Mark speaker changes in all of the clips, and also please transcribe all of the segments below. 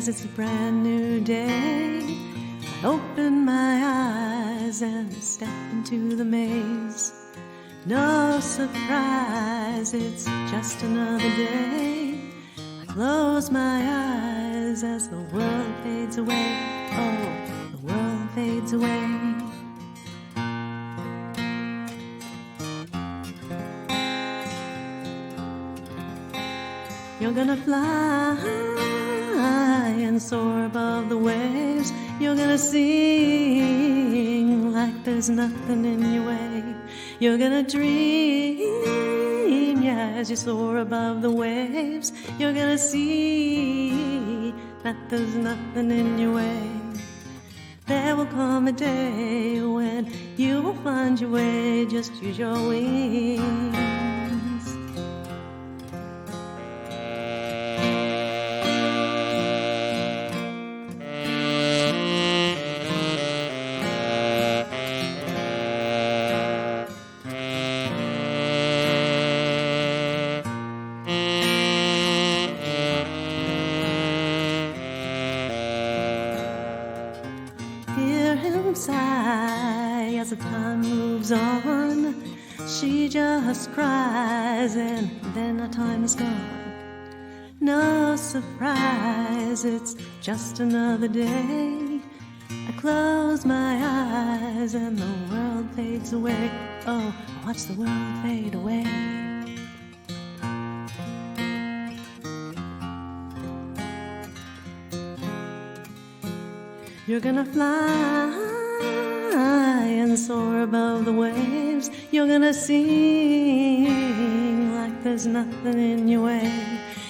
Speaker 1: 'cause it's a brand new day. I open my eyes and step into the maze. No surprise, it's just another day. I close my eyes as the world fades away. Oh, the world fades away. You're gonna fly and soar above the waves. You're gonna sing like there's nothing in your way. You're gonna dream, yeah, as you soar above the waves. You're gonna see that there's nothing in your way. There will come a day when you will find your way. Just use your wings. Sigh as the time moves on. She just cries and then our time is gone. No surprise, it's just another day. I close my eyes and the world fades away. Oh, watch the world fade away. You're gonna fly and soar above the waves. You're gonna sing like there's nothing in your way.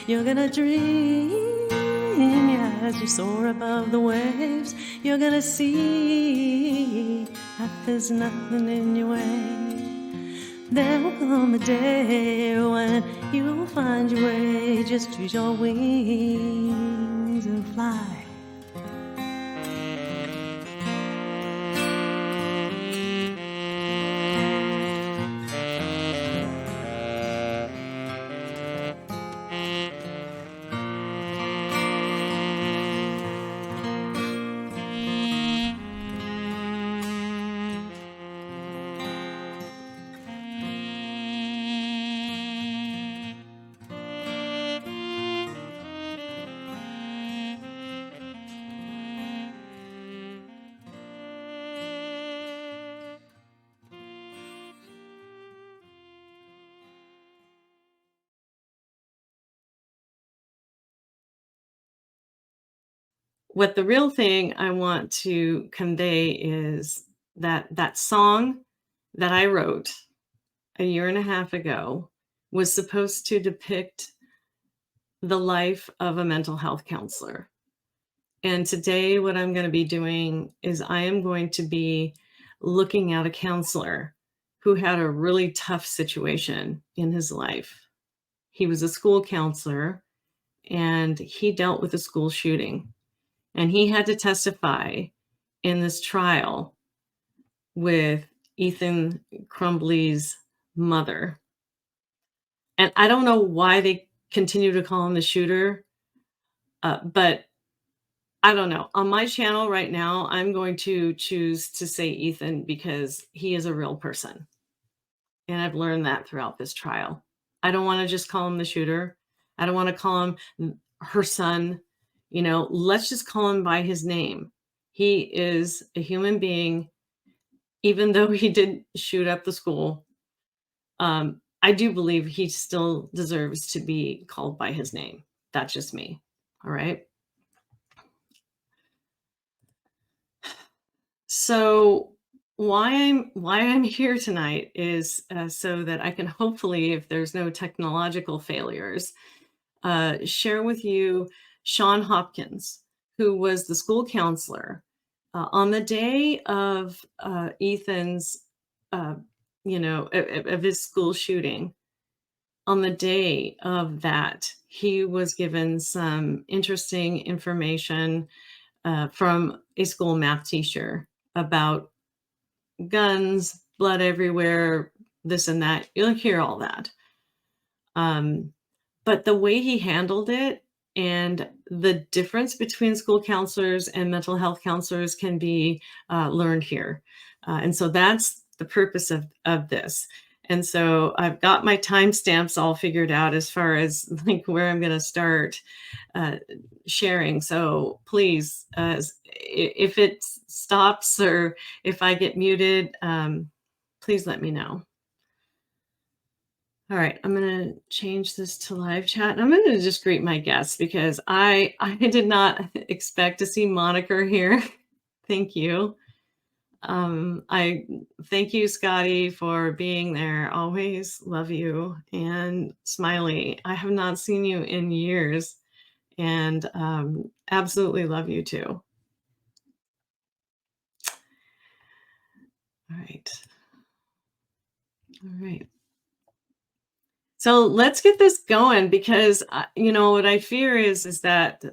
Speaker 1: You're gonna dream, yeah, as you soar above the waves. You're gonna see that there's nothing in your way. There will come a day when you will find your way. Just use your wings and fly. What the real thing I want to convey is that that song that I wrote a year and a half ago was supposed to depict the life of a mental health counselor. And today, what I'm going to be doing is I am going to be looking at a counselor who had a really tough situation in his life. He was a school counselor and he dealt with a school shooting. And he had to testify in this trial with Ethan Crumbley's mother. And I don't know why they continue to call him the shooter, but I don't know. On my channel right now, I'm going to choose to say Ethan because he is a real person. And I've learned that throughout this trial. I don't want to just call him the shooter. I don't want to call him her son. You know, let's just call him by his name. He is a human being, even though he did shoot up the school. I do believe he still deserves to be called by his name. That's just me. All right. So why I'm here tonight is so that I can hopefully, if there's no technological failures, share with you Shawn Hopkins, who was the school counselor on the day of Ethan's, of his school shooting. On the day of that, he was given some interesting information from a school math teacher about guns, blood everywhere, this and that. You'll hear all that. But the way he handled it, and the difference between school counselors and mental health counselors can be learned here. And so that's the purpose of this. And so I've got my timestamps all figured out as far as like where I'm going to start sharing. So please, if it stops or if I get muted, please let me know. All right, I'm going to change this to live chat. And I'm going to just greet my guests because I did not expect to see Moniker here. Thank you. I thank you, Scotty, for being there. Always love you. And Smiley, I have not seen you in years and absolutely love you too. All right. All right. So let's get this going because what I fear is that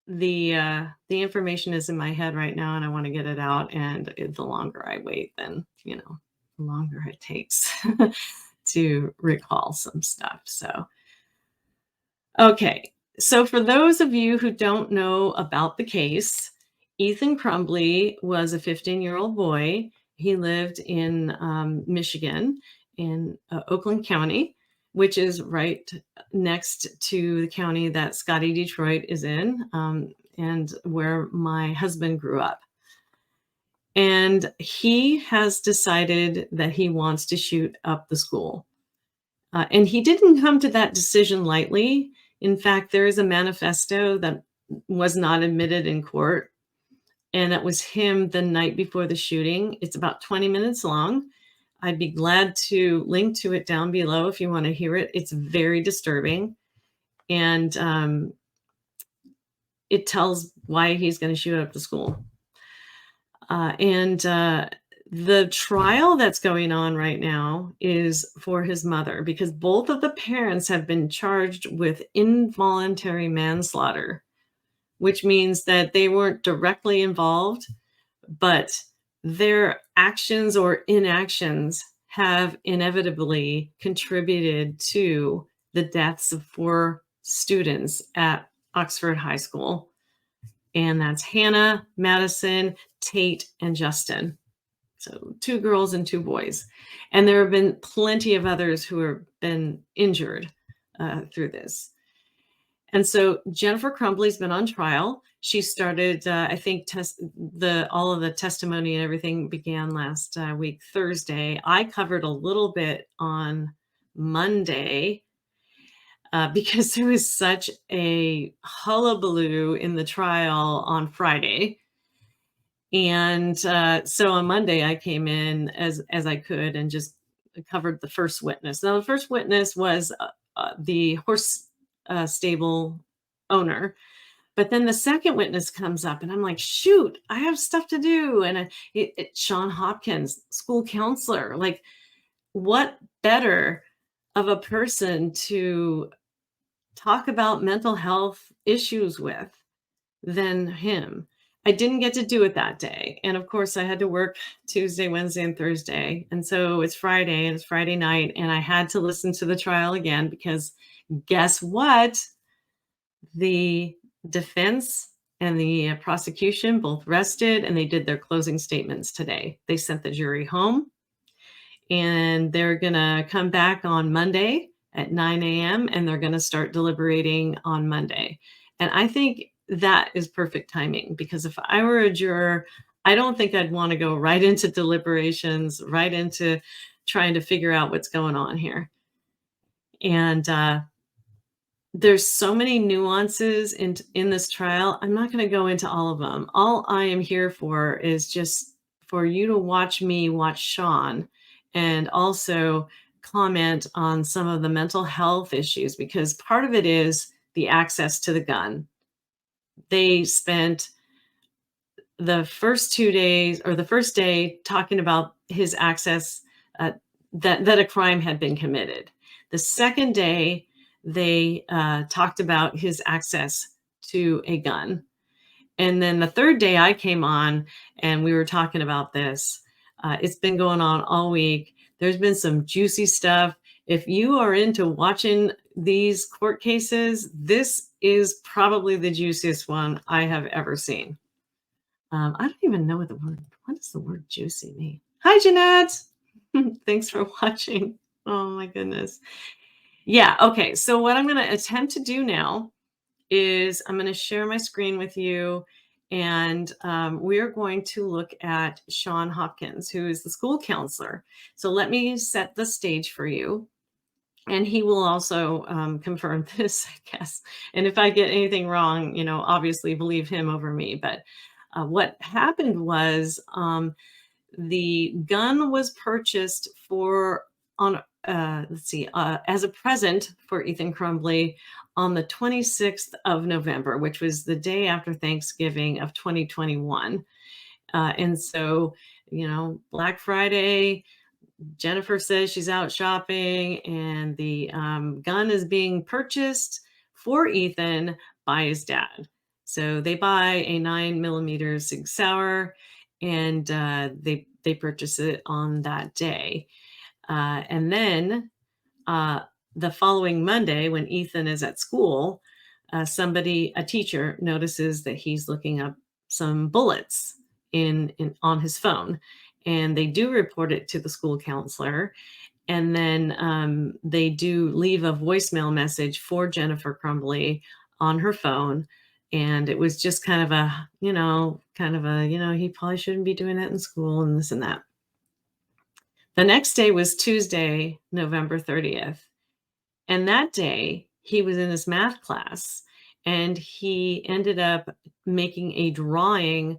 Speaker 1: the information is in my head right now and I want to get it out, and the longer I wait, then the longer it takes to recall some stuff. So okay, so for those of you who don't know about the case, Ethan Crumbley was a 15-year-old boy. He lived in Michigan in Oakland County, which is right next to the county that Scotty Detroit is in, and where my husband grew up. And he has decided that he wants to shoot up the school. And he didn't come to that decision lightly. In fact, there is a manifesto that was not admitted in court, and it was him the night before the shooting. It's about 20 minutes long. I'd be glad to link to it down below if you want to hear it. It's very disturbing. And it tells why he's going to shoot up the school. The trial that's going on right now is for his mother because both of the parents have been charged with involuntary manslaughter, which means that they weren't directly involved, but their actions or inactions have inevitably contributed to the deaths of 4 students at Oxford High School. And that's Hannah, Madison, Tate, and Justin. So 2 girls and 2 boys. And there have been plenty of others who have been injured through this. And so Jennifer Crumbley's been on trial. She started, I think, all of the testimony and everything began last week, Thursday. I covered a little bit on Monday because there was such a hullabaloo in the trial on Friday. And so on Monday, I came in as I could and just covered the first witness. Now, the first witness was the horse stable owner. But then the second witness comes up and I'm like, shoot, I have stuff to do. And it's Shawn Hopkins, school counselor. Like, what better of a person to talk about mental health issues with than him? I didn't get to do it that day. And of course, I had to work Tuesday, Wednesday, and Thursday. And so it's Friday, and it's Friday night, and I had to listen to the trial again because guess what? The defense and the prosecution both rested, and they did their closing statements today. They sent the jury home, and they're going to come back on Monday at 9 a.m., and they're going to start deliberating on Monday. And I think that is perfect timing because if I were a juror, I don't think I'd want to go right into deliberations, right into trying to figure out what's going on here. And there's so many nuances in this trial. I'm not going to go into all of them. All I am here for is just for you to watch me watch Shawn and also comment on some of the mental health issues because part of it is the access to the gun. They spent the first 2 days or the first day talking about his access, that a crime had been committed. The second day, they talked about his access to a gun. And then the third day I came on and we were talking about this. It's been going on all week. There's been some juicy stuff. If you are into watching these court cases, this is probably the juiciest one I have ever seen. I don't even know what does the word juicy mean? Hi, Jeanette. Thanks for watching. Oh my goodness. Yeah. Okay. So what I'm going to attempt to do now is I'm going to share my screen with you, and we are going to look at Shawn Hopkins, who is the school counselor. So let me set the stage for you. And he will also confirm this, I guess. And if I get anything wrong, obviously believe him over me. But what happened was the gun was purchased as a present for Ethan Crumbley on the 26th of November, which was the day after Thanksgiving of 2021. And so, Black Friday, Jennifer says she's out shopping, and the gun is being purchased for Ethan by his dad. So they buy a 9mm Sig Sauer, and they purchase it on that day. And then the following Monday, when Ethan is at school, a teacher notices that he's looking up some bullets on his phone, and they do report it to the school counselor. And then they do leave a voicemail message for Jennifer Crumbley on her phone. And it was just kind of a, he probably shouldn't be doing that in school and this and that. The next day was Tuesday, November 30th. And that day he was in his math class, and he ended up making a drawing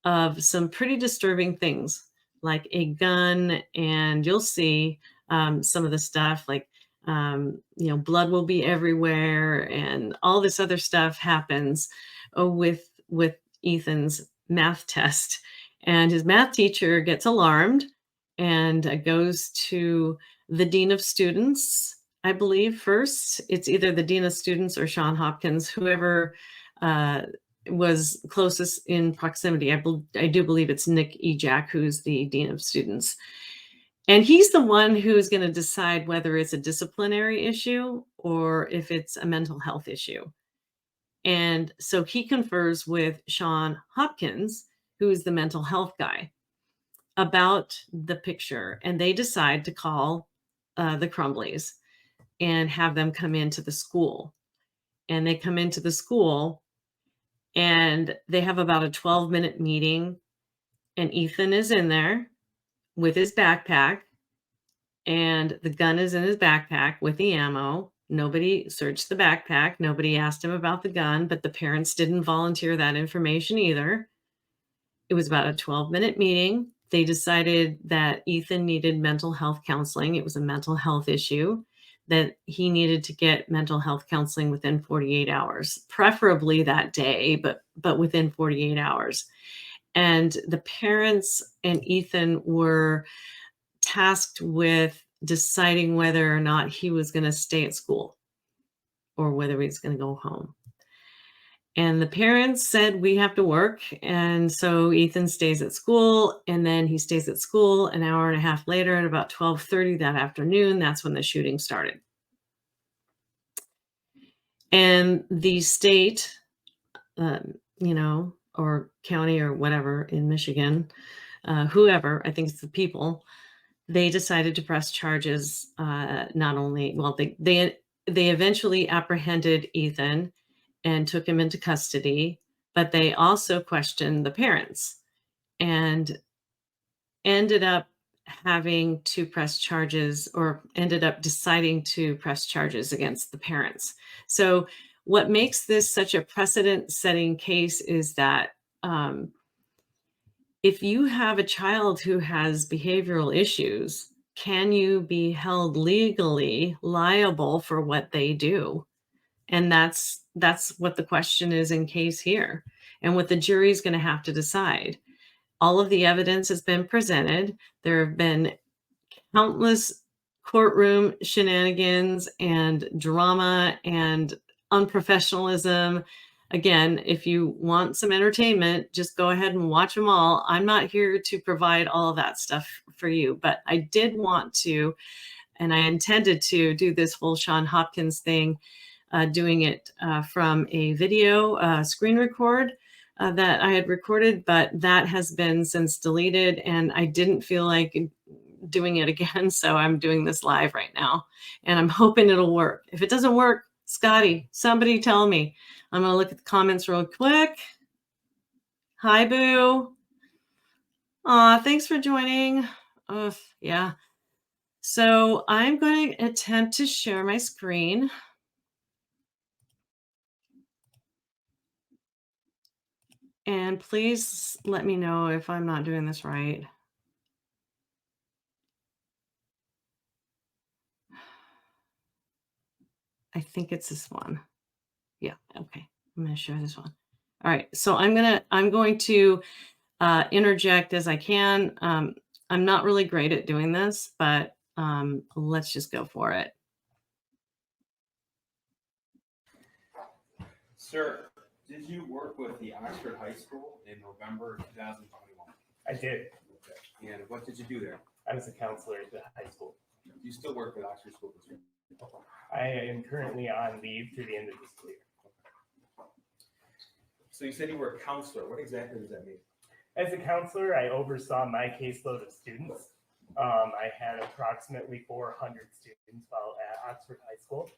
Speaker 1: of some pretty disturbing things, like a gun, and you'll see some of the stuff like, blood will be everywhere, and all this other stuff happens with Ethan's math test. And his math teacher gets alarmed and goes to the dean of students, I believe. First, it's either the dean of students or Shawn Hopkins, whoever was closest in proximity. I do believe it's Nick Ejak, who's the dean of students. And he's the one who's going to decide whether it's a disciplinary issue or if it's a mental health issue. And so he confers with Shawn Hopkins, who is the mental health guy, about the picture. And they decide to call the Crumbleys and have them come into the school. And they come into the school, and they have about a 12-minute meeting, and Ethan is in there with his backpack, and the gun is in his backpack with the ammo. Nobody searched the backpack. Nobody asked him about the gun, but the parents didn't volunteer that information either. It was about a 12-minute meeting. They decided that Ethan needed mental health counseling. It was a mental health issue, that he needed to get mental health counseling within 48 hours, preferably that day, but within 48 hours. And the parents and Ethan were tasked with deciding whether or not he was going to stay at school or whether he's going to go home. And the parents said, we have to work. And so Ethan stays at school, and then he stays at school an hour and a half later at about 12:30 that afternoon. That's when the shooting started. And the state, or county or whatever in Michigan, whoever, I think it's the people, they decided to press charges. They eventually apprehended Ethan and took him into custody, but they also questioned the parents and ended up having to press charges, or ended up deciding to press charges against the parents. So what makes this such a precedent-setting case is that if you have a child who has behavioral issues, can you be held legally liable for what they do? And that's what the question is in case here, and what the jury is going to have to decide. All of the evidence has been presented. There have been countless courtroom shenanigans and drama and unprofessionalism. Again, if you want some entertainment, just go ahead and watch them all. I'm not here to provide all of that stuff for you, but I did want to And I intended to do this whole Shawn Hopkins thing, doing it from a video screen record that I had recorded, but that has been since deleted, and I didn't feel like doing it again. So I'm doing this live right now, and I'm hoping it'll work. If it doesn't work, Scotty, somebody tell me. I'm going to look at the comments real quick. Hi, Boo. Aw, thanks for joining. Oh, yeah. So I'm going to attempt to share my screen. And please let me know if I'm not doing this right. I think it's this one. Yeah, okay. I'm going to share this one. All right. So I'm going to interject as I can. I'm not really great at doing this, but let's just go for it.
Speaker 2: Sir, did you work with the Oxford High School in November 2021?
Speaker 3: I did.
Speaker 2: Okay. And what did you do there?
Speaker 3: I was a counselor at the high school.
Speaker 2: Do you still work with Oxford School District?
Speaker 3: I am currently on leave through the end of the school year.
Speaker 2: So you said you were a counselor. What exactly does that mean?
Speaker 3: As a counselor, I oversaw my caseload of students. I had approximately 400 students while at Oxford High School.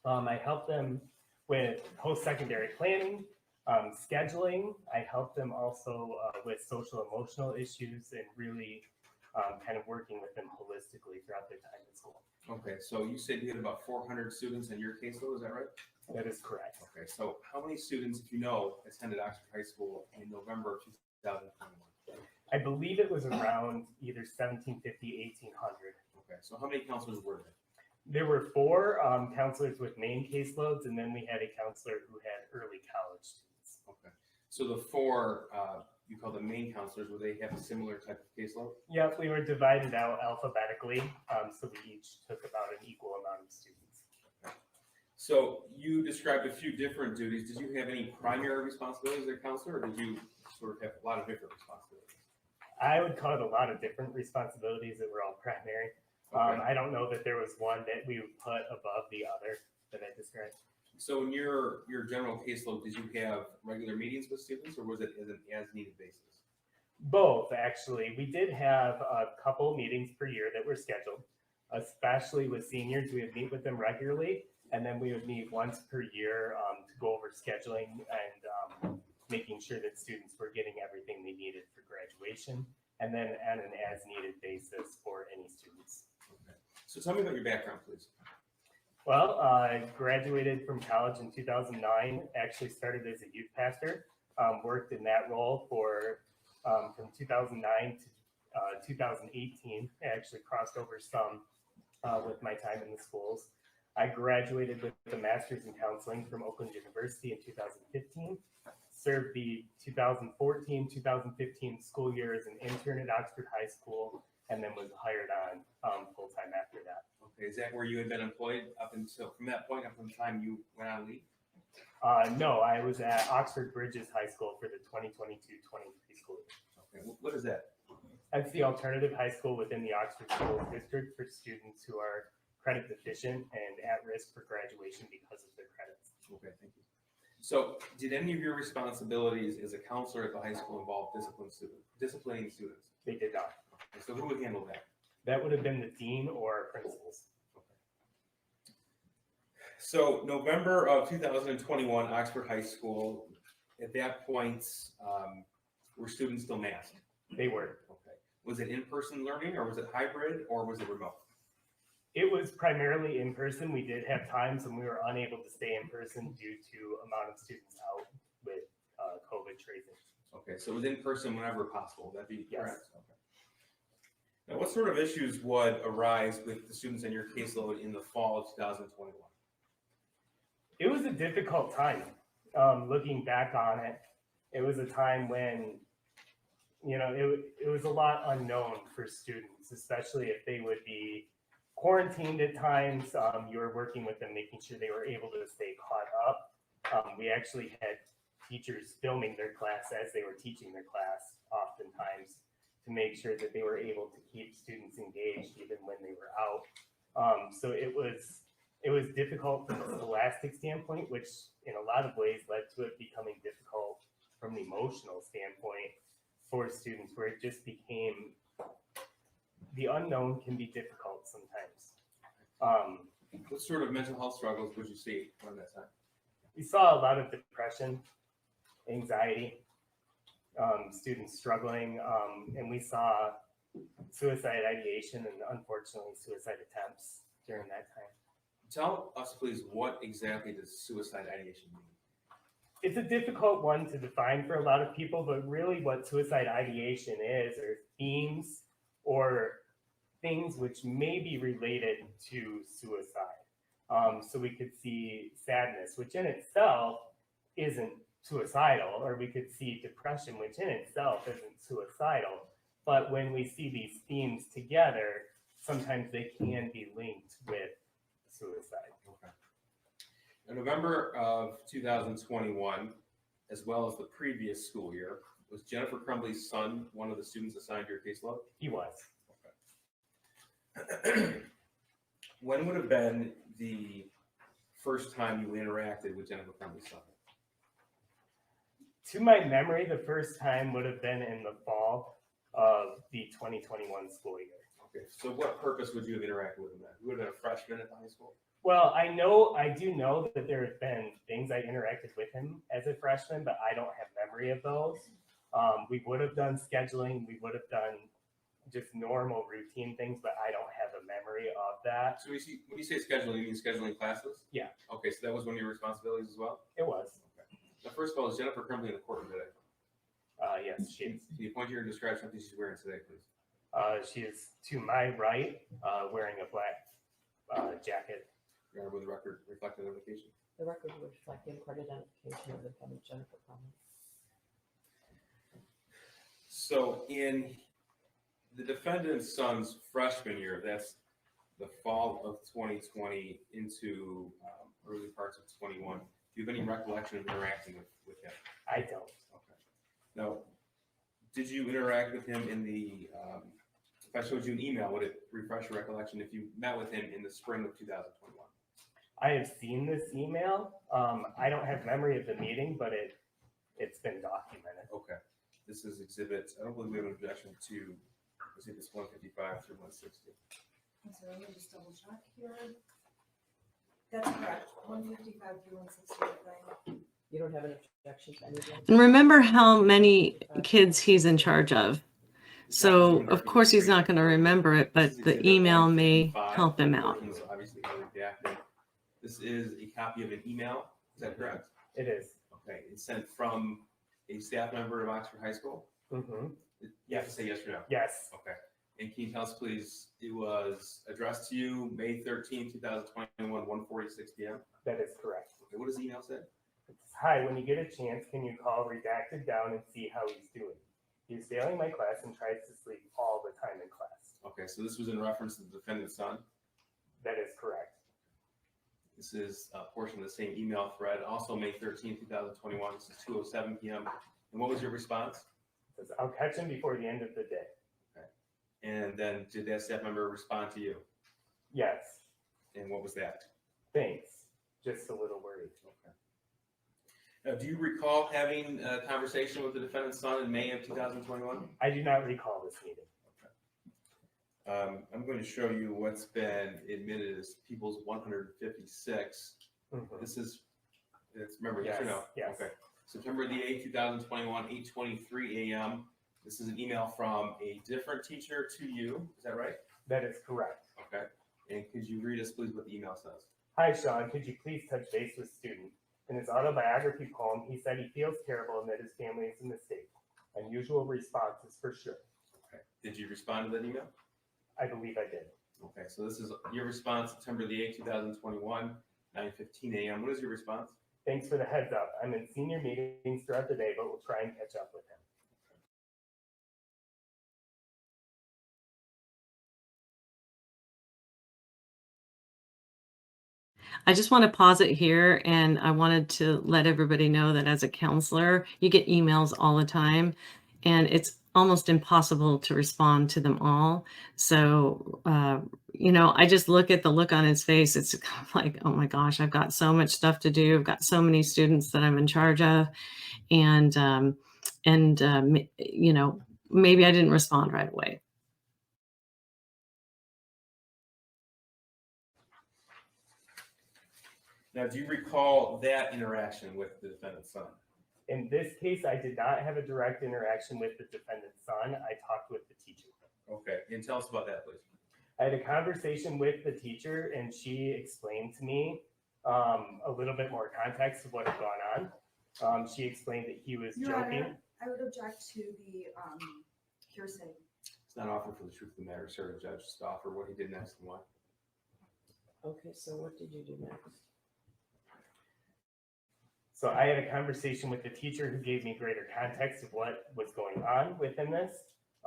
Speaker 3: I helped them with post-secondary planning, scheduling. I helped them also with social emotional issues and really kind of working with them holistically throughout their time in school.
Speaker 2: Okay, so you said you had about 400 students in your caseload, is that right?
Speaker 3: That is correct.
Speaker 2: Okay, so how many students, if you know, attended Oxford High School in November of 2021?
Speaker 3: I believe it was around either 1750, 1800.
Speaker 2: Okay, so how many counselors were there?
Speaker 3: There were 4 counselors with main caseloads, and then we had a counselor who had early college students.
Speaker 2: Okay, so the 4, you call them main counselors, would they have a similar type of caseload?
Speaker 3: Yep, we were divided out alphabetically, so we each took about an equal amount of students.
Speaker 2: Okay. So you described a few different duties. Did you have any primary responsibilities as a counselor, or did you sort of have a lot of different responsibilities?
Speaker 3: I would call it a lot of different responsibilities that were all primary.
Speaker 2: Okay.
Speaker 3: I don't know that there was one that we would put above the other that I described.
Speaker 2: So in your general caseload, did you have regular meetings with students, or was it as an as-needed basis?
Speaker 3: Both, actually. We did have a couple meetings per year that were scheduled, especially with seniors. We would meet with them regularly, and then we would meet once per year to go over scheduling and making sure that students were getting everything they needed for graduation, and then on an as-needed basis for any students.
Speaker 2: Okay. So tell me about your background, please.
Speaker 3: Well, I graduated from college in 2009, actually started as a youth pastor, worked in that role for from 2009 to 2018. I actually crossed over some with my time in the schools. I graduated with a master's in counseling from Oakland University in 2015, served the 2014-2015 school year as an intern at Oxford High School, and then was hired on full-time after that.
Speaker 2: Okay, is that where you had been employed up until, from that point up until the time you went on leave?
Speaker 3: No, I was at Oxford Bridges High School for the 2022-23 school year.
Speaker 2: Okay, what is that?
Speaker 3: That's the alternative high school within the Oxford School District for students who are credit deficient and at risk for graduation because of their credits.
Speaker 2: Okay, thank you. So did any of your responsibilities as a counselor at the high school involve disciplining students?
Speaker 3: They did not.
Speaker 2: Okay, so who would handle that?
Speaker 3: That would have been the dean or principals.
Speaker 2: Okay. So November of 2021, Oxford High School, at that point, were students still masked?
Speaker 3: They were.
Speaker 2: Okay. Was it in-person learning, or was it hybrid, or was it remote?
Speaker 3: It was primarily in person. We did have times when we were unable to stay in person due to amount of students out with COVID tracing.
Speaker 2: Okay, so it was in person whenever possible. Would that be correct?
Speaker 3: Yes.
Speaker 2: Okay. Now, what sort of issues would arise with the students in your caseload in the fall of 2021?
Speaker 3: It was a difficult time. Looking back on it, it was a time when, you know, it was a lot unknown for students, especially if they would be quarantined at times. You were working with them, making sure they were able to stay caught up. We actually had teachers filming their class as they were teaching their class oftentimes to make sure that they were able to keep students engaged even when they were out. So it was difficult from a scholastic standpoint, which in a lot of ways led to it becoming difficult from the emotional standpoint for students, where it just became, the unknown can be difficult sometimes.
Speaker 2: What sort of mental health struggles would you see during that time?
Speaker 3: We saw a lot of depression, anxiety, students struggling, and we saw suicide ideation and unfortunately suicide attempts during that time.
Speaker 2: Tell us, please, what exactly does suicide ideation mean?
Speaker 3: It's a difficult one to define for a lot of people, but really what suicide ideation is are themes or things which may be related to suicide. So we could see sadness, which in itself isn't suicidal, or we could see depression, which in itself isn't suicidal. But when we see these themes together, sometimes they can be linked with suicide.
Speaker 2: Okay. In November of 2021, as well as the previous school year, was Jennifer Crumbley's son one of the students assigned to your caseload?
Speaker 3: He was.
Speaker 2: Okay. When would have been the first time you interacted with Jennifer Crumbley's son?
Speaker 3: To my memory, the first time would have been in the fall of the 2021 school year.
Speaker 2: Okay, so what purpose would you have interacted with him then? You would have been a freshman at the high school?
Speaker 3: Well, I do know that there have been things I interacted with him as a freshman, but I don't have memory of those. We would have done scheduling, we would have done just normal routine things, but I don't have a memory of that.
Speaker 2: So when you say scheduling, you mean scheduling classes?
Speaker 3: Yeah.
Speaker 2: Okay, so that was one of your responsibilities as well?
Speaker 3: It was.
Speaker 2: Okay. Now, first of all, is Jennifer Crumbley in the courtroom today?
Speaker 3: Yes, she is.
Speaker 2: Can you point to her and describe something she's wearing today, please?
Speaker 3: She is to my right, wearing a black jacket.
Speaker 2: With the record reflect identification.
Speaker 4: The record would reflect the in-court identification of the defendant, Jennifer Crumbley.
Speaker 2: So in the defendant's son's freshman year, that's the fall of 2020 into early parts of 21, do you have any recollection of interacting with him?
Speaker 3: I don't.
Speaker 2: Okay. Now, did you interact with him in the, if I showed you an email, would it refresh your recollection if you met with him in the spring of 2021?
Speaker 3: I have seen this email. I don't have memory of the meeting, but it's been documented.
Speaker 2: Okay. This is exhibit, I don't believe we have an objection to exhibits 155 through 160.
Speaker 5: So let me just double check here. That's correct, 155 through 160, I think.
Speaker 4: You don't have an objection to any of them?
Speaker 1: And remember how many kids he's in charge of. So of course he's not going to remember it, but the email may help him out.
Speaker 2: Obviously, redacted. This is a copy of an email. Is that correct?
Speaker 3: It is.
Speaker 2: Okay. It's sent from a staff member of Oxford High School.
Speaker 3: Mm-hmm.
Speaker 2: You have to say yes or no.
Speaker 3: Yes,
Speaker 2: Okay. And can you tell us, please, it was addressed to you May 13, 2021, 1:46 p.m.
Speaker 3: that is correct.
Speaker 2: Okay. What does the email say?
Speaker 3: It's, hi, when you get a chance, can you call redacted down and see how he's doing? He's failing my class and tries to sleep all the time in class.
Speaker 2: Okay. So this was in reference to the defendant's son.
Speaker 3: That is correct.
Speaker 2: This is a portion of the same email thread. Also, May 13, 2021. This is 2:07 p.m. And what was your response?
Speaker 3: It says, I'll catch him before the end of the day.
Speaker 2: And then did that staff member respond to you?
Speaker 3: Yes,
Speaker 2: And what was that?
Speaker 3: thanks. Just a little worried.
Speaker 2: Okay. Now, do you recall having a conversation with the defendant's son in May of 2021?
Speaker 3: I do not recall this meeting.
Speaker 2: I'm going to show you what's been admitted as People's 156.
Speaker 3: Mhm.
Speaker 2: This is, remember, yes or no?
Speaker 3: Yes.
Speaker 2: Okay. September the 8th, 2021, 8:23 a.m. This is an email from a different teacher to you. Is that right?
Speaker 3: That is correct.
Speaker 2: Okay. And could you read us, please, what the email says?
Speaker 3: Hi, Shawn. Could you please touch base with student? In his autobiography poem, he said he feels terrible and that his family is a mistake. Unusual responses for sure.
Speaker 2: Okay. Did you respond to that email?
Speaker 3: I believe I did.
Speaker 2: Okay, so this is your response, September the 8th, 2021, 9:15 a.m. What is your response?
Speaker 3: Thanks for the heads up. I'm in senior meetings throughout the day, but we'll try and catch up with him.
Speaker 1: I just want to pause it here, and I wanted to let everybody know that as a counselor, you get emails all the time, and it's almost impossible to respond to them all. So, I just look at the look on his face. It's kind of like, oh my gosh, I've got so much stuff to do. I've got so many students that I'm in charge of. And, maybe I didn't respond right away.
Speaker 2: Now, do you recall that interaction with the defendant's son?
Speaker 3: In this case, I did not have a direct interaction with the defendant's son. I talked with the teacher.
Speaker 2: Okay, and tell us about that, please.
Speaker 3: I had a conversation with the teacher, and she explained to me a little bit more context of what had gone on. She explained that he was
Speaker 5: Your
Speaker 3: joking.
Speaker 5: Honor, I would object to the hearsay.
Speaker 2: It's not offered for the truth of the matter, sir. The judge just offer what he did next and why.
Speaker 4: Okay, so what did you do next?
Speaker 3: So I had a conversation with the teacher who gave me greater context of what was going on within this.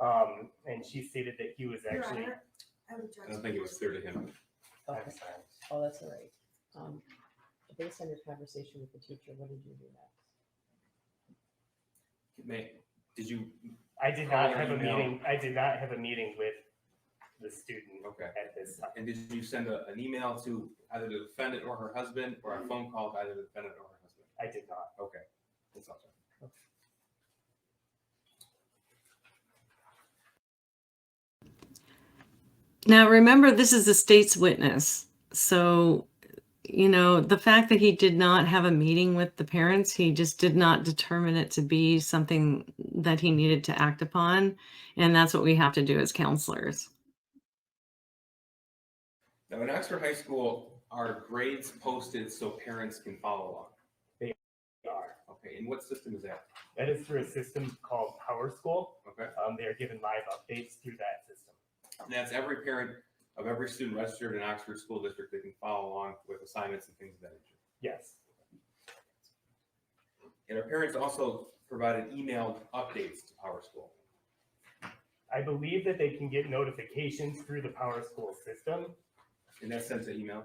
Speaker 3: And she stated that he was
Speaker 5: Your
Speaker 3: actually.
Speaker 5: Honor, I would object.
Speaker 2: I don't think it was clear to him.
Speaker 3: I'm
Speaker 4: Okay.
Speaker 3: sorry.
Speaker 4: Oh, that's all right. Based on your conversation with the teacher, what did you do next?
Speaker 2: Did you?
Speaker 3: I did
Speaker 2: Call
Speaker 3: not
Speaker 2: or
Speaker 3: have a
Speaker 2: email?
Speaker 3: meeting. I did not have a meeting with the student
Speaker 2: Okay.
Speaker 3: at this time.
Speaker 2: And did you send an email to either the defendant or her husband, or a phone call to either the defendant or her husband?
Speaker 3: I did not.
Speaker 2: Okay, that's all.
Speaker 1: Now, remember, this is the state's witness. So, the fact that he did not have a meeting with the parents, he just did not determine it to be something that he needed to act upon. And that's what we have to do as counselors.
Speaker 2: Now, in Oxford High School, are grades posted so parents can follow along?
Speaker 3: They are.
Speaker 2: Okay, and what system is that?
Speaker 3: That is through a system called Power School.
Speaker 2: Okay,
Speaker 3: They are given live updates through that system.
Speaker 2: and that's every parent of every student registered in Oxford School District that can follow along with assignments and things of that nature.
Speaker 3: Yes.
Speaker 2: And our parents also provided emailed updates to Power School.
Speaker 3: I believe that they can get notifications through the Power School system.
Speaker 2: And that's sent to email?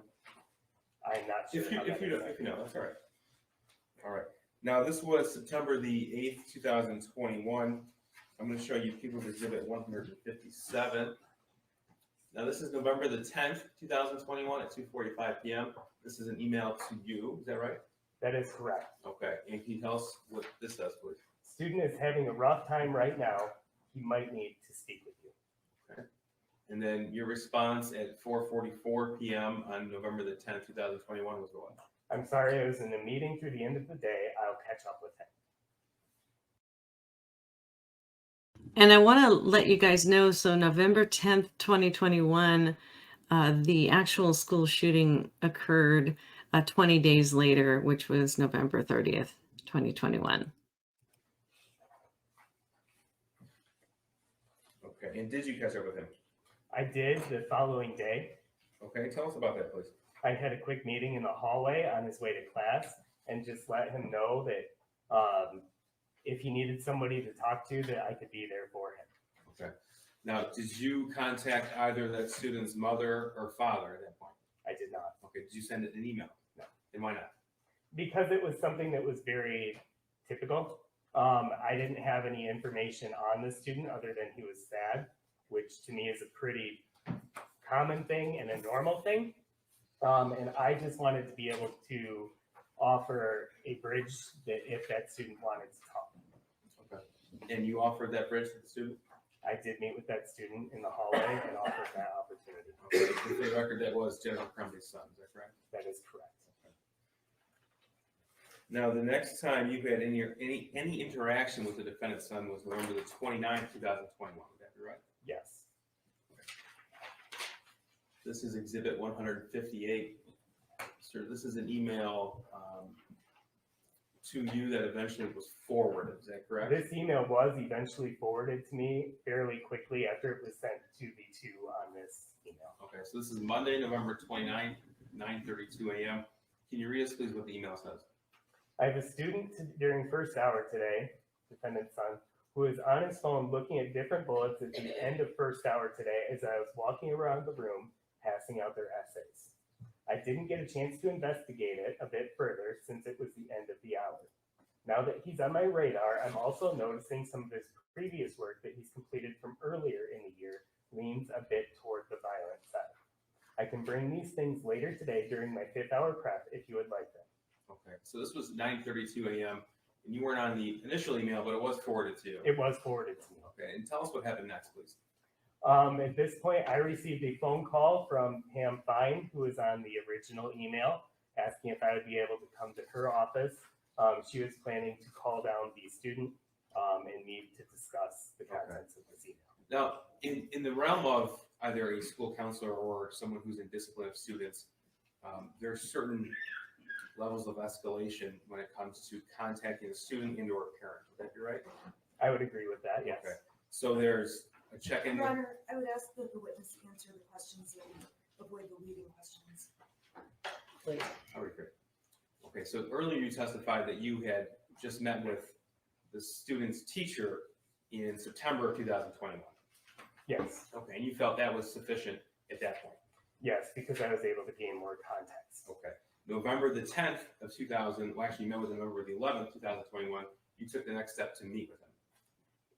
Speaker 3: I'm not sure.
Speaker 2: If you
Speaker 3: how that is.
Speaker 2: know, that's all right. All right. Now, this was September the 8th, 2021. I'm going to show you People's Exhibit 157. Now, this is November the 10th, 2021 at 2:45 p.m. This is an email to you. Is that right?
Speaker 3: That is correct.
Speaker 2: Okay. And can you tell us what this says, please?
Speaker 3: Student is having a rough time right now. He might need to speak with you.
Speaker 2: And then your response at 4:44 p.m. on November the 10th, 2021 was what?
Speaker 3: I'm sorry, I was in a meeting through the end of the day. I'll catch up with him.
Speaker 1: And I want to let you guys know, so November 10th, 2021, the actual school shooting occurred 20 days later, which was November 30th, 2021.
Speaker 2: Okay. And did you catch up with him?
Speaker 3: I did the following day.
Speaker 2: Okay. Tell us about that, please.
Speaker 3: I had a quick meeting in the hallway on his way to class and just let him know that if he needed somebody to talk to, that I could be there for him.
Speaker 2: Okay. Now, did you contact either that student's mother or father at that point?
Speaker 3: I did not.
Speaker 2: Okay. Did you send it an email?
Speaker 3: No.
Speaker 2: And why not?
Speaker 3: Because it was something that was very typical. I didn't have any information on the student other than he was sad, which to me is a pretty common thing and a normal thing. And I just wanted to be able to offer a bridge that if that student wanted to talk.
Speaker 2: Okay. And you offered that bridge to the student?
Speaker 3: I did meet with that student in the hallway and offered that opportunity.
Speaker 2: Okay. For the record, that was Jennifer Crumbley's son. Is that correct?
Speaker 3: That is correct.
Speaker 2: Now, the next time you had any interaction with the defendant's son was November the 29th, 2021. Would that be right?
Speaker 3: Yes.
Speaker 2: This is Exhibit 158. Sir, this is an email to you that eventually was forwarded. Is that correct?
Speaker 3: This email was eventually forwarded to me fairly quickly after it was sent to the two on this email.
Speaker 2: Okay, so this is Monday, November 29th, 9:32 a.m. Can you read us, please, what the email says?
Speaker 3: I have a student during first hour today, defendant's son, who is on his phone looking at different bullets at the end of first hour today as I was walking around the room passing out their essays. I didn't get a chance to investigate it a bit further since it was the end of the hour. Now that he's on my radar, I'm also noticing some of his previous work that he's completed from earlier in the year leans a bit toward the violent side. I can bring these things later today during my 5th hour prep if you would like them.
Speaker 2: Okay, so this was 9:32 a.m. and you weren't on the initial email, but it was forwarded to you.
Speaker 3: It was forwarded to me.
Speaker 2: Okay, and tell us what happened next, please.
Speaker 3: At this point, I received a phone call from Pam Fine, who was on the original email, asking if I would be able to come to her office. She was planning to call down the student and meet to discuss the contents of this email.
Speaker 2: Now, in the realm of either a school counselor or someone who's in discipline of students, there are certain levels of escalation when it comes to contacting a student and or a parent. Would that be right?
Speaker 3: I would agree with that, yes.
Speaker 2: Okay. So there's a check-in.
Speaker 5: Your Honor, I would ask that the witness answer the questions and avoid the leading questions.
Speaker 4: Please.
Speaker 2: Oh, great. Okay, so earlier you testified that you had just met with the student's teacher in September of 2021.
Speaker 3: Yes,
Speaker 2: Okay, and you felt that was sufficient at that point.
Speaker 3: yes, because I was able to gain more context.
Speaker 2: Okay. November the 10th of 2000, well, actually, you met with him November the 11th, 2021. You took the next step to meet with him.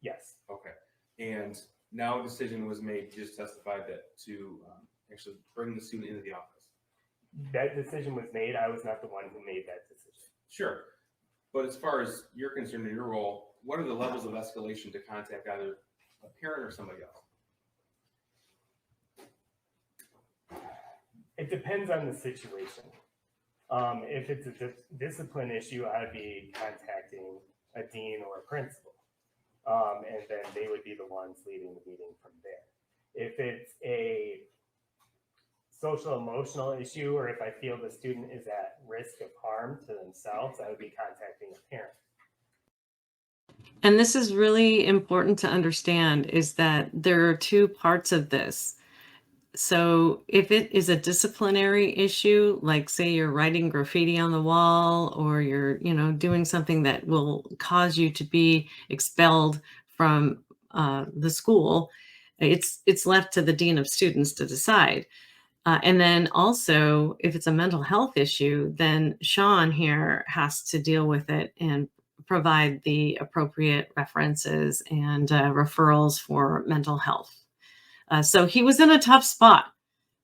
Speaker 3: Yes,
Speaker 2: Okay. And now a decision was made, you just testified that to actually bring the student into the office.
Speaker 3: that decision was made. I was not the one who made that decision.
Speaker 2: Sure. But as far as you're concerned in your role, what are the levels of escalation to contact either a parent or somebody else?
Speaker 3: It depends on the situation. If it's a discipline issue, I'd be contacting a dean or a principal. And then they would be the ones leading the meeting from there. If it's a social emotional issue, or if I feel the student is at risk of harm to themselves, I would be contacting a parent.
Speaker 1: And this is really important to understand, is that there are two parts of this. So if it is a disciplinary issue, like say you're writing graffiti on the wall, or you're, doing something that will cause you to be expelled from the school, it's left to the dean of students to decide. And then also, if it's a mental health issue, then Shawn here has to deal with it and provide the appropriate references and referrals for mental health. So he was in a tough spot,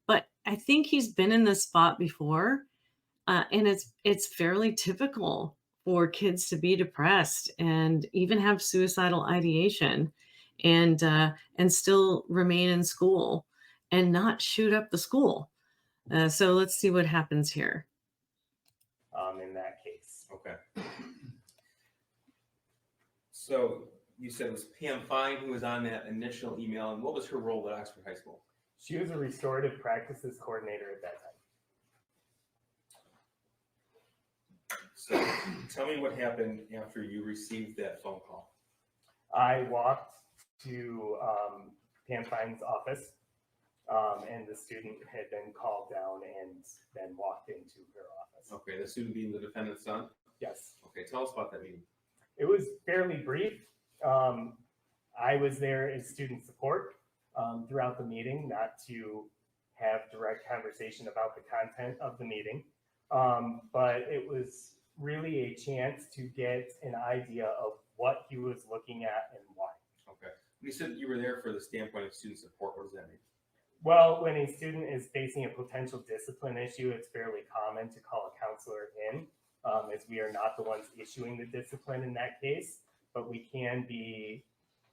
Speaker 1: but I think he's been in this spot before. And it's fairly typical for kids to be depressed and even have suicidal ideation and still remain in school and not shoot up the school. So let's see what happens here.
Speaker 3: In that case.
Speaker 2: Okay. So you said it was Pam Fine who was on that initial email, and what was her role at Oxford High School?
Speaker 3: She was a restorative practices coordinator at that time.
Speaker 2: So tell me what happened after you received that phone call.
Speaker 3: I walked to Pam Fine's office, and the student had been called down and then walked into her office.
Speaker 2: Okay, the student being the defendant's son?
Speaker 3: Yes,
Speaker 2: Okay, tell us about that meeting.
Speaker 3: it was fairly brief. I was there as student support throughout the meeting, not to have direct conversation about the content of the meeting, but it was really a chance to get an idea of what he was looking at and why.
Speaker 2: Okay. When you said you were there for the standpoint of student support, what does that mean?
Speaker 3: Well, when a student is facing a potential discipline issue, it's fairly common to call a counselor in, as we are not the ones issuing the discipline in that case, but we can be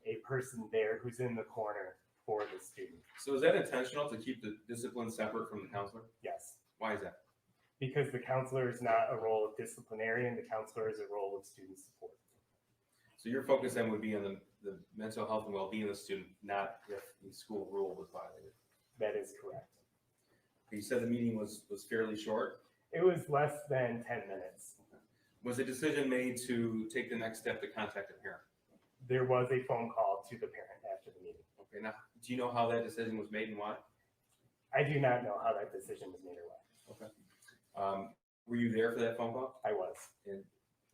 Speaker 3: a person there who's in the corner for the student.
Speaker 2: So is that intentional to keep the discipline separate from the counselor?
Speaker 3: Yes,
Speaker 2: Why is that?
Speaker 3: because the counselor is not a role of disciplinarian, the counselor is a role of student support.
Speaker 2: So your focus then would be on the mental health and well-being of the student, not if the school rule was violated.
Speaker 3: That is correct.
Speaker 2: You said the meeting was fairly short.
Speaker 3: It was less than 10 minutes.
Speaker 2: Was a decision made to take the next step to contact a parent?
Speaker 3: There was a phone call to the parent after the meeting.
Speaker 2: Okay, now, do you know how that decision was made and why?
Speaker 3: I do not know how that decision was made or why.
Speaker 2: Okay. Were you there for that phone call?
Speaker 3: I was.
Speaker 2: And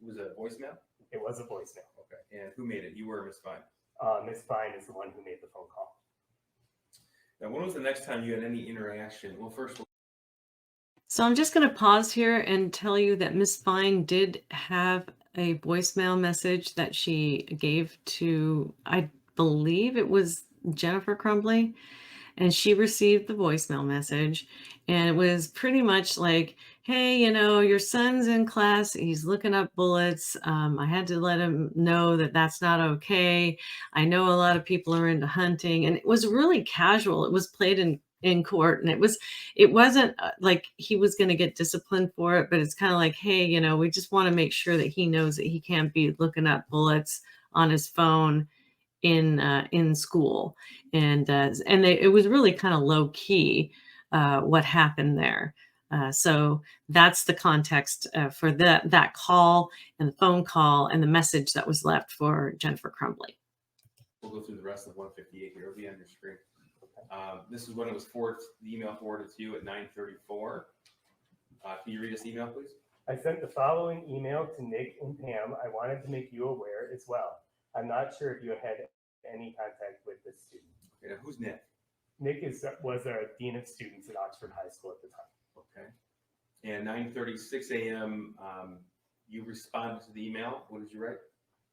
Speaker 2: was it a voicemail?
Speaker 3: It was a voicemail.
Speaker 2: Okay. And who made it? You were Miss Fine.
Speaker 3: Ms. Fine is the one who made the phone call.
Speaker 2: Now, when was the next time you had any interaction? Well, first,
Speaker 1: So I'm just going to pause here and tell you that Miss Fine did have a voicemail message that she gave to, I believe it was Jennifer Crumbley, and she received the voicemail message, and it was pretty much like, hey, your son's in class, he's looking up bullets. I had to let him know that that's not okay. I know a lot of people are into hunting. And it was really casual. It was played in court, and it wasn't like he was going to get disciplined for it, but it's kind of like, hey, we just want to make sure that he knows that he can't be looking up bullets on his phone in school. And it was really kind of low key what happened there. So that's the context for that call and the phone call and the message that was left for Jennifer Crumbley.
Speaker 2: We'll go through the rest of 158 here. It'll be on your screen. This is when it was the email forwarded to you at 9:34. Can you read this email, please?
Speaker 3: I sent the following email to Nick and Pam. I wanted to make you aware as well. I'm not sure if you had any contact with this student.
Speaker 2: Okay, now who's Nick?
Speaker 3: Nick was our dean of students at Oxford High School at the time.
Speaker 2: Okay. And 9:36 a.m. You responded to the email. What did you write?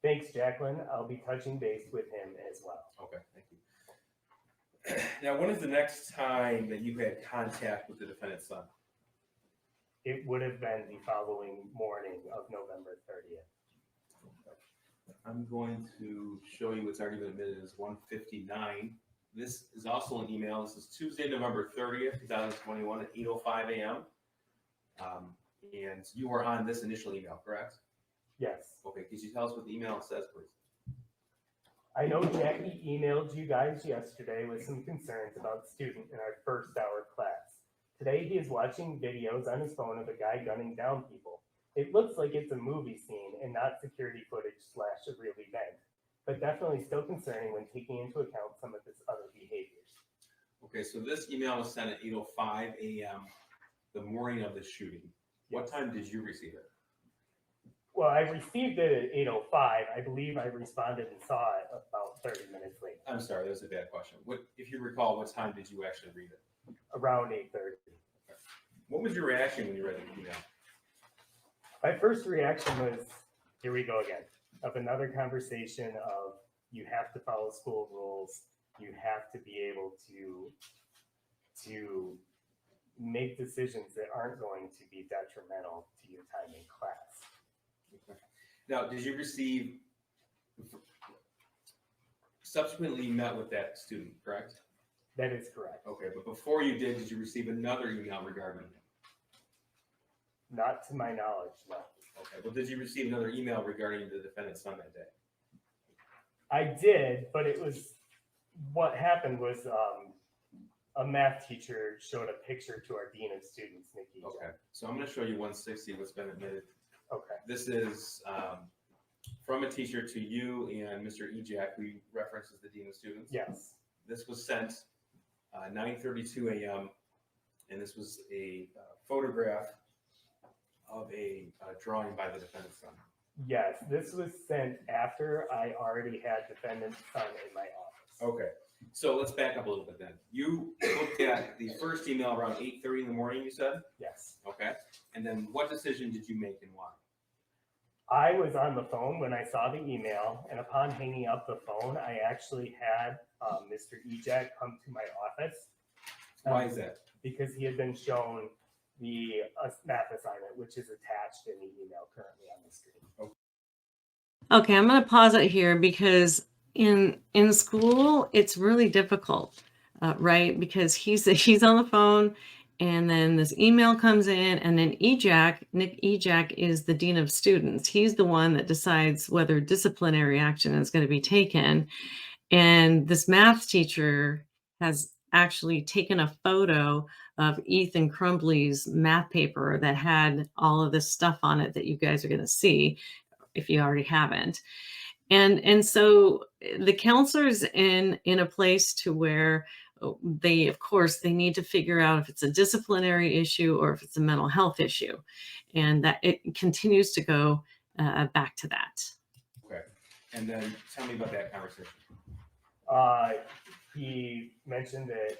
Speaker 3: Thanks, Jacqueline. I'll be touching base with him as well.
Speaker 2: Okay, thank you. Now, when is the next time that you had contact with the defendant's son?
Speaker 3: It would have been the following morning of November 30th.
Speaker 2: I'm going to show you what's already been admitted as 159. This is also an email. This is Tuesday, November 30th, 2021 at 8:05 a.m. And you were on this initial email, correct?
Speaker 3: Yes.
Speaker 2: Okay, could you tell us what the email says, please?
Speaker 3: I know Jackie emailed you guys yesterday with some concerns about the student in our first hour class. Today he is watching videos on his phone of a guy gunning down people. It looks like it's a movie scene and not security footage / a real event, but definitely still concerning when taking into account some of his other behaviors.
Speaker 2: Okay, so this email was sent at 8:05 a.m. the morning of the shooting. What time did you receive it?
Speaker 3: Well, I received it at 8:05. I believe I responded and saw it about 30 minutes later.
Speaker 2: I'm sorry, that was a bad question. If you recall, what time did you actually read it?
Speaker 3: Around 8:30.
Speaker 2: What was your reaction when you read the email?
Speaker 3: My first reaction was, here we go again, of another conversation of you have to follow school rules. You have to be able to make decisions that aren't going to be detrimental to your time in class.
Speaker 2: Okay. Now, did you subsequently met with that student, correct?
Speaker 3: That is correct.
Speaker 2: Okay, but before you did you receive another email regarding him?
Speaker 3: Not to my knowledge, no.
Speaker 2: Okay, well, did you receive another email regarding the defendant's son that day?
Speaker 3: I did, but what happened was a math teacher showed a picture to our dean of students, Nikki.
Speaker 2: Okay, so I'm going to show you 160, what's been admitted. Okay. This is from a teacher to you and Mr. Ejak, who references the dean of students.
Speaker 3: Yes.
Speaker 2: This was sent 9:32 a.m. and this was a photograph of a drawing by the defendant's son.
Speaker 3: Yes, this was sent after I already had defendant's son in my office.
Speaker 2: Okay, so let's back up a little bit then. You looked at the first email around 8:30 in the morning, you said?
Speaker 3: Yes.
Speaker 2: Okay, and then what decision did you make and why?
Speaker 3: I was on the phone when I saw the email, and upon hanging up the phone, I actually had Mr. Ejak come to my office.
Speaker 2: Why is that?
Speaker 3: Because he had been shown the math assignment, which is attached in the email currently on the screen.
Speaker 1: Okay, I'm going to pause it here because in school it's really difficult, right? Because he's on the phone, and then this email comes in, and then Nick Ejak is the dean of students. He's the one that decides whether disciplinary action is going to be taken. And this math teacher has actually taken a photo of Ethan Crumbley's math paper that had all of this stuff on it that you guys are going to see if you already haven't. And so the counselor's in a place to where they need to figure out if it's a disciplinary issue or if it's a mental health issue, and that it continues to go back to that.
Speaker 2: Okay, and then tell me about that conversation.
Speaker 3: He mentioned that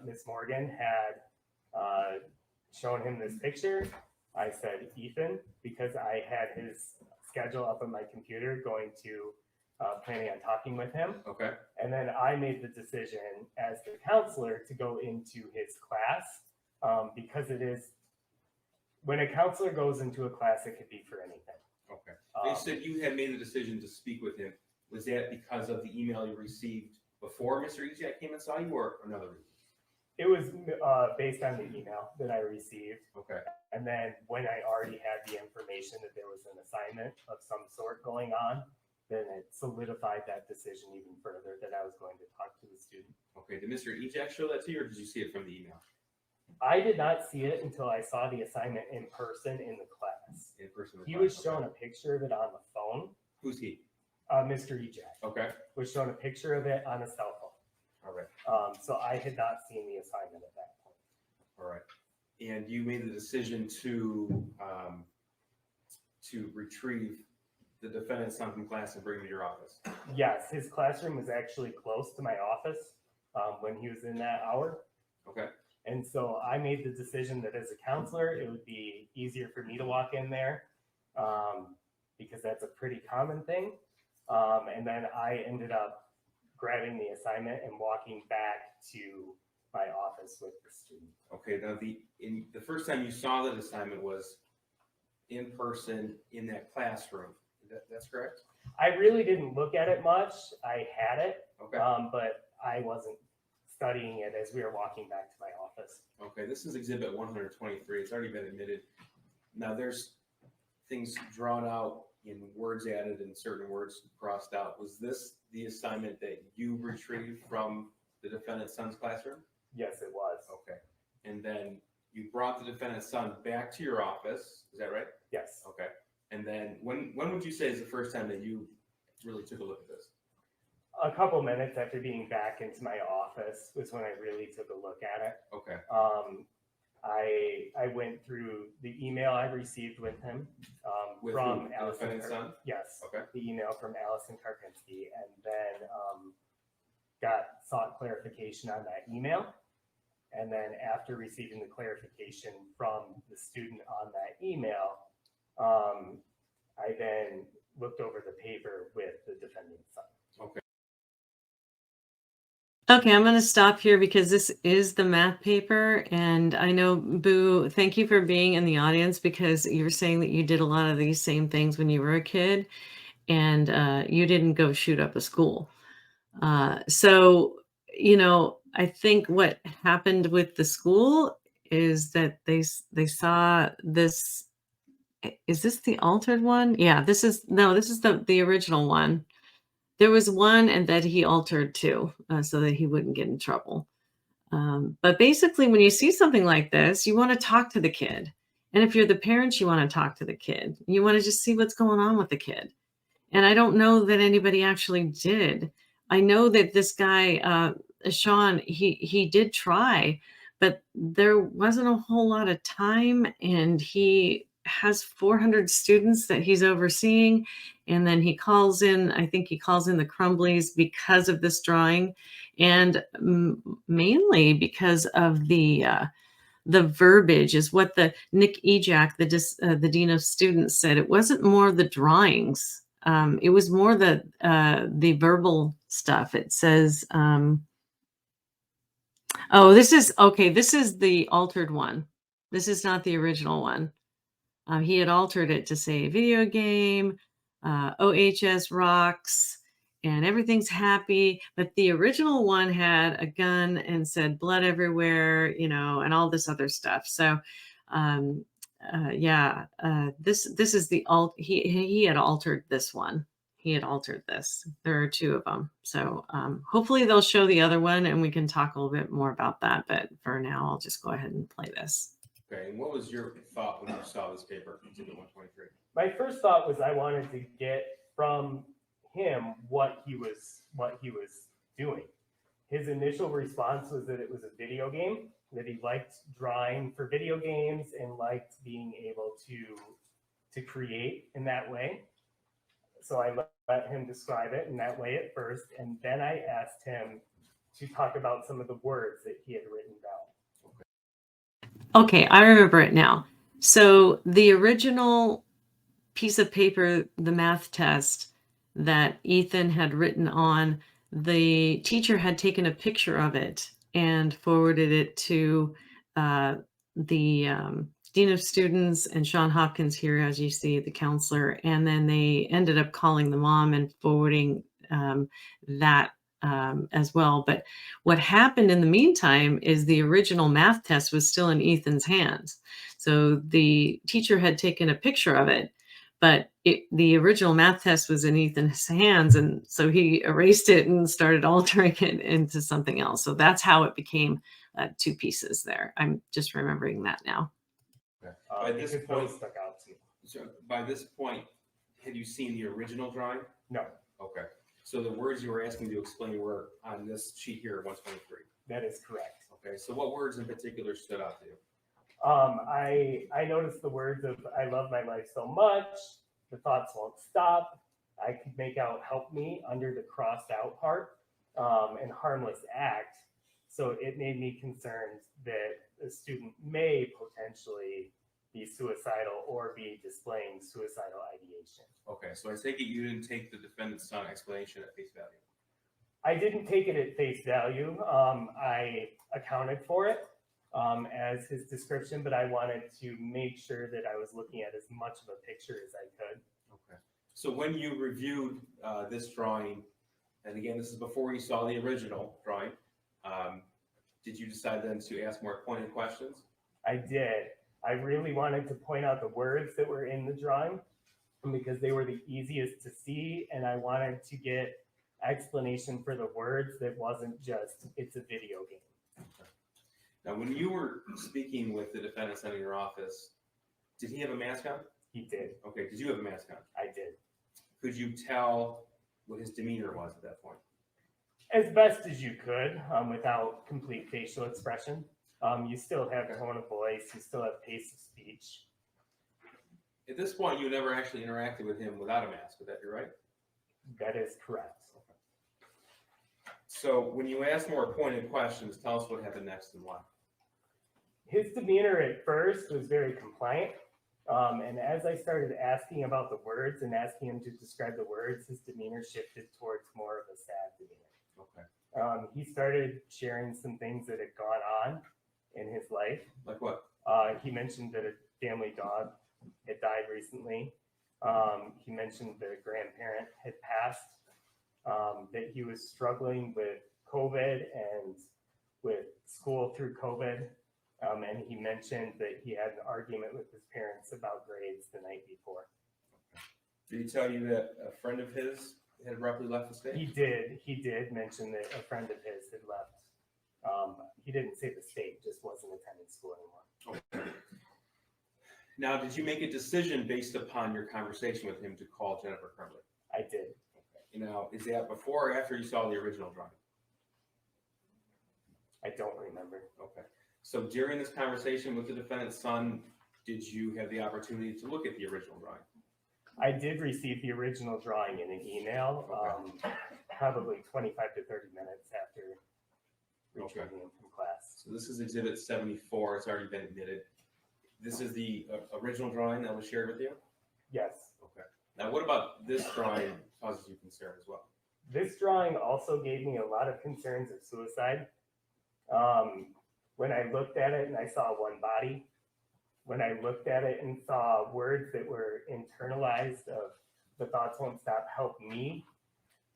Speaker 3: Miss Morgan had shown him this picture. I said, Ethan, because I had his schedule up on my computer, going to planning on talking with him.
Speaker 2: Okay.
Speaker 3: And then I made the decision as the counselor to go into his class because it is, when a counselor goes into a class, it could be for anything.
Speaker 2: Okay. You said you had made the decision to speak with him. Was that because of the email you received before Mr. Ejak came and saw you, or another reason?
Speaker 3: It was based on the email that I received.
Speaker 2: Okay.
Speaker 3: And then when I already had the information that there was an assignment of some sort going on, then it solidified that decision even further that I was going to talk to the student.
Speaker 2: Okay. Did Mr. Ejak show that to you, or did you see it from the email?
Speaker 3: I did not see it until I saw the assignment in person in the class.
Speaker 2: In person?
Speaker 3: He was shown a picture of it on the phone.
Speaker 2: Who's he?
Speaker 3: Mr. Ejak
Speaker 2: Okay.
Speaker 3: was shown a picture of it on a cell phone.
Speaker 2: All right.
Speaker 3: So I had not seen the assignment at that point.
Speaker 2: All right. And you made the decision to retrieve the defendant's son from class and bring him to your office.
Speaker 3: Yes, his classroom was actually close to my office when he was in that hour.
Speaker 2: Okay.
Speaker 3: And so I made the decision that as a counselor, it would be easier for me to walk in there because that's a pretty common thing. And then I ended up grabbing the assignment and walking back to my office with the student.
Speaker 2: Okay. Now, the first time you saw that assignment was in person in that classroom. That's correct?
Speaker 3: I really didn't look at it much. I had it,
Speaker 2: Okay.
Speaker 3: but I wasn't studying it as we were walking back to my office.
Speaker 2: Okay. This is Exhibit 123. It's already been admitted. Now, there's things drawn out in words added and certain words crossed out. Was this the assignment that you retrieved from the defendant's son's classroom?
Speaker 3: Yes, it was.
Speaker 2: Okay. And then you brought the defendant's son back to your office. Is that right?
Speaker 3: Yes.
Speaker 2: Okay. And then when would you say is the first time that you really took a look at this?
Speaker 3: A couple minutes after being back into my office was when I really took a look at it.
Speaker 2: Okay.
Speaker 3: I went through the email I received with him
Speaker 2: With
Speaker 3: from
Speaker 2: the
Speaker 3: Allison.
Speaker 2: defendant's son?
Speaker 3: Yes.
Speaker 2: Okay.
Speaker 3: The email from Allison Karpinski, and then sought clarification on that email. And then after receiving the clarification from the student on that email, I then looked over the paper with the defendant's son.
Speaker 2: Okay.
Speaker 1: Okay, I'm going to stop here because this is the math paper. And I know, Boo, thank you for being in the audience because you're saying that you did a lot of these same things when you were a kid and you didn't go shoot up a school. So, you know, I think what happened with the school is that they saw this. Is this the altered one? Yeah, this is the original one. There was one and that he altered too, so that he wouldn't get in trouble. But basically, when you see something like this, you want to talk to the kid. And if you're the parents, you want to talk to the kid. You want to just see what's going on with the kid. And I don't know that anybody actually did. I know that this guy, Shawn, he did try, but there wasn't a whole lot of time. And he has 400 students that he's overseeing. And then he calls in, I think he calls in the Crumbleys because of this drawing, and mainly because of the verbiage is what the Nick Ejak, the dean of students, said. It wasn't more the drawings. It was more the verbal stuff. It says, oh, this is the altered one. This is not the original one. He had altered it to say video game, OHS rocks, and everything's happy. But the original one had a gun and said blood everywhere, you know, and all this other stuff. So, this is the he had altered this one. He had altered this. There are two of them. So hopefully they'll show the other one and we can talk a little bit more about that. But for now, I'll just go ahead and play this.
Speaker 2: Okay. And what was your thought when you saw this paper, Exhibit 123?
Speaker 3: My first thought was I wanted to get from him what he was doing. His initial response was that it was a video game, that he liked drawing for video games and liked being able to create in that way. So I let him describe it in that way at first, and then I asked him to talk about some of the words that he had written down.
Speaker 1: Okay, I remember it now. So the original piece of paper, the math test that Ethan had written on, the teacher had taken a picture of it and forwarded it to the Dean of Students and Shawn Hopkins here, as you see, the counselor. And then they ended up calling the mom and forwarding that as well. But what happened in the meantime is the original math test was still in Ethan's hands. So the teacher had taken a picture of it, but the original math test was in Ethan's hands. And so he erased it and started altering it into something else. So that's how it became two pieces there. I'm just remembering that now.
Speaker 2: By this
Speaker 3: because
Speaker 2: point-
Speaker 3: those stuck out to me.
Speaker 2: So by this point, had you seen the original drawing?
Speaker 3: No,
Speaker 2: Okay. So the words you were asking to explain were on this sheet here, 123.
Speaker 3: that is correct.
Speaker 2: Okay. So what words in particular stood out to you?
Speaker 3: I noticed the words of "I love my life so much," "the thoughts won't stop." I could make out "help me" under the crossed out part, and "harmless act." So it made me concerned that a student may potentially be suicidal or be displaying suicidal ideation.
Speaker 2: Okay. So I take it you didn't take the defendant's son explanation at face value.
Speaker 3: I didn't take it at face value. I accounted for it as his description, but I wanted to make sure that I was looking at as much of a picture as I could.
Speaker 2: Okay. So when you reviewed this drawing, and again, this is before you saw the original drawing, did you decide then to ask more pointed questions?
Speaker 3: I did. I really wanted to point out the words that were in the drawing because they were the easiest to see, and I wanted to get explanation for the words that wasn't just "it's a video game."
Speaker 2: Now, when you were speaking with the defendant in your office, did he have a mask on?
Speaker 3: He did.
Speaker 2: Okay. Did you have a mask on?
Speaker 3: I did.
Speaker 2: Could you tell what his demeanor was at that point?
Speaker 3: As best as you could, without complete facial expression. You still have tone of voice, you still have pace of speech.
Speaker 2: At this point, you never actually interacted with him without a mask. Would that be right?
Speaker 3: That is correct.
Speaker 2: So when you ask more pointed questions, tell us what happened next and why.
Speaker 3: His demeanor at first was very compliant. And as I started asking about the words and asking him to describe the words, his demeanor shifted towards more of a sad demeanor.
Speaker 2: Okay.
Speaker 3: He started sharing some things that had gone on in his life.
Speaker 2: Like what?
Speaker 3: He mentioned that a family dog had died recently. He mentioned that a grandparent had passed, that he was struggling with COVID and with school through COVID. And he mentioned that he had an argument with his parents about grades the night before.
Speaker 2: Did he tell you that a friend of his had abruptly left the state?
Speaker 3: He did mention that a friend of his had left. He didn't say the state, just wasn't attending school anymore.
Speaker 2: Okay. Now, did you make a decision based upon your conversation with him to call Jennifer Crumbley?
Speaker 3: I did.
Speaker 2: You know, is that before or after you saw the original drawing?
Speaker 3: I don't remember.
Speaker 2: Okay. So during this conversation with the defendant's son, did you have the opportunity to look at the original drawing?
Speaker 3: I did receive the original drawing in an email, probably 25 to 30 minutes after returning him from class.
Speaker 2: So this is Exhibit 74. It's already been admitted. This is the original drawing that was shared with you?
Speaker 3: Yes.
Speaker 2: Okay. Now, what about this drawing causes you concern as well?
Speaker 3: This drawing also gave me a lot of concerns of suicide. When I looked at it and I saw one body, when I looked at it and saw words that were internalized of "the thoughts won't stop, help me,"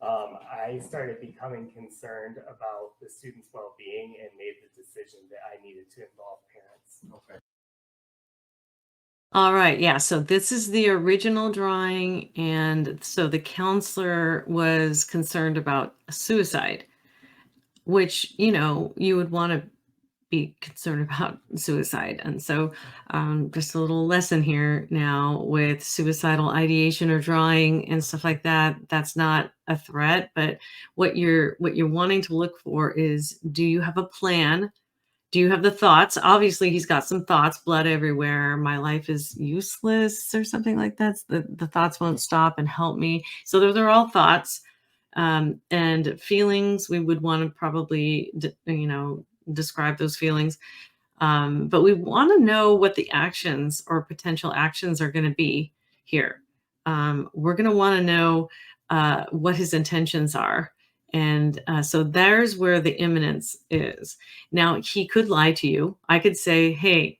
Speaker 3: I started becoming concerned about the student's well-being and made the decision that I needed to involve parents.
Speaker 2: Okay.
Speaker 1: All right. Yeah. So this is the original drawing. And so the counselor was concerned about suicide, which, you would want to be concerned about suicide. And so just a little lesson here now with suicidal ideation or drawing and stuff like that. That's not a threat, but what you're wanting to look for is, do you have a plan? Do you have the thoughts? Obviously, he's got some thoughts, blood everywhere. My life is useless or something like that. The thoughts won't stop and help me. So those are all thoughts and feelings. We would want to probably, describe those feelings. But we want to know what the actions or potential actions are going to be here. we're going to want to know what his intentions are. And so there's where the imminence is. Now, he could lie to you. I could say, hey,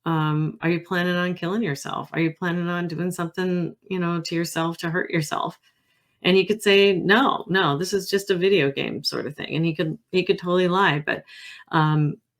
Speaker 1: are you planning on killing yourself? Are you planning on doing something, to yourself to hurt yourself? And he could say, no, this is just a video game sort of thing. And he could totally lie.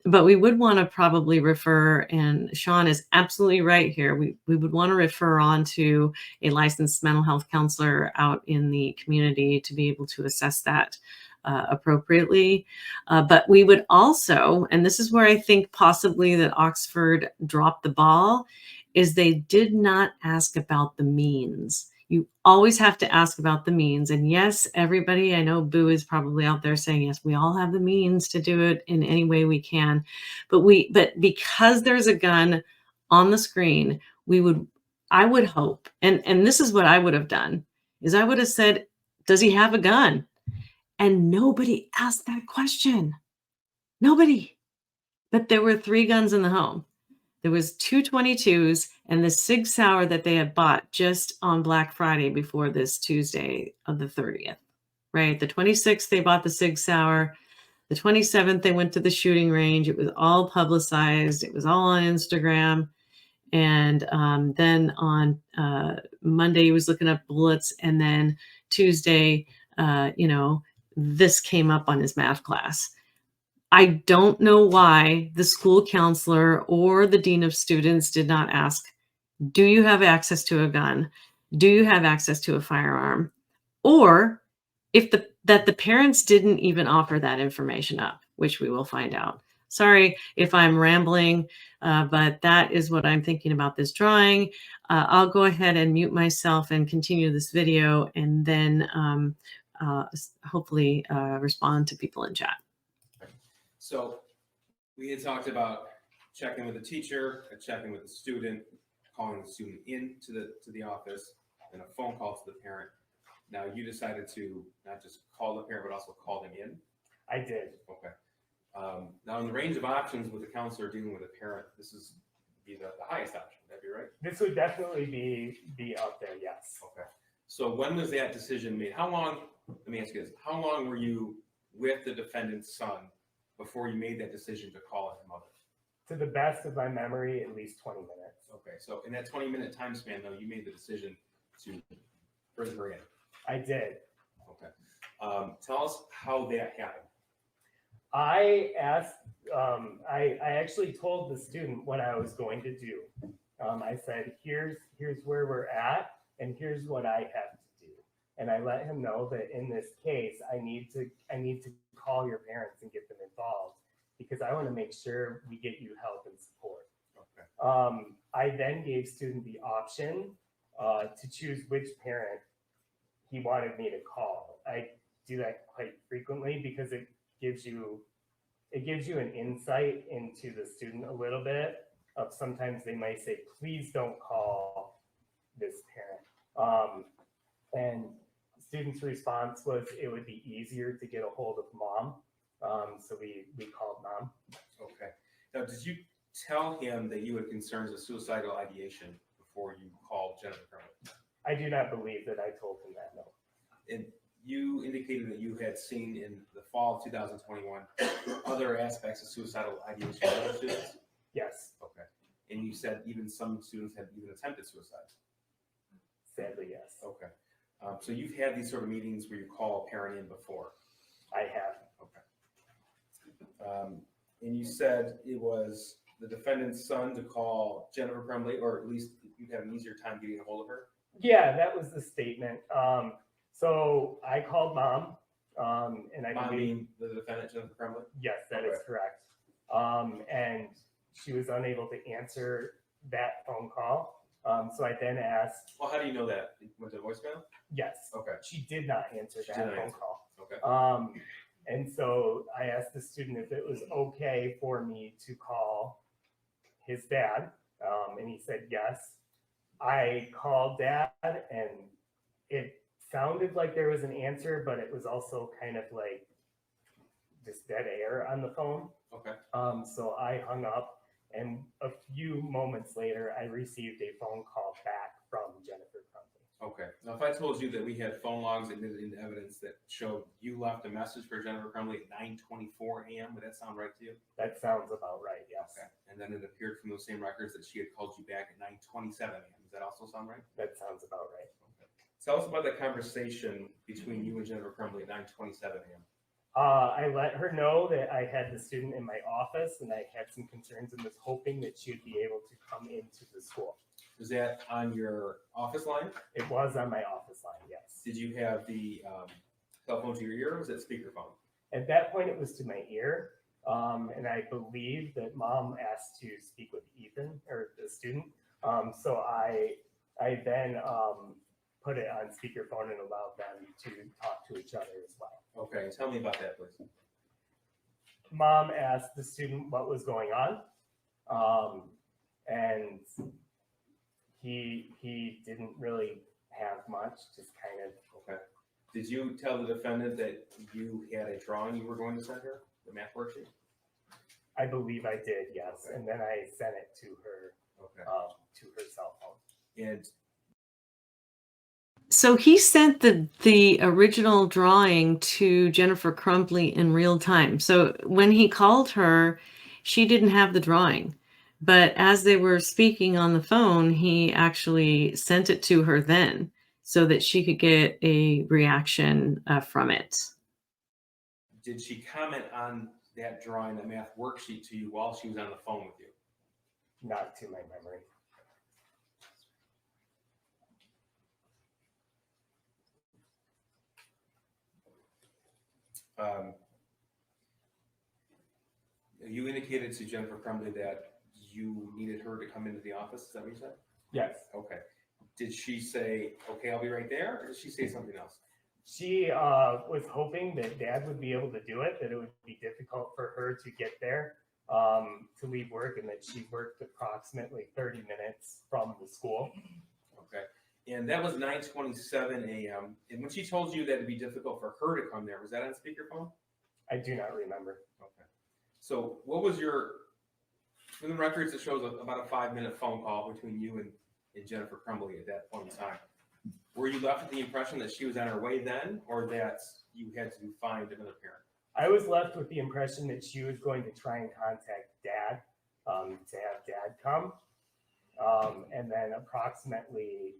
Speaker 1: But we would want to probably refer, and Shawn is absolutely right here. We would want to refer on to a licensed mental health counselor out in the community to be able to assess that appropriately. But we would also, and this is where I think possibly that Oxford dropped the ball, is they did not ask about the means. You always have to ask about the means. And yes, everybody, I know Boo is probably out there saying, yes, we all have the means to do it in any way we can. But because there's a gun on the screen, I would hope, and this is what I would have done, is I would have said, does he have a gun? And nobody asked that question. Nobody. But there were 3 guns in the home. There was 2 22s and the Sig Sauer that they had bought just on Black Friday before this Tuesday of the 30th, right? The 26th, they bought the Sig Sauer. The 27th, they went to the shooting range. It was all publicized. It was all on Instagram. And then on Monday, he was looking up bullets. And then Tuesday, this came up on his math class. I don't know why the school counselor or the dean of students did not ask, do you have access to a gun? Do you have access to a firearm? Or that the parents didn't even offer that information up, which we will find out. Sorry if I'm rambling, but that is what I'm thinking about this drawing. I'll go ahead and mute myself and continue this video, and then hopefully respond to people in chat.
Speaker 2: So we had talked about checking with the teacher, checking with the student, calling the student in to the office, and a phone call to the parent. Now you decided to not just call the parent, but also call them in.
Speaker 3: I did.
Speaker 2: Okay. Now in the range of options with the counselor dealing with a parent, this is be the highest option. Would that be right?
Speaker 3: This would definitely be up there. Yes.
Speaker 2: Okay. So when was that decision made? How long? Let me ask you this: how long were you with the defendant's son before you made that decision to call his mother?
Speaker 3: To the best of my memory, at least 20 minutes.
Speaker 2: Okay, so in that 20-minute time span, though, you made the decision to bring her in.
Speaker 3: I did.
Speaker 2: Okay. Tell us how that happened.
Speaker 3: I asked, I actually told the student what I was going to do. I said, here's where we're at, and here's what I have to do. And I let him know that in this case, I need to call your parents and get them involved, because I want to make sure we get you help and support.
Speaker 2: Okay.
Speaker 3: I then gave student the option to choose which parent he wanted me to call. I do that quite frequently because it gives you an insight into the student a little bit. Of sometimes they might say, please don't call this parent. And student's response was it would be easier to get a hold of mom. So we called mom.
Speaker 2: Okay. Now, did you tell him that you had concerns of suicidal ideation before you called Jennifer Crumbley?
Speaker 3: I do not believe that I told him that, no.
Speaker 2: And you indicated that you had seen in the fall of 2021 other aspects of suicidal ideation in other students?
Speaker 3: Yes.
Speaker 2: Okay. And you said even some students had even attempted suicide?
Speaker 3: Sadly, yes.
Speaker 2: Okay. So you've had these sort of meetings where you call a parent in before?
Speaker 3: I have.
Speaker 2: Okay. And you said it was the defendant's son to call Jennifer Crumbley, or at least you'd have an easier time getting a hold of her?
Speaker 3: Yeah, that was the statement. So I called mom, and I
Speaker 2: Mom
Speaker 3: believe,
Speaker 2: being the defendant, Jennifer Crumbley?
Speaker 3: yes, that is
Speaker 2: Okay.
Speaker 3: correct. And she was unable to answer that phone call. So I then asked,
Speaker 2: Well, how do you know that? It went to voicemail?
Speaker 3: yes,
Speaker 2: Okay.
Speaker 3: she did not answer
Speaker 2: She
Speaker 3: that
Speaker 2: didn't
Speaker 3: phone
Speaker 2: answer.
Speaker 3: call.
Speaker 2: Okay.
Speaker 3: And so I asked the student if it was okay for me to call his dad, and he said yes. I called dad, and it sounded like there was an answer, but it was also kind of like just dead air on the phone.
Speaker 2: Okay.
Speaker 3: So I hung up, and a few moments later, I received a phone call back from Jennifer Crumbley.
Speaker 2: Okay. Now, if I told you that we had phone logs admitted into evidence that showed you left a message for Jennifer Crumbley at 9:24 a.m., would that sound right to you?
Speaker 3: That sounds about right, yes.
Speaker 2: Okay. And then it appeared from those same records that she had called you back at 9:27 a.m. Does that also sound right?
Speaker 3: That sounds about right.
Speaker 2: Okay. Tell us about the conversation between you and Jennifer Crumbley at 9:27 a.m.
Speaker 3: I let her know that I had the student in my office and I had some concerns and was hoping that she would be able to come into the school.
Speaker 2: Was that on your office line?
Speaker 3: It was on my office line, yes.
Speaker 2: Did you have the cell phone to your ear, or was it speakerphone?
Speaker 3: At that point, it was to my ear. And I believe that mom asked to speak with Ethan, or the student. So I then put it on speakerphone and allowed them to talk to each other as well.
Speaker 2: Okay, tell me about that, please.
Speaker 3: Mom asked the student what was going on. And he didn't really have much, just kind of.
Speaker 2: Okay. Did you tell the defendant that you had a drawing you were going to send her, the math worksheet?
Speaker 3: I believe I did, yes.
Speaker 2: Okay.
Speaker 3: And then I sent it to her,
Speaker 2: Okay.
Speaker 3: to her cell phone.
Speaker 2: And
Speaker 1: So he sent the original drawing to Jennifer Crumbley in real time. So when he called her, she didn't have the drawing. But as they were speaking on the phone, he actually sent it to her then so that she could get a reaction from it.
Speaker 2: did she comment on that drawing, the math worksheet to you while she was on the phone with you?
Speaker 3: Not to my memory.
Speaker 2: You indicated to Jennifer Crumbley that you needed her to come into the office. Is that what you said?
Speaker 3: Yes.
Speaker 2: Okay. Did she say, okay, I'll be right there? Or did she say something else?
Speaker 3: She was hoping that Dad would be able to do it, that it would be difficult for her to get there, to leave work, and that she worked approximately 30 minutes from the school.
Speaker 2: Okay. And that was 9:27 a.m. And when she told you that it'd be difficult for her to come there, was that on speakerphone?
Speaker 3: I do not remember.
Speaker 2: Okay. So what was from the records, it shows about a 5-minute phone call between you and Jennifer Crumbley at that point in time. Were you left with the impression that she was on her way then, or that you had to find another parent?
Speaker 3: I was left with the impression that she was going to try and contact Dad, to have Dad come. And then approximately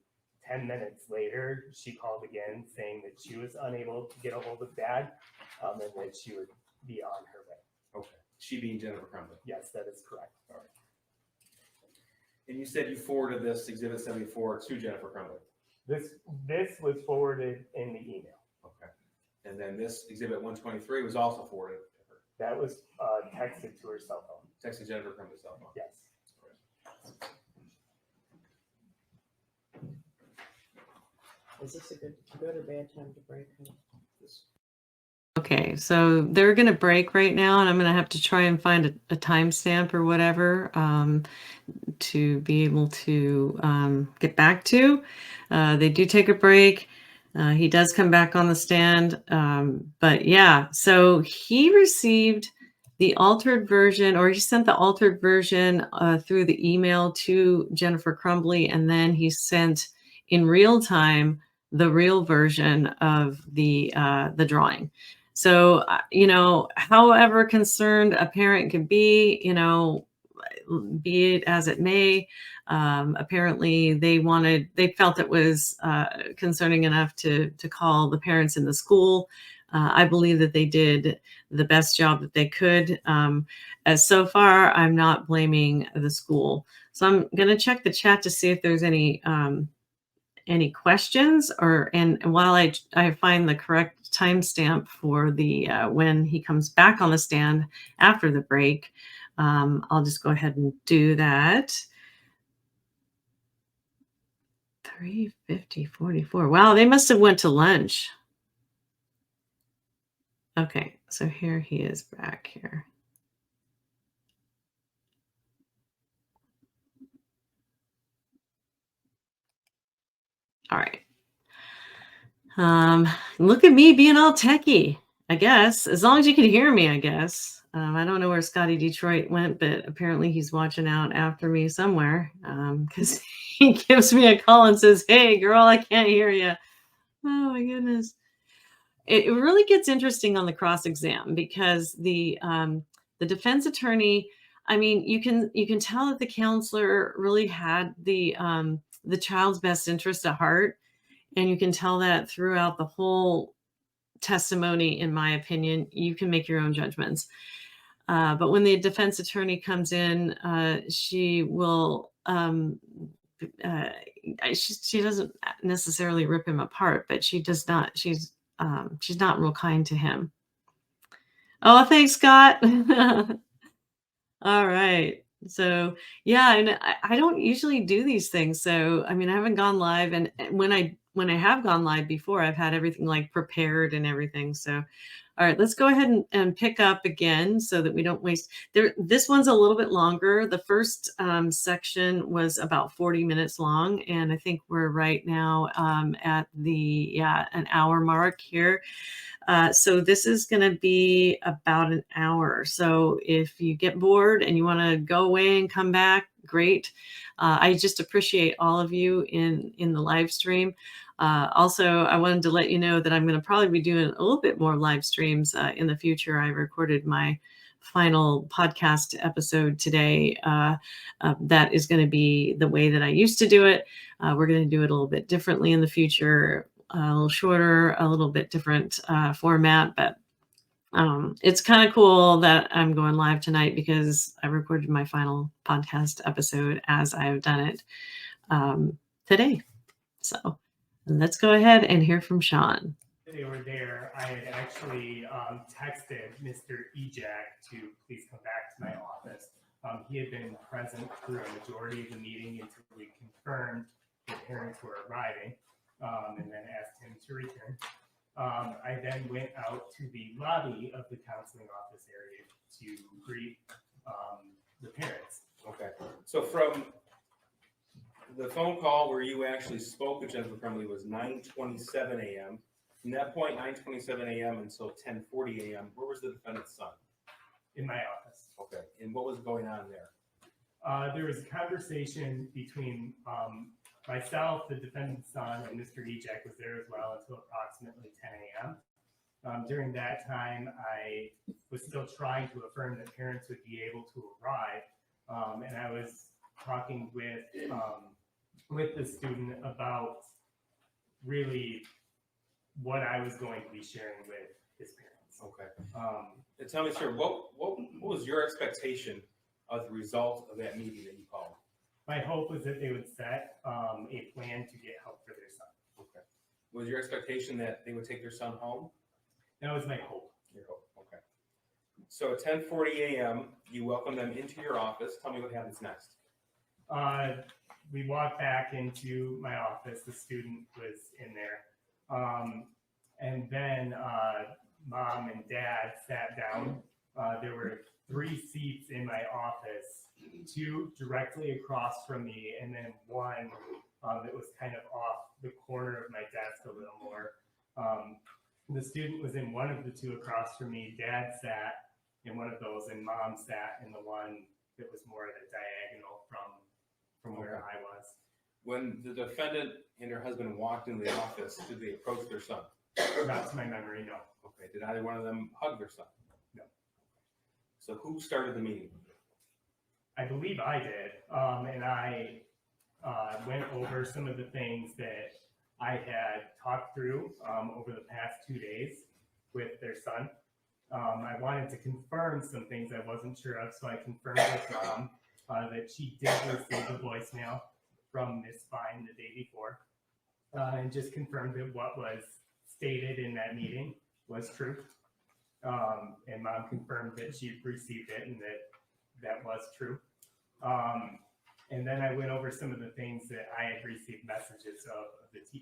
Speaker 3: 10 minutes later, she called again saying that she was unable to get a hold of Dad, and that she would be on her way.
Speaker 2: Okay. She being Jennifer Crumbley.
Speaker 3: Yes, that is correct.
Speaker 2: All right. And you said you forwarded this Exhibit 74 to Jennifer Crumbley.
Speaker 3: This was forwarded in the email.
Speaker 2: Okay. And then this Exhibit 123 was also forwarded to her.
Speaker 3: That was texted to her cell phone.
Speaker 2: Texted Jennifer Crumbley's cell phone.
Speaker 3: Yes.
Speaker 4: Is this a good or bad time to break?
Speaker 1: Okay, so they're going to break right now, and I'm going to have to try and find a timestamp or whatever to be able to get back to. They do take a break. He does come back on the stand. But yeah, so he received the altered version, or he sent the altered version through the email to Jennifer Crumbley, and then he sent in real time the real version of the drawing. So, however concerned a parent could be, be it as it may, apparently they felt it was concerning enough to call the parents in the school. I believe that they did the best job that they could. As so far, I'm not blaming the school. So I'm going to check the chat to see if there's any questions, and while I find the correct timestamp for the when he comes back on the stand after the break, I'll just go ahead and do that. 3:50:44. Wow, they must have went to lunch. Okay, so here he is back here. All right. Look at me being all techie, I guess. As long as you can hear me, I guess. I don't know where Scotty Detroit went, but apparently he's watching out after me somewhere because he gives me a call and says, "Hey, girl, I can't hear you." Oh my goodness. It really gets interesting on the cross exam because the defense attorney, I mean, you can tell that the counselor really had the child's best interest at heart, and you can tell that throughout the whole testimony. In my opinion, you can make your own judgments. But when the defense attorney comes in, she will. She doesn't necessarily rip him apart, but she does not. She's not real kind to him. Oh, thanks, Scott. All right. So yeah, and I don't usually do these things. So I mean, I haven't gone live, and when I have gone live before, I've had everything like prepared and everything. So all right, let's go ahead and pick up again so that we don't waste there. This one's a little bit longer. The first section was about 40 minutes long, and I think we're right now at the an hour mark here. So this is going to be about an hour. So if you get bored and you want to go away and come back, great. I just appreciate all of you in the live stream. Also, I wanted to let you know that I'm going to probably be doing a little bit more live streams in the future. I recorded my final podcast episode today. That is going to be the way that I used to do it. We're going to do it a little bit differently in the future, a little shorter, a little bit different format, but it's kind of cool that I'm going live tonight because I recorded my final podcast episode as I've done it today. So let's go ahead and hear from Shawn.
Speaker 3: They were there. I had actually texted Mr. Ejak to please come back to my office. He had been present through a majority of the meeting until we confirmed the parents were arriving, and then asked him to return. I then went out to the lobby of the counseling office area to greet the parents.
Speaker 2: Okay, so from the phone call where you actually spoke with Jennifer Crumbley was 9:27 a.m. From that point, 9:27 a.m. until 10:40 a.m., where was the defendant's son?
Speaker 3: In my office.
Speaker 2: Okay, and what was going on there?
Speaker 3: There was a conversation between myself, the defendant's son, and Mr. Ejak was there as well until approximately 10 a.m. During that time, I was still trying to affirm that parents would be able to arrive, and I was talking with the student about really what I was going to be sharing with his parents.
Speaker 2: Okay. And tell me, sir, what was your expectation of the result of that meeting that you called?
Speaker 3: My hope was that they would set a plan to get help for their son.
Speaker 2: Okay. Was your expectation that they would take their son home?
Speaker 3: That was my hope.
Speaker 2: Your hope. Okay. So at 10:40 a.m., you welcome them into your office. Tell me what happens next.
Speaker 3: We walked back into my office. The student was in there. And then mom and dad sat down. There were 3 seats in my office, 2 directly across from me, and then 1 that was kind of off the corner of my desk a little more. The student was in one of the 2 across from me. Dad sat in one of those, and mom sat in the one that was more at a diagonal from where I was.
Speaker 2: When the defendant and her husband walked into the office, did they approach their son?
Speaker 3: Not to my memory, no.
Speaker 2: Okay. Did either one of them hug their son?
Speaker 3: No.
Speaker 2: So who started the meeting?
Speaker 3: I believe I did, and I went over some of the things that I had talked through over the past 2 days with their son. I wanted to confirm some things I wasn't sure of, so I confirmed with mom that she did receive a voicemail from Miss Fine the day before, and just confirmed that what was stated in that meeting was true. And mom confirmed that she had received it and that was true. And then I went over some of the things that I had received messages of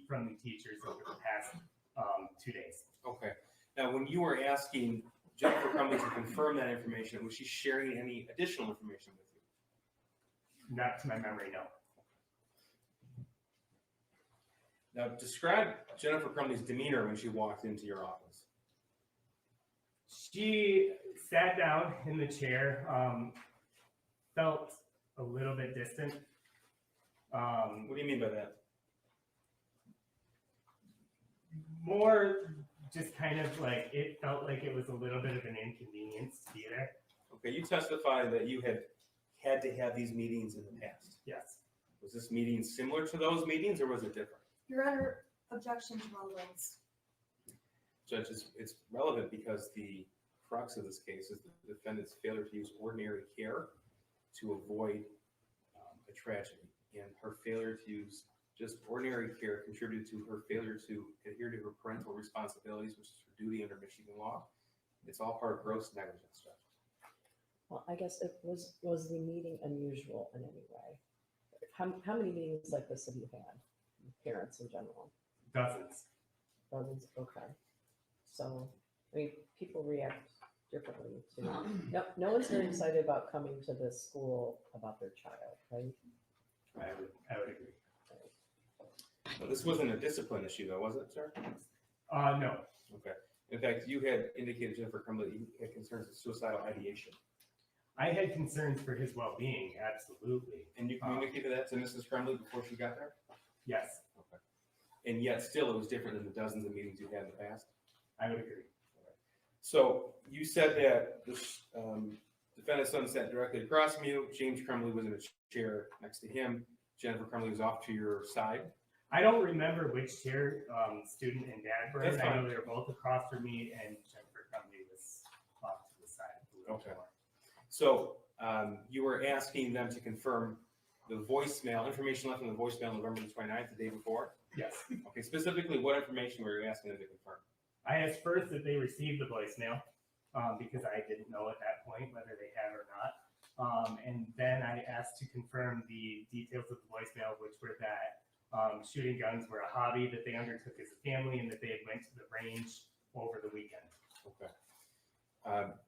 Speaker 3: from the teachers over the past 2 days.
Speaker 2: Okay. Now, when you were asking Jennifer Crumbley to confirm that information, was she sharing any additional information with you?
Speaker 3: Not to my memory, no.
Speaker 2: Now, describe Jennifer Crumbley's demeanor when she walked into your office.
Speaker 3: She sat down in the chair, felt a little bit distant.
Speaker 2: What do you mean by that?
Speaker 3: More just kind of like, it felt like it was a little bit of an inconvenience to be there.
Speaker 2: Okay, you testified that you had to have these meetings in the past.
Speaker 3: Yes.
Speaker 2: Was this meeting similar to those meetings, or was it different?
Speaker 5: Your Honor, objection to relevance.
Speaker 2: Judge, it's relevant because the crux of this case is the defendant's failure to use ordinary care to avoid a tragedy, and her failure to use just ordinary care contributed to her failure to adhere to her parental responsibilities, which is her duty under Michigan law. It's all part of gross negligence, Judge.
Speaker 4: Well, I guess it was the meeting unusual in any way? How many meetings like this have you had, parents in general?
Speaker 3: Dozens.
Speaker 4: Dozens, okay. So, I mean, people react differently to, no one's very excited about coming to this school about their child, right?
Speaker 3: I would agree.
Speaker 2: Well, this wasn't a discipline issue, though, was it, sir?
Speaker 3: No.
Speaker 2: Okay. In fact, you had indicated, Jennifer Crumbley, you had concerns with suicidal ideation.
Speaker 3: I had concerns for his well-being, absolutely.
Speaker 2: And you communicated that to Mrs. Crumbley before she got there?
Speaker 3: Yes,
Speaker 2: Okay. And yet still it was different than the dozens of meetings you had in the past?
Speaker 3: I would agree.
Speaker 2: So you said that the defendant's son sat directly across from you. James Crumbley was in a chair next to him. Jennifer Crumbley was off to your side.
Speaker 3: I don't remember which chair student and dad were in.
Speaker 2: That's
Speaker 3: I know
Speaker 2: fine.
Speaker 3: they were both across from me, and Jennifer Crumbley was off to the side. A little
Speaker 2: Okay.
Speaker 3: more.
Speaker 2: So you were asking them to confirm the voicemail, information left in the voicemail November the 29th, the day before?
Speaker 3: Yes.
Speaker 2: Okay, specifically what information were you asking them to confirm?
Speaker 3: I asked first that they received the voicemail because I didn't know at that point whether they had or not. And then I asked to confirm the details of the voicemail, which were that shooting guns were a hobby that they undertook as a family and that they had went to the range over the weekend.
Speaker 2: Okay.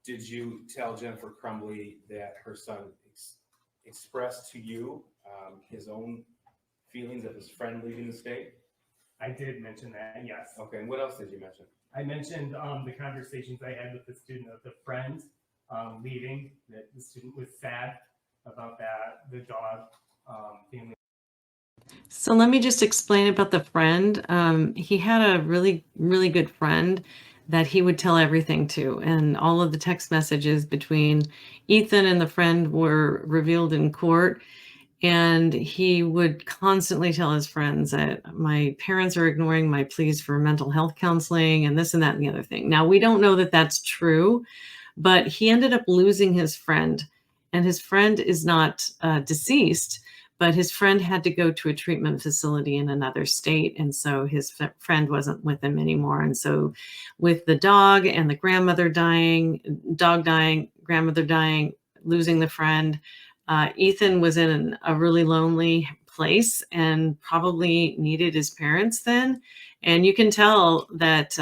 Speaker 2: Did you tell Jennifer Crumbley that her son expressed to you his own feelings of his friend leaving the state?
Speaker 3: I did mention that, yes.
Speaker 2: Okay, and what else did you mention?
Speaker 3: I mentioned the conversations I had with the student of the friend leaving, that the student was sad about that, the dog family.
Speaker 1: So let me just explain about the friend. He had a really, really good friend that he would tell everything to. And all of the text messages between Ethan and the friend were revealed in court. And he would constantly tell his friends that my parents are ignoring my pleas for mental health counseling and this and that and the other thing. Now, we don't know that that's true, but he ended up losing his friend. And his friend is not deceased, but his friend had to go to a treatment facility in another state. And so his friend wasn't with him anymore. And so with the dog and the grandmother dying, dog dying, grandmother dying, losing the friend, Ethan was in a really lonely place and probably needed his parents then. And you can tell that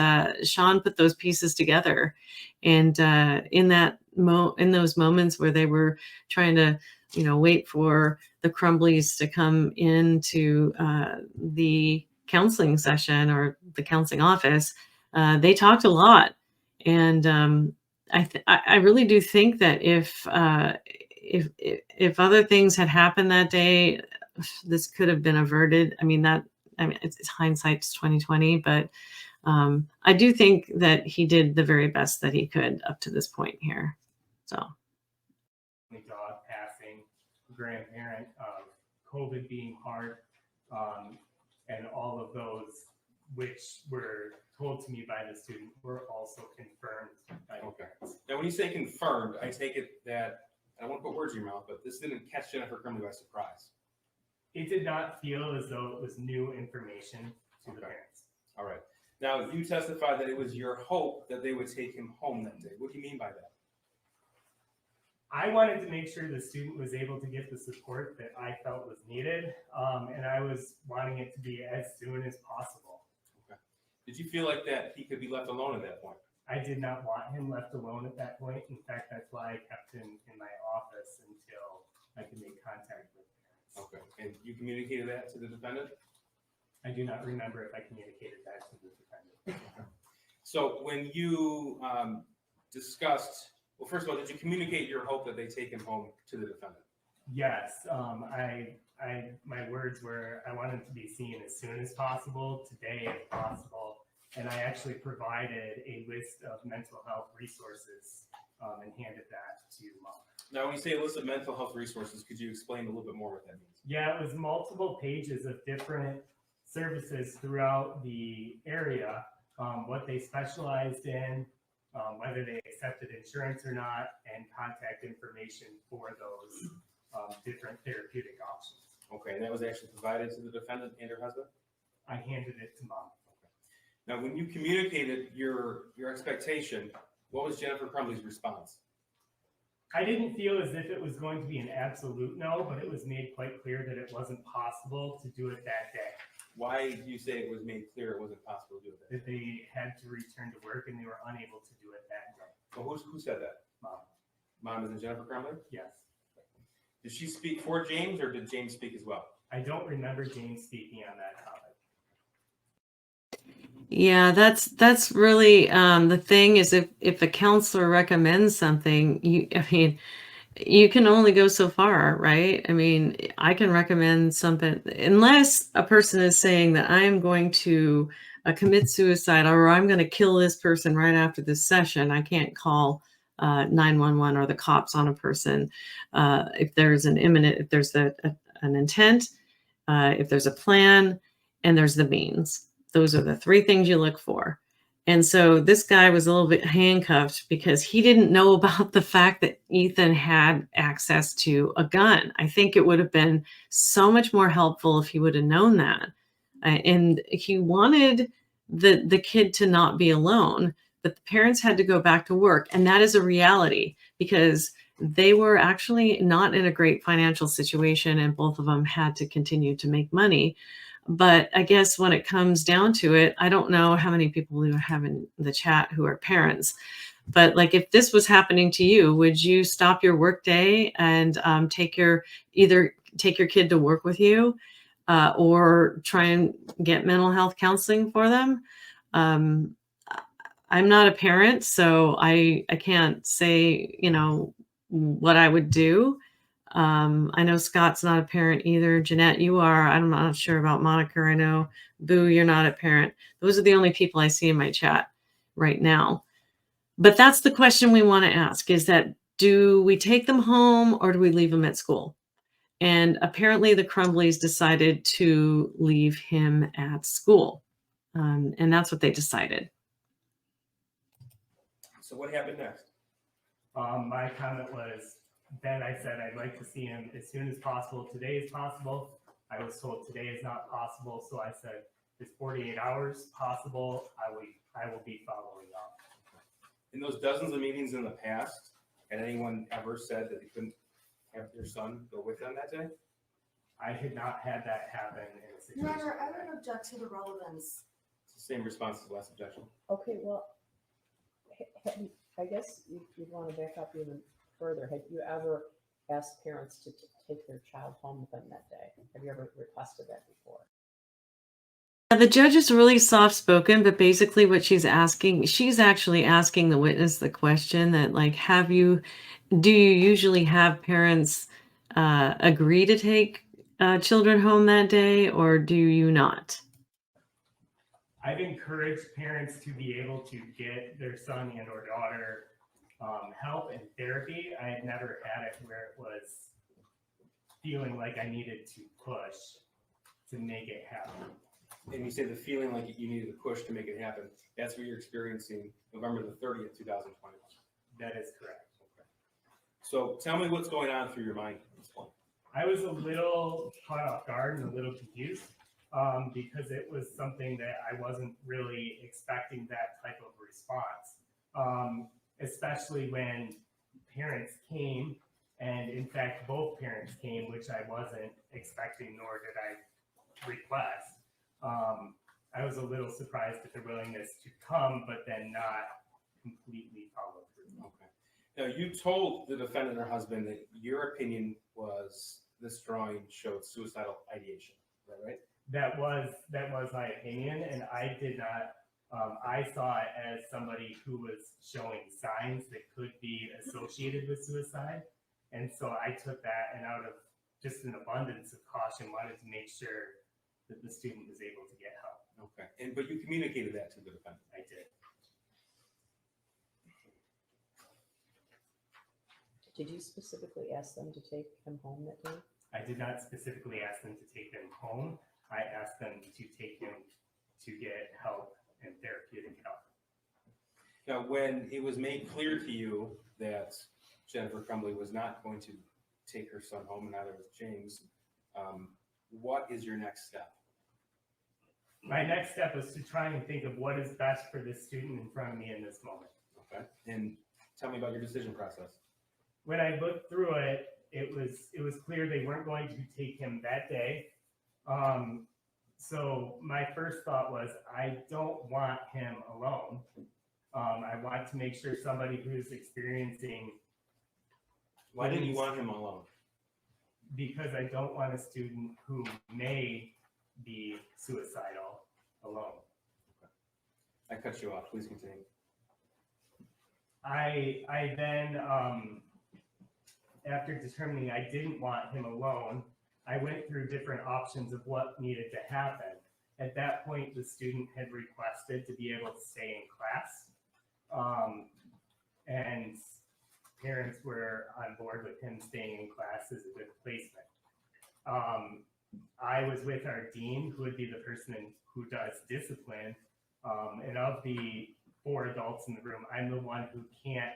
Speaker 1: Shawn put those pieces together. And in those moments where they were trying to, wait for the Crumbleys to come into the counseling session or the counseling office, they talked a lot. And I really do think that if other things had happened that day, this could have been averted. It's hindsight's 2020, but I do think that he did the very best that he could up to this point here. So.
Speaker 3: The dog passing, grandparent, COVID being hard, and all of those which were told to me by the student were also confirmed by the
Speaker 2: Okay.
Speaker 3: parents.
Speaker 2: Now, when you say confirmed, I take it that, I don't want to put words in your mouth, but this didn't catch Jennifer Crumbley by surprise.
Speaker 3: It did not feel as though it was new information to the
Speaker 2: Okay.
Speaker 3: parents.
Speaker 2: All right. Now, you testified that it was your hope that they would take him home that day. What do you mean by that?
Speaker 3: I wanted to make sure the student was able to get the support that I felt was needed, and I was wanting it to be as soon as possible.
Speaker 2: Okay. Did you feel like that he could be left alone at that point?
Speaker 3: I did not want him left alone at that point. In fact, that's why I kept him in my office until I could make contact with parents.
Speaker 2: Okay. And you communicated that to the defendant?
Speaker 3: I do not remember if I communicated that to the defendant.
Speaker 2: So when you discussed, well, first of all, did you communicate your hope that they take him home to the defendant?
Speaker 3: Yes, my words were, I want him to be seen as soon as possible, today if possible. And I actually provided a list of mental health resources and handed that to Mom.
Speaker 2: Now, when you say a list of mental health resources, could you explain a little bit more what that means?
Speaker 3: Yeah, it was multiple pages of different services throughout the area, what they specialized in, whether they accepted insurance or not, and contact information for those different therapeutic options.
Speaker 2: Okay, and that was actually provided to the defendant and her husband?
Speaker 3: I handed it to Mom.
Speaker 2: Now, when you communicated your expectation, what was Jennifer Crumbley's response?
Speaker 3: I didn't feel as if it was going to be an absolute no, but it was made quite clear that it wasn't possible to do it that day.
Speaker 2: Why do you say it was made clear it wasn't possible to do it?
Speaker 3: That they had to return to work and they were unable to do it that day.
Speaker 2: Well, who said that?
Speaker 3: Mom,
Speaker 2: Mom, is it Jennifer Crumbley?
Speaker 3: yes.
Speaker 2: Did she speak for James, or did James speak as well?
Speaker 3: I don't remember James speaking on that topic.
Speaker 1: Yeah, that's really the thing is if a counselor recommends something, you can only go so far, right? I mean, I can recommend something unless a person is saying that I'm going to commit suicide or I'm going to kill this person right after this session. I can't call 911 or the cops on a person if there's an intent, if there's a plan, and there's the means. Those are the three things you look for. And so this guy was a little bit handcuffed because he didn't know about the fact that Ethan had access to a gun. I think it would have been so much more helpful if he would have known that. And he wanted the kid to not be alone, but the parents had to go back to work. And that is a reality because they were actually not in a great financial situation and both of them had to continue to make money. But I guess when it comes down to it, I don't know how many people we have in the chat who are parents, but like if this was happening to you, would you stop your work day and take your kid to work with you or try and get mental health counseling for them? I'm not a parent, so I can't say, what I would do. I know Scott's not a parent either. Jeanette, you are. I'm not sure about Monica. I know Boo, you're not a parent. Those are the only people I see in my chat right now. But that's the question we want to ask is that do we take them home or do we leave them at school? And apparently the Crumbleys decided to leave him at school. And that's what they decided.
Speaker 2: So what happened next?
Speaker 3: My comment was, then I said, I'd like to see him as soon as possible. Today is possible. I was told today is not possible. So I said, is 48 hours possible? I will be following up.
Speaker 2: In those dozens of meetings in the past, had anyone ever said that they couldn't have their son go with them that day?
Speaker 3: I had not had that happen in a situation.
Speaker 5: Never, I would object to the relevance.
Speaker 2: It's the same response as the last objection.
Speaker 4: Okay, well, I guess you'd want to back up even further. Have you ever asked parents to take their child home with them that day? Have you ever requested that before?
Speaker 1: The judge is really soft-spoken, but basically what she's actually asking the witness the question that like, do you usually have parents agree to take children home that day or do you not?
Speaker 3: I've encouraged parents to be able to get their son and or daughter help and therapy. I had never had it where it was feeling like I needed to push to make it happen.
Speaker 2: And you say the feeling like you needed to push to make it happen. That's what you're experiencing November the 30th, 2021.
Speaker 3: That is correct.
Speaker 2: Okay. So tell me what's going on through your mind at this point.
Speaker 3: I was a little caught off guard and a little confused because it was something that I wasn't really expecting that type of response, especially when parents came, and in fact, both parents came, which I wasn't expecting, nor did I request. I was a little surprised at the willingness to come, but then not completely follow through.
Speaker 2: Okay. Now, you told the defendant or husband that your opinion was this drawing showed suicidal ideation. Is that right?
Speaker 3: That was my opinion, and I did not I saw it as somebody who was showing signs that could be associated with suicide. And so I took that and out of just an abundance of caution, wanted to make sure that the student was able to get help.
Speaker 2: Okay, but you communicated that to the defendant?
Speaker 3: I did.
Speaker 4: Did you specifically ask them to take him home that day?
Speaker 3: I did not specifically ask them to take him home. I asked them to take him to get help and therapeutic help.
Speaker 2: Now, when it was made clear to you that Jennifer Crumbley was not going to take her son home, and neither was James, what is your next step?
Speaker 3: My next step was to try and think of what is best for this student in front of me in this moment.
Speaker 2: Okay, and tell me about your decision process.
Speaker 3: When I looked through it, it was clear they weren't going to take him that day. So my first thought was, I don't want him alone. I want to make sure somebody who's experiencing.
Speaker 2: Why didn't you want him alone?
Speaker 3: Because I don't want a student who may be suicidal alone.
Speaker 2: I cut you off. Please continue.
Speaker 3: I then, after determining I didn't want him alone, I went through different options of what needed to happen. At that point, the student had requested to be able to stay in class. And parents were on board with him staying in class as a good placement. I was with our dean, who would be the person who does discipline. And of the 4 adults in the room, I'm the one who can't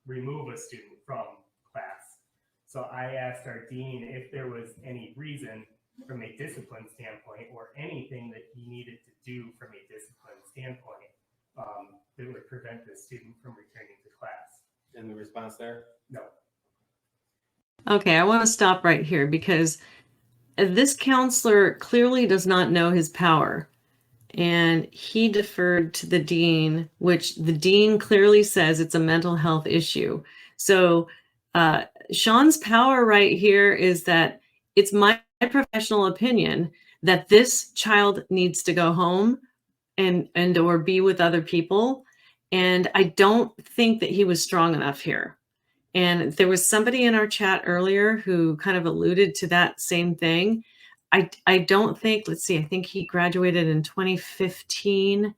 Speaker 3: remove a student from class. So I asked our dean if there was any reason from a discipline standpoint or anything that he needed to do from a discipline standpoint that would prevent the student from returning to class.
Speaker 2: And the response there?
Speaker 3: No.
Speaker 1: Okay, I want to stop right here because this counselor clearly does not know his power. And he deferred to the dean, which the dean clearly says it's a mental health issue. So Shawn's power right here is that it's my professional opinion that this child needs to go home and or be with other people. And I don't think that he was strong enough here. And there was somebody in our chat earlier who kind of alluded to that same thing. I don't think, let's see, I think he graduated in 2015.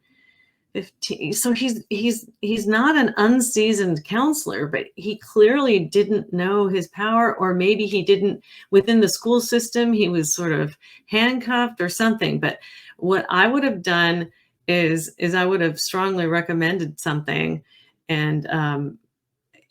Speaker 1: So he's not an unseasoned counselor, but he clearly didn't know his power, or maybe he didn't within the school system, he was sort of handcuffed or something. But what I would have done is I would have strongly recommended something. And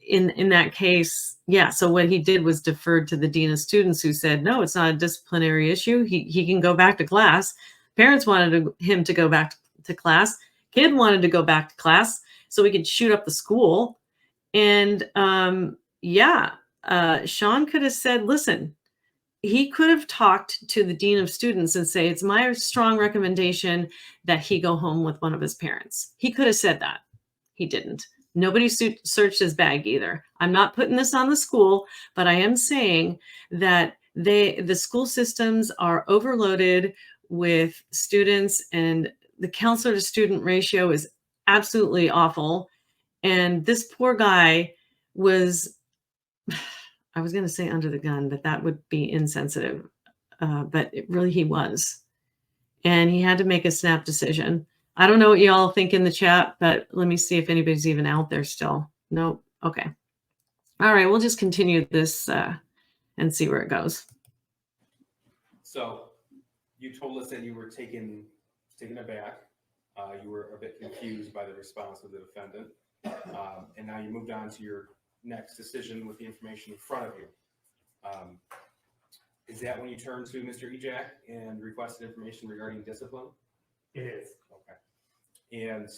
Speaker 1: in that case, yeah, so what he did was deferred to the dean of students, who said, no, it's not a disciplinary issue. He can go back to class. Parents wanted him to go back to class. Kid wanted to go back to class so we could shoot up the school. And Shawn could have said, listen, he could have talked to the dean of students and say, it's my strong recommendation that he go home with one of his parents. He could have said that. He didn't. Nobody searched his bag either. I'm not putting this on the school, but I am saying that the school systems are overloaded with students, and the counselor to student ratio is absolutely awful. And this poor guy was, I was going to say under the gun, but that would be insensitive. But he was. And he had to make a snap decision. I don't know what you all think in the chat, but let me see if anybody's even out there still. Nope. Okay. All right. We'll just continue this and see where it goes.
Speaker 2: So you told us that you were taken aback. You were a bit confused by the response of the defendant. And now you moved on to your next decision with the information in front of you. Is that when you turned to Mr. Ejak and requested information regarding discipline?
Speaker 3: It is.
Speaker 2: Okay. And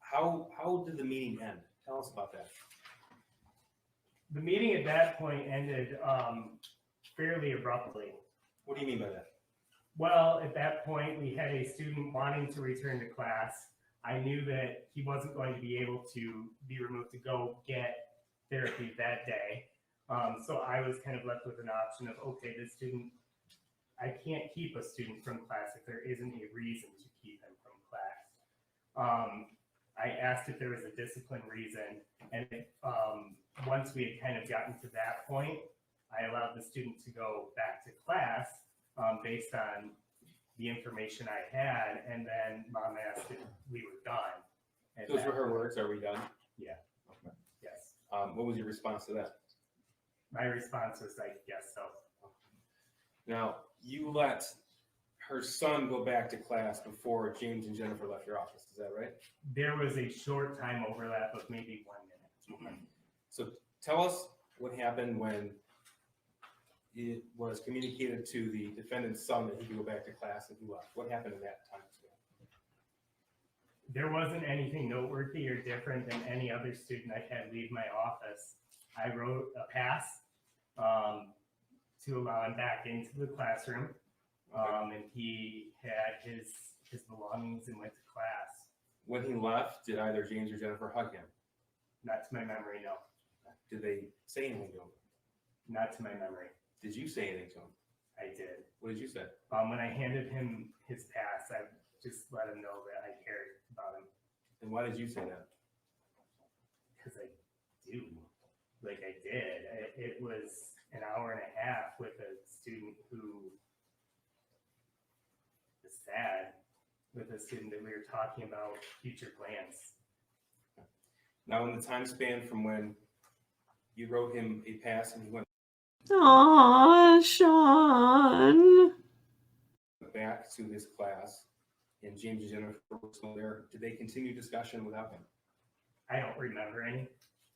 Speaker 2: how did the meeting end? Tell us about that.
Speaker 3: The meeting at that point ended fairly abruptly.
Speaker 2: What do you mean by that?
Speaker 3: Well, at that point, we had a student wanting to return to class. I knew that he wasn't going to be able to be removed to go get therapy that day. So I was kind of left with an option of, okay, this student, I can't keep a student from class if there isn't a reason to keep him from class. I asked if there was a discipline reason, and once we had kind of gotten to that point, I allowed the student to go back to class based on the information I had, and then mom asked if we were done. And
Speaker 2: Those were her words, are we done?
Speaker 3: Yeah.
Speaker 2: Okay.
Speaker 3: Yes.
Speaker 2: What was your response to that?
Speaker 3: My response was like, yes, so.
Speaker 2: Now, you let her son go back to class before James and Jennifer left your office, is that right?
Speaker 3: There was a short time overlap of maybe 1 minute.
Speaker 2: So tell us what happened when it was communicated to the defendant's son that he could go back to class and he left. What happened in that time span?
Speaker 3: There wasn't anything noteworthy or different than any other student I had leave my office. I wrote a pass to allow him back into the classroom, and he had his belongings and went to class.
Speaker 2: When he left, did either James or Jennifer hug him?
Speaker 3: Not to my memory, no.
Speaker 2: Did they say anything to him?
Speaker 3: Not to my memory.
Speaker 2: Did you say anything to him?
Speaker 3: I did.
Speaker 2: What did you say?
Speaker 3: When I handed him his pass, I just let him know that I cared about him,
Speaker 2: And why did you say that?
Speaker 3: because I do. Like I did. It was an hour and a half with a student who is sad, with a student that we were talking about future plans.
Speaker 2: Now, in the time span from when you wrote him a pass and he went
Speaker 1: Aw, Shawn.
Speaker 2: back to his class and James and Jennifer were still there, did they continue discussion without him?
Speaker 3: I don't remember any.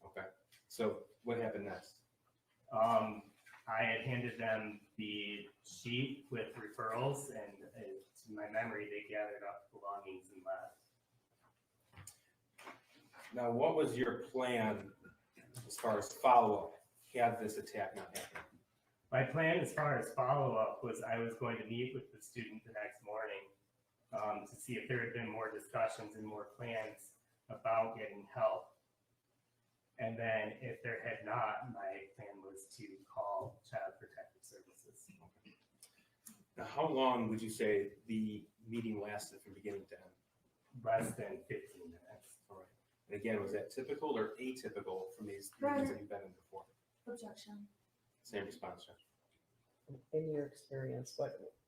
Speaker 2: Okay. So what happened next?
Speaker 3: I had handed them the sheet with referrals, and to my memory, they gathered up belongings and left.
Speaker 2: Now, what was your plan as far as follow-up had this attack not happened?
Speaker 3: My plan as far as follow-up was I was going to meet with the student the next morning to see if there had been more discussions and more plans about getting help. And then if there had not, my plan was to call Child Protective Services.
Speaker 2: Now, how long would you say the meeting lasted from beginning to end?
Speaker 3: Less than 15 minutes.
Speaker 2: All right. And again, was that typical or atypical from these meetings that you've been in before?
Speaker 5: Objection.
Speaker 2: Same response, Jeff.
Speaker 4: In your experience,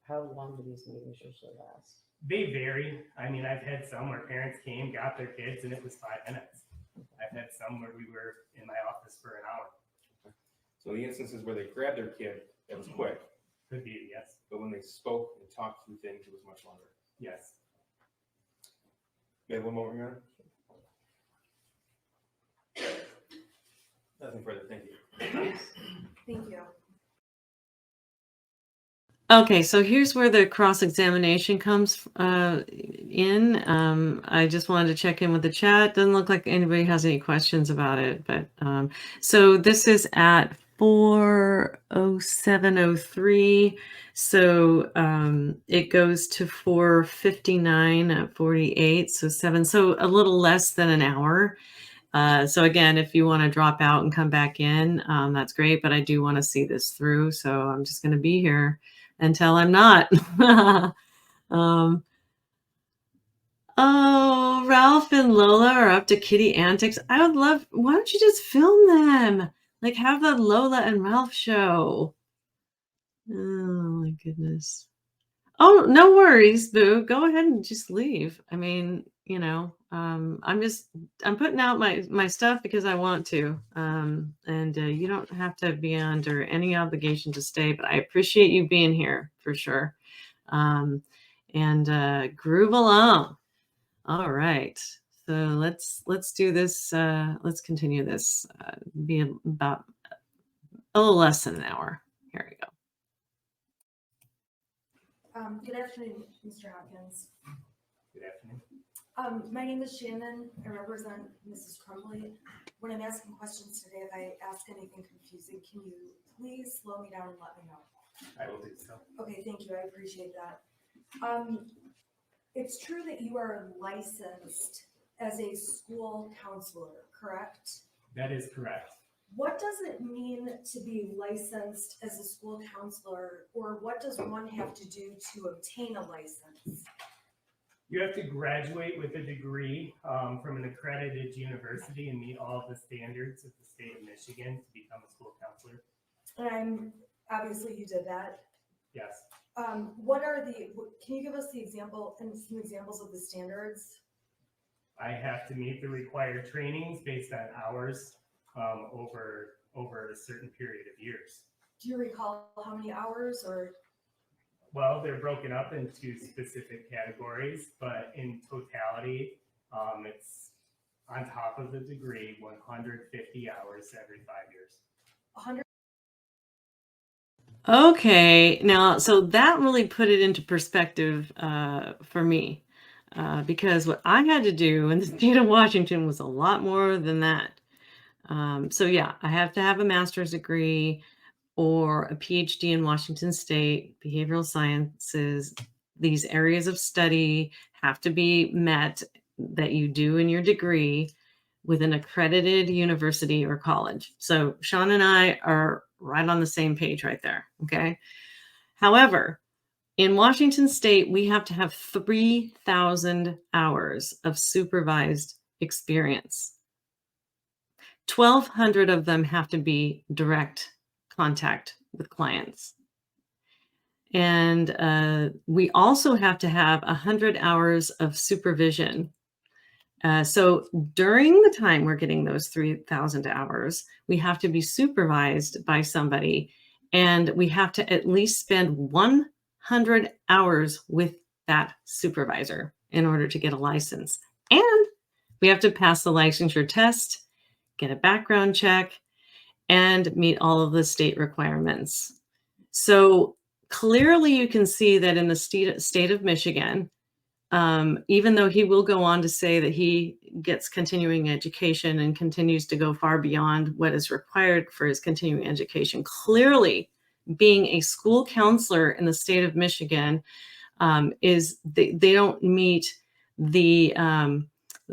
Speaker 4: how long do these meetings usually last?
Speaker 3: They vary. I mean, I've had some where parents came, got their kids, and it was 5 minutes. I've had some where we were in my office for an hour.
Speaker 2: So the instances where they grabbed their kid, that was quick.
Speaker 3: Could be, yes.
Speaker 2: But when they spoke and talked through things, it was much longer.
Speaker 3: Yes.
Speaker 2: May I have one more, Your Honor? Nothing further, thank you.
Speaker 5: Thank you.
Speaker 1: Okay, so here's where the cross-examination comes in. I just wanted to check in with the chat. Doesn't look like anybody has any questions about it, but so this is at 4:07:03. So it goes to 4:59 at 48, so 7, so a little less than an hour. So again, if you want to drop out and come back in, that's great, but I do want to see this through, so I'm just going to be here until I'm not. Oh, Ralph and Lola are up to kitty antics. I would love, why don't you just film them? Like have the Lola and Ralph show. Oh my goodness. Oh, no worries, Boo. Go ahead and just leave. I mean, you know, I'm putting out my stuff because I want to. And you don't have to be under any obligation to stay, but I appreciate you being here for sure. And groove along. All right. So let's do this. Let's continue this. Be about a little less than an hour. Here we go.
Speaker 5: Good afternoon, Mr. Hopkins.
Speaker 3: Good afternoon.
Speaker 5: My name is Shannon. I represent Mrs. Crumbley. When I'm asking questions today, if I ask anything confusing, can you please slow me down and let me know?
Speaker 3: I will do so.
Speaker 5: Okay, thank you. I appreciate that. It's true that you are licensed as a school counselor, correct?
Speaker 3: That is correct.
Speaker 5: What does it mean to be licensed as a school counselor, or what does one have to do to obtain a license?
Speaker 3: You have to graduate with a degree from an accredited university and meet all of the standards of the state of Michigan to become a school counselor.
Speaker 5: And obviously you did that.
Speaker 3: Yes.
Speaker 5: Can you give us the example and some examples of the standards?
Speaker 3: I have to meet the required trainings based on hours over a certain period of years.
Speaker 5: Do you recall how many hours or?
Speaker 3: Well, they're broken up into specific categories, but in totality, it's on top of the degree, 150 hours every 5 years.
Speaker 5: 100.
Speaker 1: Okay, now, so that really put it into perspective for me, because what I had to do in the state of Washington was a lot more than that. So yeah, I have to have a master's degree or a PhD in Washington State, behavioral sciences. These areas of study have to be met that you do in your degree with an accredited university or college. So Shawn and I are right on the same page right there, okay? However, in Washington State, we have to have 3,000 hours of supervised experience. 1,200 of them have to be direct contact with clients. And we also have to have 100 hours of supervision. So during the time we're getting those 3,000 hours, we have to be supervised by somebody, and we have to at least spend 100 hours with that supervisor in order to get a license. And we have to pass the licensure test, get a background check, and meet all of the state requirements. So clearly you can see that in the state of Michigan, even though he will go on to say that he gets continuing education and continues to go far beyond what is required for his continuing education, clearly being a school counselor in the state of Michigan they don't meet the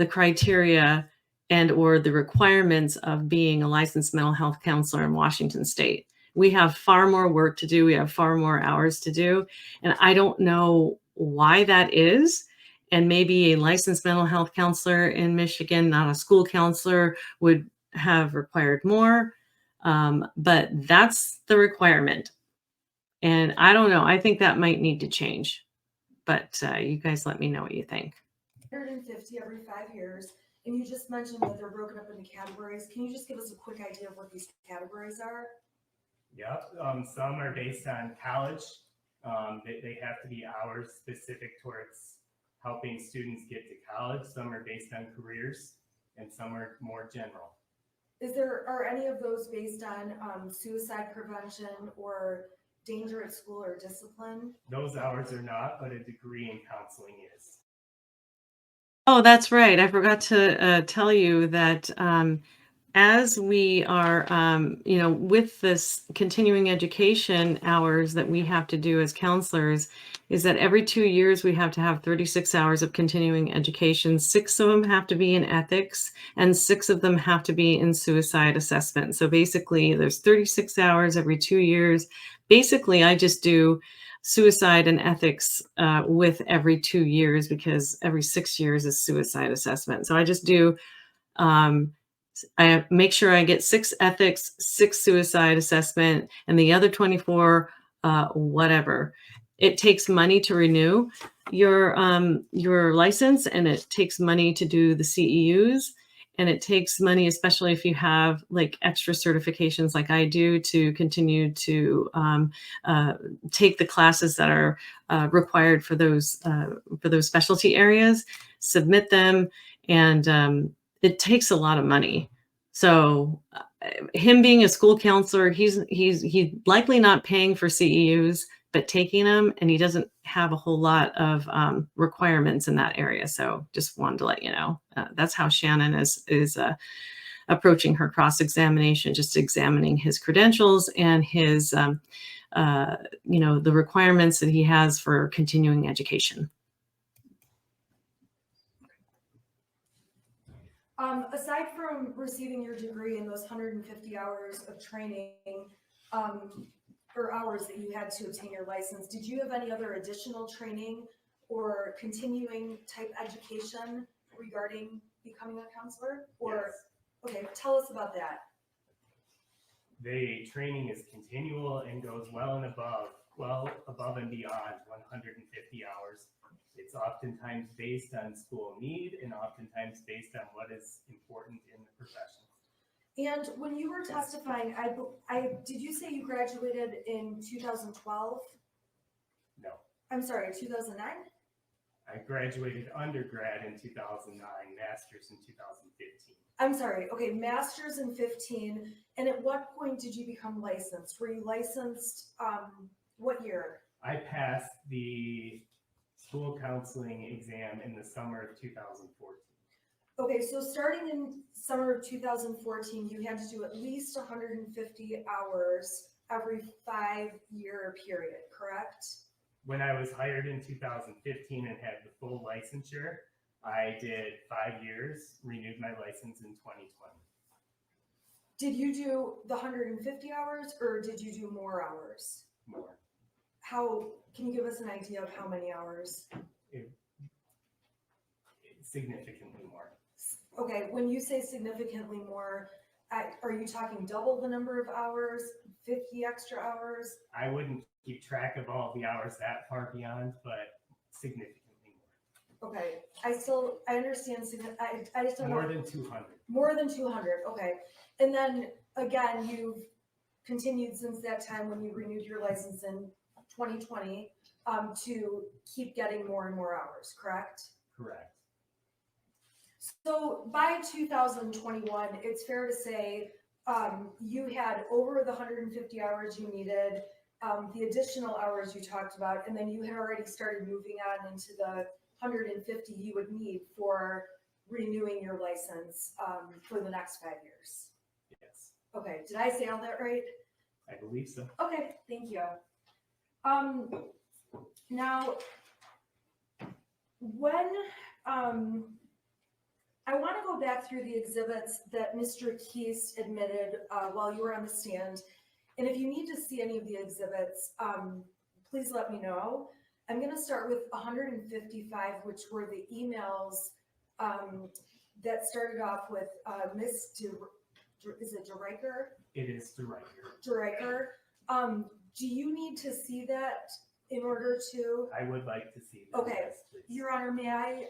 Speaker 1: criteria and or the requirements of being a licensed mental health counselor in Washington State. We have far more work to do. We have far more hours to do. And I don't know why that is. And maybe a licensed mental health counselor in Michigan, not a school counselor, would have required more. But that's the requirement. And I don't know. I think that might need to change. But you guys let me know what you think.
Speaker 5: 150 every 5 years. And you just mentioned that they're broken up into categories. Can you just give us a quick idea of what these categories are?
Speaker 3: Yep. Some are based on college. They have to be hours specific towards helping students get to college. Some are based on careers, and some are more general.
Speaker 5: Are any of those based on suicide prevention or danger at school or discipline?
Speaker 3: Those hours are not, but a degree in counseling is.
Speaker 1: Oh, that's right. I forgot to tell you that as we are, with this continuing education hours that we have to do as counselors, is that every 2 years we have to have 36 hours of continuing education. 6 of them have to be in ethics, and 6 of them have to be in suicide assessment. So basically, there's 36 hours every 2 years. Basically, I just do suicide and ethics with every 2 years, because every 6 years is suicide assessment. So I just do, I make sure I get 6 ethics, 6 suicide assessment, and the other 24, whatever. It takes money to renew your license, and it takes money to do the CEUs. And it takes money, especially if you have like extra certifications like I do, to continue to take the classes that are required for those specialty areas, submit them, and it takes a lot of money. So him being a school counselor, he's likely not paying for CEUs, but taking them, and he doesn't have a whole lot of requirements in that area. So just wanted to let you know, that's how Shannon is approaching her cross-examination, just examining his credentials and his, the requirements that he has for continuing education.
Speaker 5: Aside from receiving your degree and those 150 hours of training, or hours that you had to obtain your license, did you have any other additional training or continuing type education regarding becoming a counselor? Or, okay, tell us about that.
Speaker 3: The training is continual and goes well above and beyond 150 hours. It's oftentimes based on school need and oftentimes based on what is important in the profession.
Speaker 5: And when you were testifying, did you say you graduated in 2012?
Speaker 3: No,
Speaker 5: I'm sorry, 2009?
Speaker 3: I graduated undergrad in 2009, master's in 2015.
Speaker 5: I'm sorry, okay, master's in 15. And at what point did you become licensed? Were you licensed, what year?
Speaker 3: I passed the school counseling exam in the summer of 2014.
Speaker 5: Okay, so starting in summer of 2014, you had to do at least 150 hours every 5-year period, correct?
Speaker 3: When I was hired in 2015 and had the full licensure, I did 5 years, renewed my license in 2020.
Speaker 5: Did you do the 150 hours or did you do more hours?
Speaker 3: More.
Speaker 5: Can you give us an idea of how many hours?
Speaker 3: Significantly more.
Speaker 5: Okay, when you say significantly more, are you talking double the number of hours, 50 extra hours?
Speaker 3: I wouldn't keep track of all the hours that far beyond, but significantly more.
Speaker 5: Okay, I understand, I just don't know.
Speaker 3: More than 200.
Speaker 5: More than 200, okay. And then again, you've continued since that time when you renewed your license in 2020 to keep getting more and more hours, correct?
Speaker 3: Correct.
Speaker 5: So by 2021, it's fair to say you had over the 150 hours you needed, the additional hours you talked about, and then you had already started moving on into the 150 you would need for renewing your license for the next 5 years.
Speaker 3: Yes,
Speaker 5: Okay, did I say all that right?
Speaker 3: I believe so.
Speaker 5: Okay, thank you. Now, when I want to go back through the exhibits that Mr. Keast admitted while you were on the stand, and if you need to see any of the exhibits, please let me know. I'm going to start with 155, which were the emails that started off with Miss is it DeRiker?
Speaker 3: It is DeRiker.
Speaker 5: DeRiker. Do you need to see that in order to?
Speaker 3: I would like to see that.
Speaker 5: Okay,
Speaker 3: Yes, please.
Speaker 5: Your Honor, may I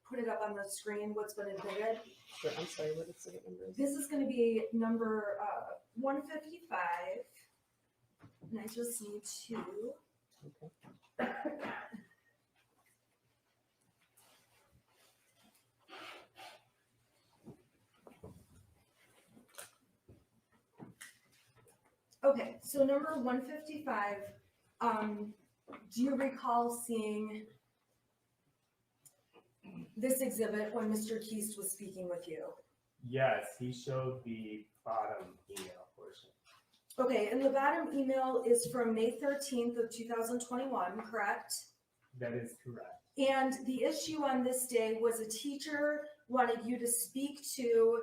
Speaker 5: put it up on the screen, what's been admitted?
Speaker 4: Sure, I'm sorry, what exhibit number is it?
Speaker 5: This is going to be number 155, and I just need to.
Speaker 4: Okay.
Speaker 5: Okay, so number 155, do you recall seeing this exhibit when Mr. Keast was speaking with you?
Speaker 3: Yes, he showed the bottom email portion.
Speaker 5: Okay, and the bottom email is from May 13th of 2021, correct?
Speaker 3: That is correct.
Speaker 5: And the issue on this day was a teacher wanted you to speak to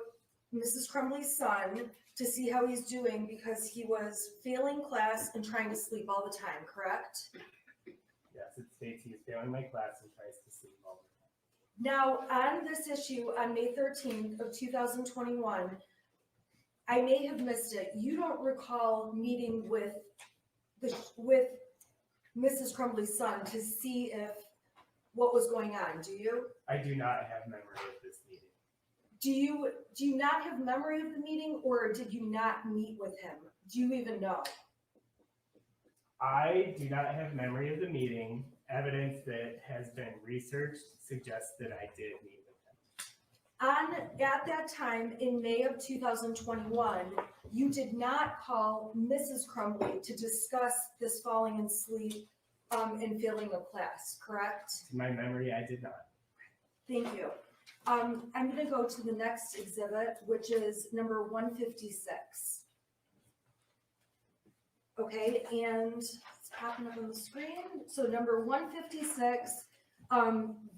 Speaker 5: Mrs. Crumbley's son to see how he's doing because he was failing class and trying to sleep all the time, correct?
Speaker 3: Yes, it states he is failing my class and tries to sleep all the time.
Speaker 5: Now, on this issue on May 13th of 2021, I may have missed it. You don't recall meeting with Mrs. Crumbley's son to see what was going on, do you?
Speaker 3: I do not have memory of this meeting.
Speaker 5: Do you not have memory of the meeting, or did you not meet with him? Do you even know?
Speaker 3: I do not have memory of the meeting. Evidence that has been researched suggests that I did meet with him.
Speaker 5: At that time, in May of 2021, you did not call Mrs. Crumbley to discuss this falling asleep and failing a class, correct?
Speaker 3: To my memory, I did not.
Speaker 5: Thank you. I'm going to go to the next exhibit, which is number 156. Okay, and it's popping up on the screen. So number 156,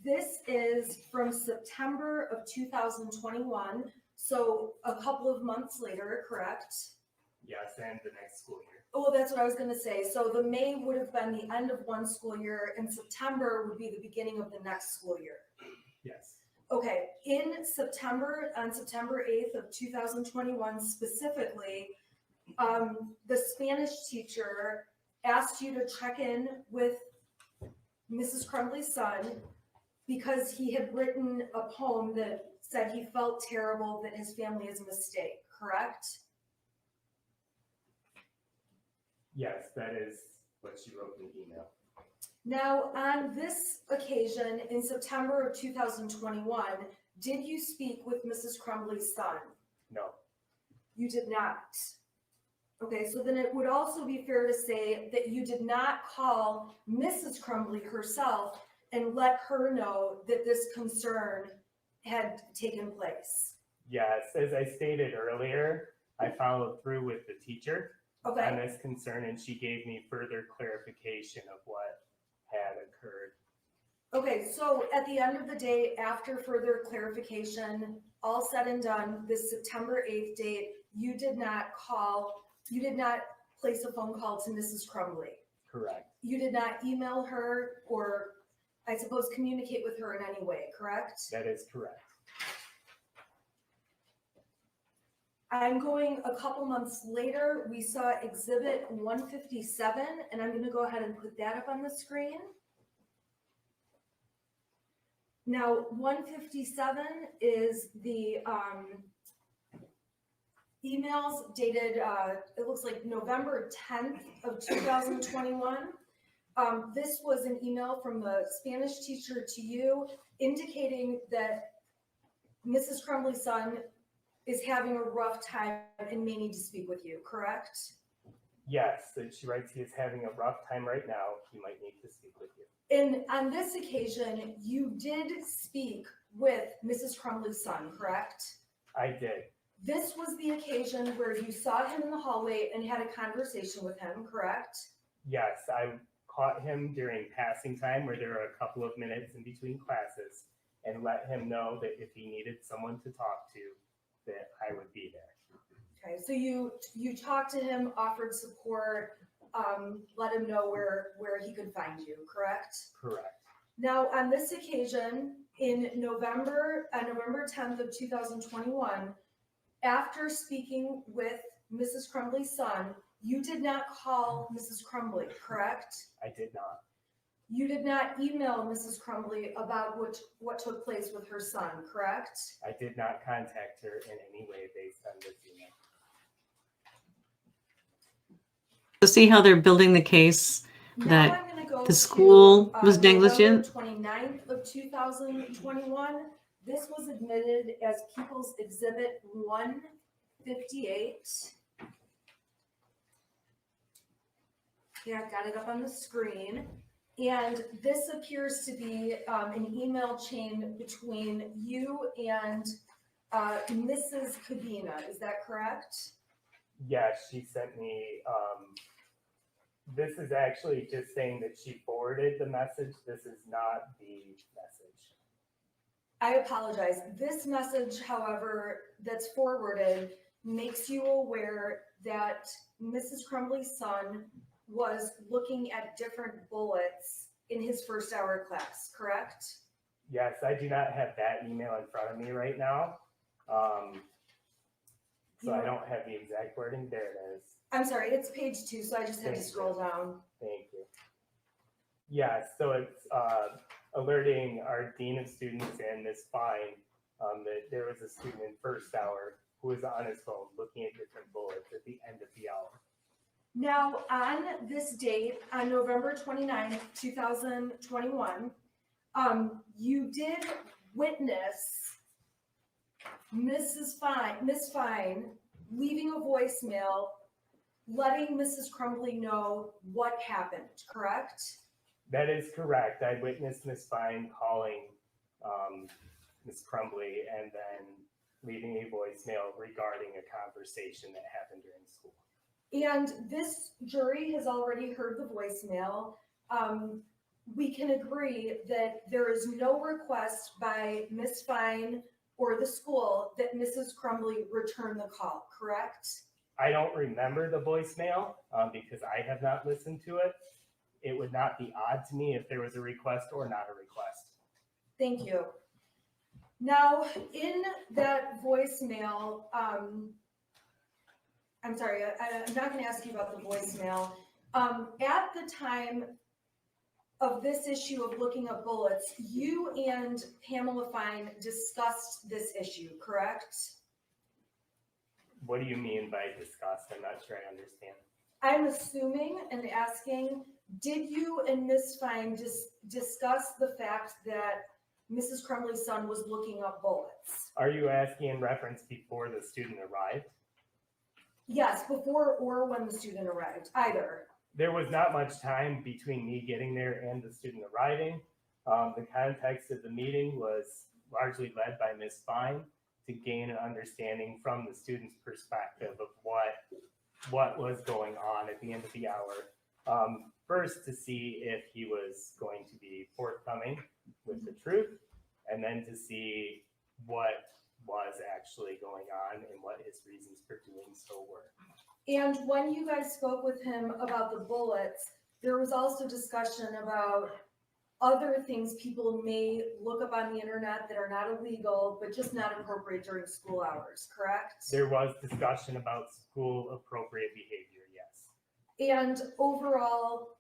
Speaker 5: this is from September of 2021. So a couple of months later, correct?
Speaker 3: Yes, and the next school year.
Speaker 5: well, that's what I was gonna say. So the May would have been the end of one school year and September would be the beginning of the next school year.
Speaker 3: Yes.
Speaker 5: Okay, in September, on September 8th of 2021 specifically, the Spanish teacher asked you to check in with Mrs. Crumbley's son because he had written a poem that said he felt terrible that his family is a mistake, correct?
Speaker 3: Yes, that is what she wrote in the email.
Speaker 5: Now, on this occasion, in September of 2021, did you speak with Mrs. Crumbley's son?
Speaker 3: No.
Speaker 5: You did not. Okay, so then it would also be fair to say that you did not call Mrs. Crumbley herself and let her know that this concern had taken place.
Speaker 3: Yes, as I stated earlier, I followed through with the teacher on
Speaker 5: Okay,
Speaker 3: this concern, and she gave me further clarification of what had occurred.
Speaker 5: okay, so at the end of the day, after further clarification, all said and done, this September 8th date, you did not place a phone call to Mrs. Crumbley.
Speaker 3: Correct.
Speaker 5: You did not email her or, I suppose, communicate with her in any way, correct?
Speaker 3: That is correct.
Speaker 5: I'm going a couple months later, we saw exhibit 157, and I'm gonna go ahead and put that up on the screen. Now, 157 is the emails dated, it looks like November 10th of 2021. This was an email from the Spanish teacher to you indicating that Mrs. Crumbley's son is having a rough time and may need to speak with you, correct?
Speaker 3: Yes, that she writes he is having a rough time right now. He might need to speak with you.
Speaker 5: And on this occasion, you did speak with Mrs. Crumbley's son, correct?
Speaker 3: I did.
Speaker 5: This was the occasion where you saw him in the hallway and had a conversation with him, correct?
Speaker 3: Yes, I caught him during passing time where there were a couple of minutes in between classes and let him know that if he needed someone to talk to, that I would be there.
Speaker 5: Okay, so you talked to him, offered support, let him know where he could find you, correct?
Speaker 3: Correct.
Speaker 5: Now, on this occasion, in November 10th of 2021, after speaking with Mrs. Crumbley's son, you did not call Mrs. Crumbley, correct?
Speaker 3: I did not.
Speaker 5: You did not email Mrs. Crumbley about what took place with her son, correct?
Speaker 3: I did not contact her in any way based on this email.
Speaker 1: So see how they're building the case
Speaker 5: Now
Speaker 1: that
Speaker 5: I'm gonna go
Speaker 1: the
Speaker 5: to,
Speaker 1: school was negligent?
Speaker 5: November 29th of 2021. This was admitted as People's Exhibit 158. Yeah, I've got it up on the screen. And this appears to be an email chain between you and Mrs. Cabina. Is that correct?
Speaker 3: Yes, she sent me, this is actually just saying that she forwarded the message. This is not the message.
Speaker 5: I apologize. This message, however, that's forwarded makes you aware that Mrs. Crumbley's son was looking at different bullets in his first hour class, correct?
Speaker 3: Yes, I do not have that email in front of me right now. So I don't have the exact wording. There it is.
Speaker 5: I'm sorry, it's page 2, so I just had to
Speaker 3: Thank you.
Speaker 5: scroll down.
Speaker 3: Thank you. Yes, so it's alerting our Dean of Students and Ms. Fine that there was a student in first hour who was on his phone looking at different bullets at the end of the hour.
Speaker 5: Now, on this date, on November 29th, 2021, you did witness Miss Fine leaving a voicemail, letting Mrs. Crumbley know what happened, correct?
Speaker 3: That is correct. I witnessed Ms. Fine calling Ms. Crumbley and then leaving a voicemail regarding a conversation that happened during school.
Speaker 5: And this jury has already heard the voicemail. We can agree that there is no request by Ms. Fine or the school that Mrs. Crumbley return the call, correct?
Speaker 3: I don't remember the voicemail because I have not listened to it. It would not be odd to me if there was a request or not a request.
Speaker 5: Thank you. Now, in that voicemail, I'm sorry, I'm not going to ask you about the voicemail. At the time of this issue of looking at bullets, you and Pamela Fine discussed this issue, correct?
Speaker 3: What do you mean by discussed? I'm not sure I understand.
Speaker 5: I'm assuming and asking, did you and Ms. Fine discuss the fact that Mrs. Crumbley's son was looking up bullets?
Speaker 3: Are you asking in reference before the student arrived?
Speaker 5: Yes, before or when the student arrived, either.
Speaker 3: There was not much time between me getting there and the student arriving. The context of the meeting was largely led by Ms. Fine to gain an understanding from the student's perspective of what was going on at the end of the hour. First, to see if he was going to be forthcoming with the truth, and then to see what was actually going on and what his reasons for doing so were.
Speaker 5: And when you guys spoke with him about the bullets, there was also discussion about other things people may look up on the internet that are not illegal, but just not appropriate during school hours, correct?
Speaker 3: There was discussion about school appropriate behavior, yes.
Speaker 5: And overall,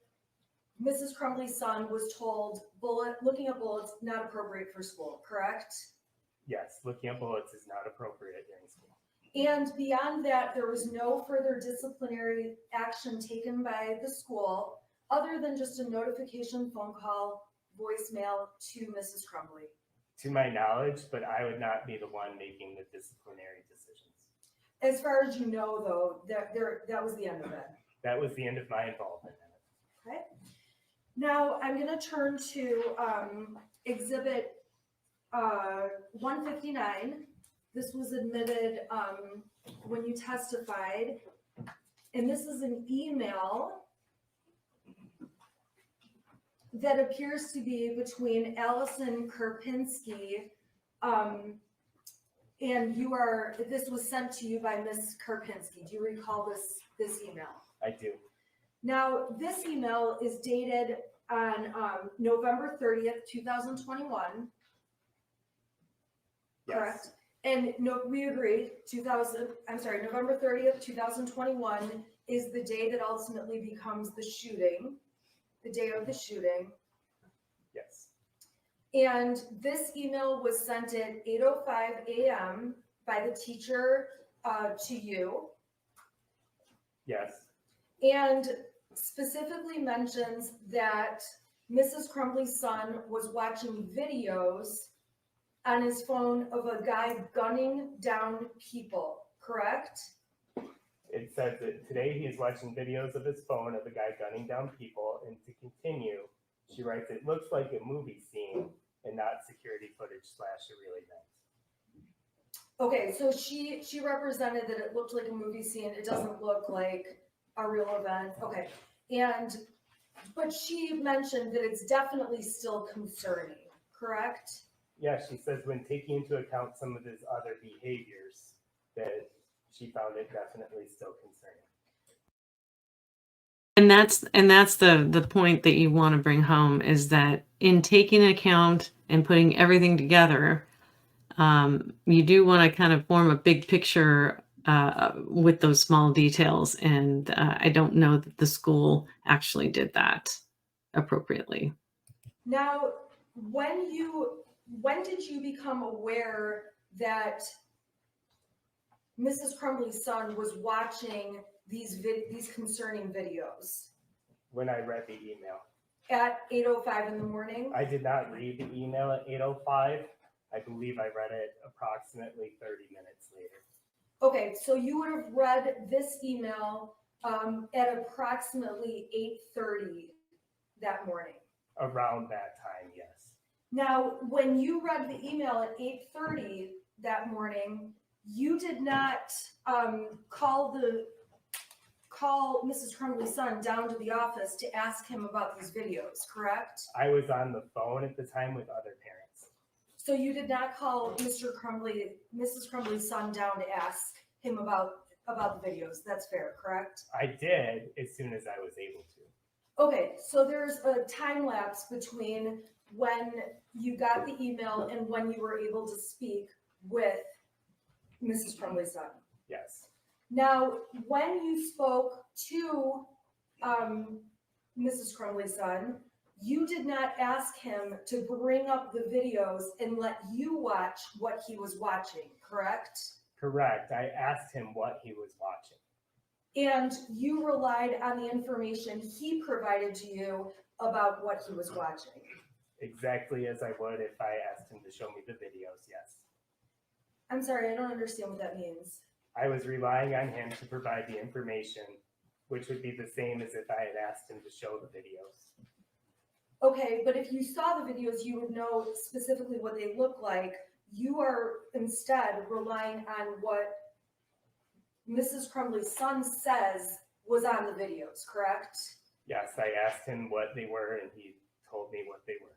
Speaker 5: Mrs. Crumbley's son was told looking at bullets not appropriate for school, correct?
Speaker 3: Yes, looking at bullets is not appropriate during school.
Speaker 5: And beyond that, there was no further disciplinary action taken by the school other than just a notification phone call, voicemail to Mrs. Crumbley.
Speaker 3: To my knowledge, but I would not be the one making the disciplinary decisions.
Speaker 5: As far as you know, though, that was the end of it.
Speaker 3: That was the end of my involvement in it.
Speaker 5: Okay. Now I'm going to turn to Exhibit 159. This was admitted when you testified, and this is an email that appears to be between Allison Karpinski, and this was sent to you by Ms. Karpinski. Do you recall this email?
Speaker 3: I do.
Speaker 5: Now, this email is dated on November 30th, 2021.
Speaker 3: Yes.
Speaker 5: Correct? And no, we agree, November 30th, 2021 is the day that ultimately becomes the shooting, the day of the shooting.
Speaker 3: Yes.
Speaker 5: And this email was sent at 8:05 a.m. by the teacher to you.
Speaker 3: Yes.
Speaker 5: And specifically mentions that Mrs. Crumbley's son was watching videos on his phone of a guy gunning down people, correct?
Speaker 3: It says that today he is watching videos of his phone of a guy gunning down people, and to continue, she writes, it looks like a movie scene and not security footage / a real event.
Speaker 5: Okay, so she represented that it looked like a movie scene. It doesn't look like a real event. Okay, but she mentioned that it's definitely still concerning, correct?
Speaker 3: Yeah, she says when taking into account some of his other behaviors, that she found it definitely still concerning.
Speaker 1: And that's the point that you want to bring home, is that in taking account and putting everything together, you do want to kind of form a big picture with those small details. And I don't know that the school actually did that appropriately.
Speaker 5: Now, when did you become aware that Mrs. Crumbley's son was watching these concerning videos?
Speaker 3: When I read the email.
Speaker 5: At 8:05 in the morning?
Speaker 3: I did not read the email at 8:05. I believe I read it approximately 30 minutes later.
Speaker 5: Okay, so you would have read this email at approximately 8:30 that morning.
Speaker 3: Around that time, yes.
Speaker 5: Now, when you read the email at 8:30 that morning, you did not call Mrs. Crumbley's son down to the office to ask him about these videos, correct?
Speaker 3: I was on the phone at the time with other parents.
Speaker 5: So you did not call Mrs. Crumbley's son down to ask him about about the videos. That's fair, correct?
Speaker 3: I did as soon as I was able to.
Speaker 5: Okay, so there's a time lapse between when you got the email and when you were able to speak with Mrs. Crumbley's son.
Speaker 3: Yes.
Speaker 5: Now, when you spoke to Mrs. Crumbley's son, you did not ask him to bring up the videos and let you watch what he was watching, correct?
Speaker 3: Correct. I asked him what he was watching.
Speaker 5: And you relied on the information he provided to you about what he was watching.
Speaker 3: Exactly as I would if I asked him to show me the videos, yes.
Speaker 5: I'm sorry, I don't understand what that means.
Speaker 3: I was relying on him to provide the information, which would be the same as if I had asked him to show the videos.
Speaker 5: Okay, but if you saw the videos, you would know specifically what they look like. You are instead relying on what Mrs. Crumbley's son says was on the videos, correct?
Speaker 3: Yes, I asked him what they were and he told me what they were.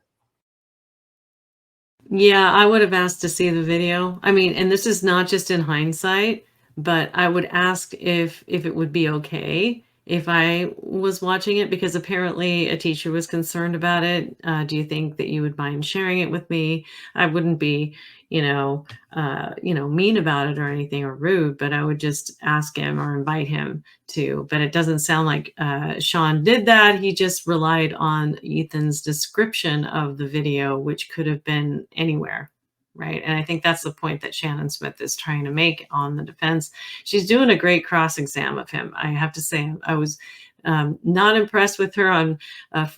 Speaker 1: Yeah, I would have asked to see the video. I mean, and this is not just in hindsight, but I would ask if it would be okay if I was watching it, because apparently a teacher was concerned about it. Do you think that you would mind sharing it with me? I wouldn't be, mean about it or anything or rude, but I would just ask him or invite him to. But it doesn't sound like Shawn did that. He just relied on Ethan's description of the video, which could have been anywhere. Right. And I think that's the point that Shannon Smith is trying to make on the defense. She's doing a great cross exam of him. I have to say, I was not impressed with her on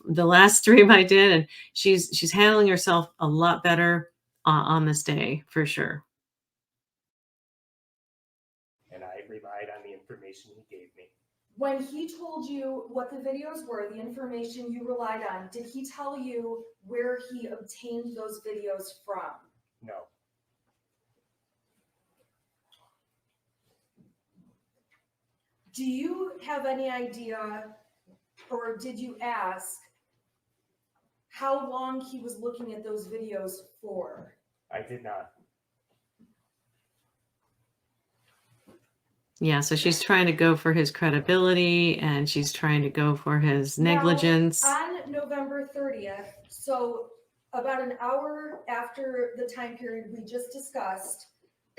Speaker 1: the last stream I did. And she's handling herself a lot better on this day, for sure.
Speaker 3: And I relied on the information he gave me.
Speaker 5: When he told you what the videos were, the information you relied on, did he tell you where he obtained those videos from?
Speaker 3: No.
Speaker 5: Do you have any idea, or did you ask how long he was looking at those videos for?
Speaker 3: I did not.
Speaker 1: Yeah, so she's trying to go for his credibility and she's trying to go for his negligence.
Speaker 5: Now, on November 30th, so about an hour after the time period we just discussed,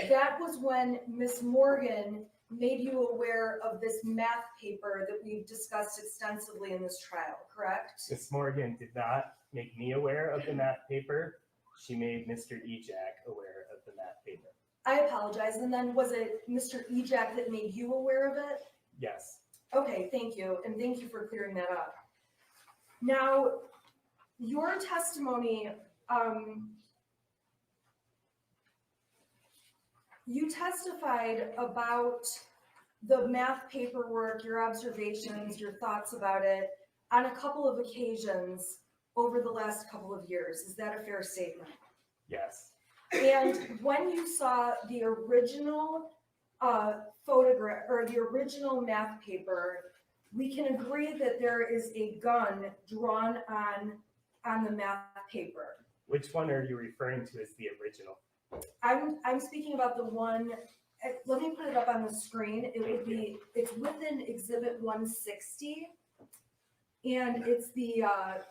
Speaker 5: that was when Miss Morgan made you aware of this math paper that we've discussed extensively in this trial, correct?
Speaker 3: Miss Morgan did not make me aware of the math paper. She made Mr. Ejak aware of the math paper.
Speaker 5: I apologize. And then was it Mr. Ejak that made you aware of it?
Speaker 3: Yes.
Speaker 5: Okay, thank you. And thank you for clearing that up. Now, your testimony, you testified about the math paperwork, your observations, your thoughts about it on a couple of occasions over the last couple of years. Is that a fair statement?
Speaker 3: Yes.
Speaker 5: And when you saw the original photograph or the original math paper, we can agree that there is a gun drawn on the math paper.
Speaker 3: Which one are you referring to as the original?
Speaker 5: I'm speaking about the one. Let me put it up on the screen. It would be, it's within Exhibit 160, and it's the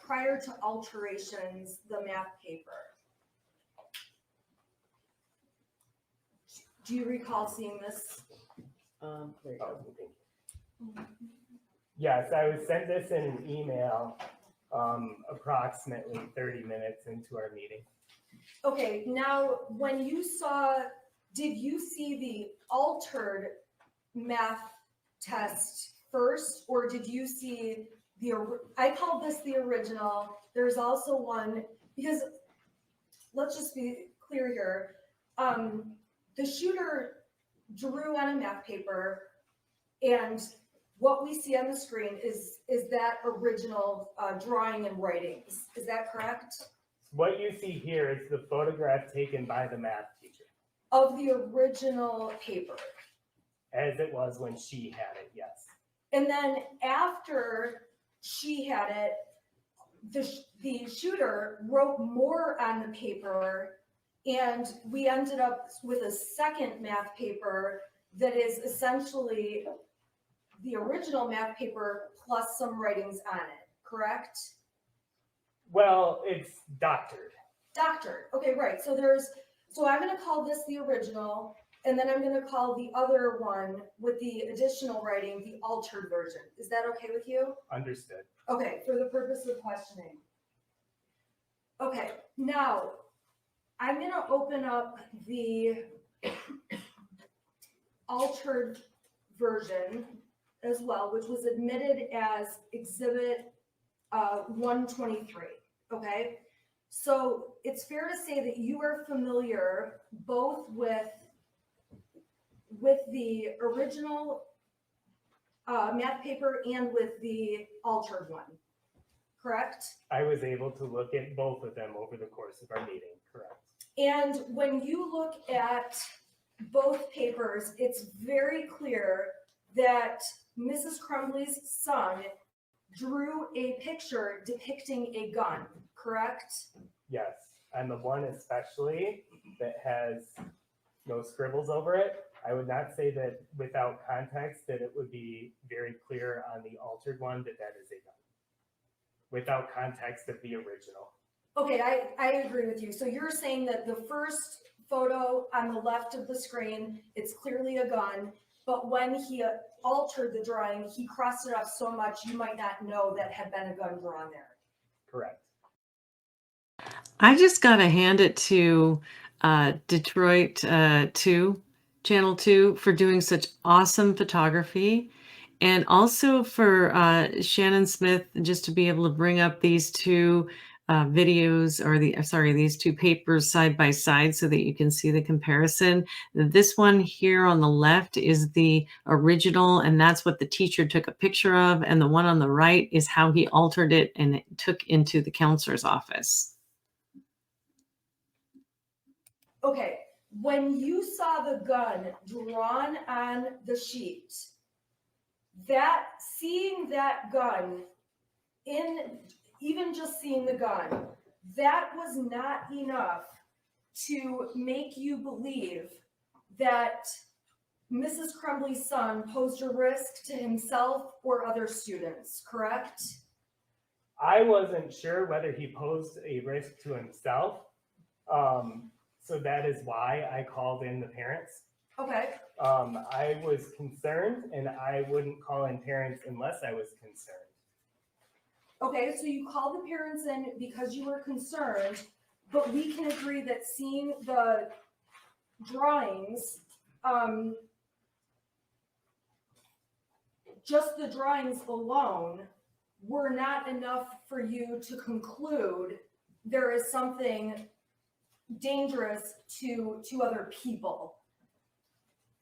Speaker 5: prior to alterations, the math paper. Do you recall seeing this?
Speaker 4: There you
Speaker 3: Oh,
Speaker 4: go.
Speaker 3: thank you. Yes, I was sent this in an email approximately 30 minutes into our meeting.
Speaker 5: Okay, now when you saw, did you see the altered math test first, or did you see I called this the original. There's also one, because let's just be clear here. The shooter drew on a math paper, and what we see on the screen is that original drawing and writings. Is that correct?
Speaker 3: What you see here is the photograph taken by the math teacher.
Speaker 5: Of the original paper.
Speaker 3: As it was when she had it, yes.
Speaker 5: And then after she had it, the shooter wrote more on the paper, and we ended up with a second math paper that is essentially the original math paper plus some writings on it, correct?
Speaker 3: Well, it's doctored.
Speaker 5: Doctored. Okay, right. So I'm going to call this the original, and then I'm going to call the other one with the additional writing the altered version. Is that okay with you?
Speaker 3: Understood.
Speaker 5: Okay, for the purpose of questioning. Okay, now I'm going to open up the altered version as well, which was admitted as Exhibit 123. Okay, so it's fair to say that you are familiar both with the original math paper and with the altered one, correct?
Speaker 3: I was able to look at both of them over the course of our meeting, correct?
Speaker 5: And when you look at both papers, it's very clear that Mrs. Crumbley's son drew a picture depicting a gun, correct?
Speaker 3: Yes, and the one especially that has no scribbles over it, I would not say that without context that it would be very clear on the altered one that that is a gun. Without context of the original.
Speaker 5: Okay, I agree with you. So you're saying that the first photo on the left of the screen, it's clearly a gun, but when he altered the drawing, he crossed it off so much you might not know that had been a gun drawn there.
Speaker 3: Correct.
Speaker 1: I just got to hand it to Detroit 2, Channel 2, for doing such awesome photography. And also for Shannon Smith, just to be able to bring up these two videos, or these two papers side by side so that you can see the comparison. This one here on the left is the original, and that's what the teacher took a picture of. And the one on the right is how he altered it and took into the counselor's office.
Speaker 5: Okay, when you saw the gun drawn on the sheet, seeing that gun, even just seeing the gun, that was not enough to make you believe that Mrs. Crumbley's son posed a risk to himself or other students, correct?
Speaker 3: I wasn't sure whether he posed a risk to himself. So that is why I called in the parents.
Speaker 5: Okay,
Speaker 3: I was concerned, and I wouldn't call in parents unless I was concerned.
Speaker 5: okay, so you called the parents in because you were concerned, but we can agree that seeing the drawings, just the drawings alone were not enough for you to conclude there is something dangerous to other people.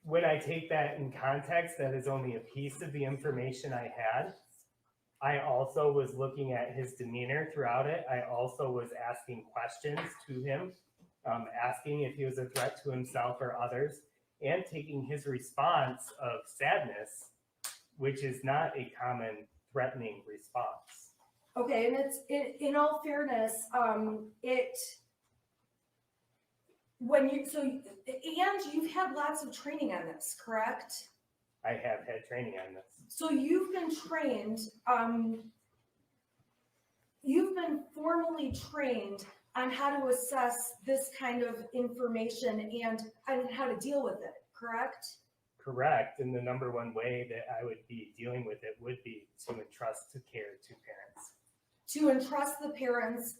Speaker 3: When I take that in context, that is only a piece of the information I had. I also was looking at his demeanor throughout it. I also was asking questions to him, asking if he was a threat to himself or others, and taking his response of sadness, which is not a common threatening response.
Speaker 5: Okay, and in all fairness, and you've had lots of training on this, correct?
Speaker 3: I have had training on this.
Speaker 5: So you've been trained, you've been formally trained on how to assess this kind of information and how to deal with it, correct?
Speaker 3: Correct. And the number one way that I would be dealing with it would be to entrust the care to parents.
Speaker 5: To entrust the parents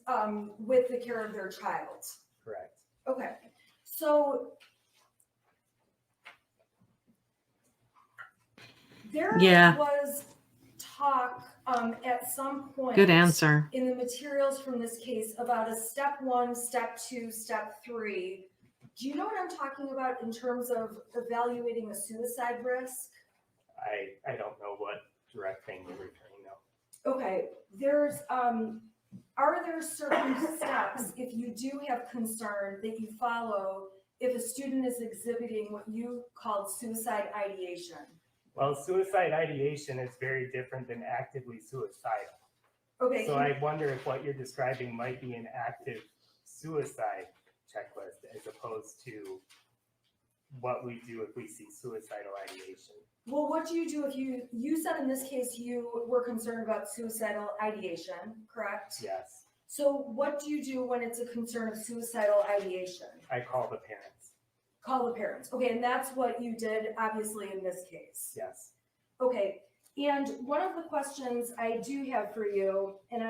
Speaker 5: with the care of their child.
Speaker 3: Correct.
Speaker 5: Okay, so there
Speaker 1: Yeah.
Speaker 5: was talk at some point.
Speaker 1: Good answer.
Speaker 5: In the materials from this case about a step 1, step 2, step 3. Do you know what I'm talking about in terms of evaluating a suicide risk?
Speaker 3: I don't know what direct thing you're referring to.
Speaker 5: Okay, are there certain steps, if you do have concern, that you follow if a student is exhibiting what you called suicide ideation?
Speaker 3: Well, suicide ideation is very different than actively suicidal.
Speaker 5: Okay.
Speaker 3: So I wonder if what you're describing might be an active suicide checklist as opposed to what we do if we see suicidal ideation.
Speaker 5: Well, what do you do if you said in this case you were concerned about suicidal ideation, correct?
Speaker 3: Yes,
Speaker 5: So what do you do when it's a concern of suicidal ideation?
Speaker 3: I call the parents.
Speaker 5: Call the parents. Okay, and that's what you did obviously in this case.
Speaker 3: Yes.
Speaker 5: Okay, and one of the questions I do have for you, and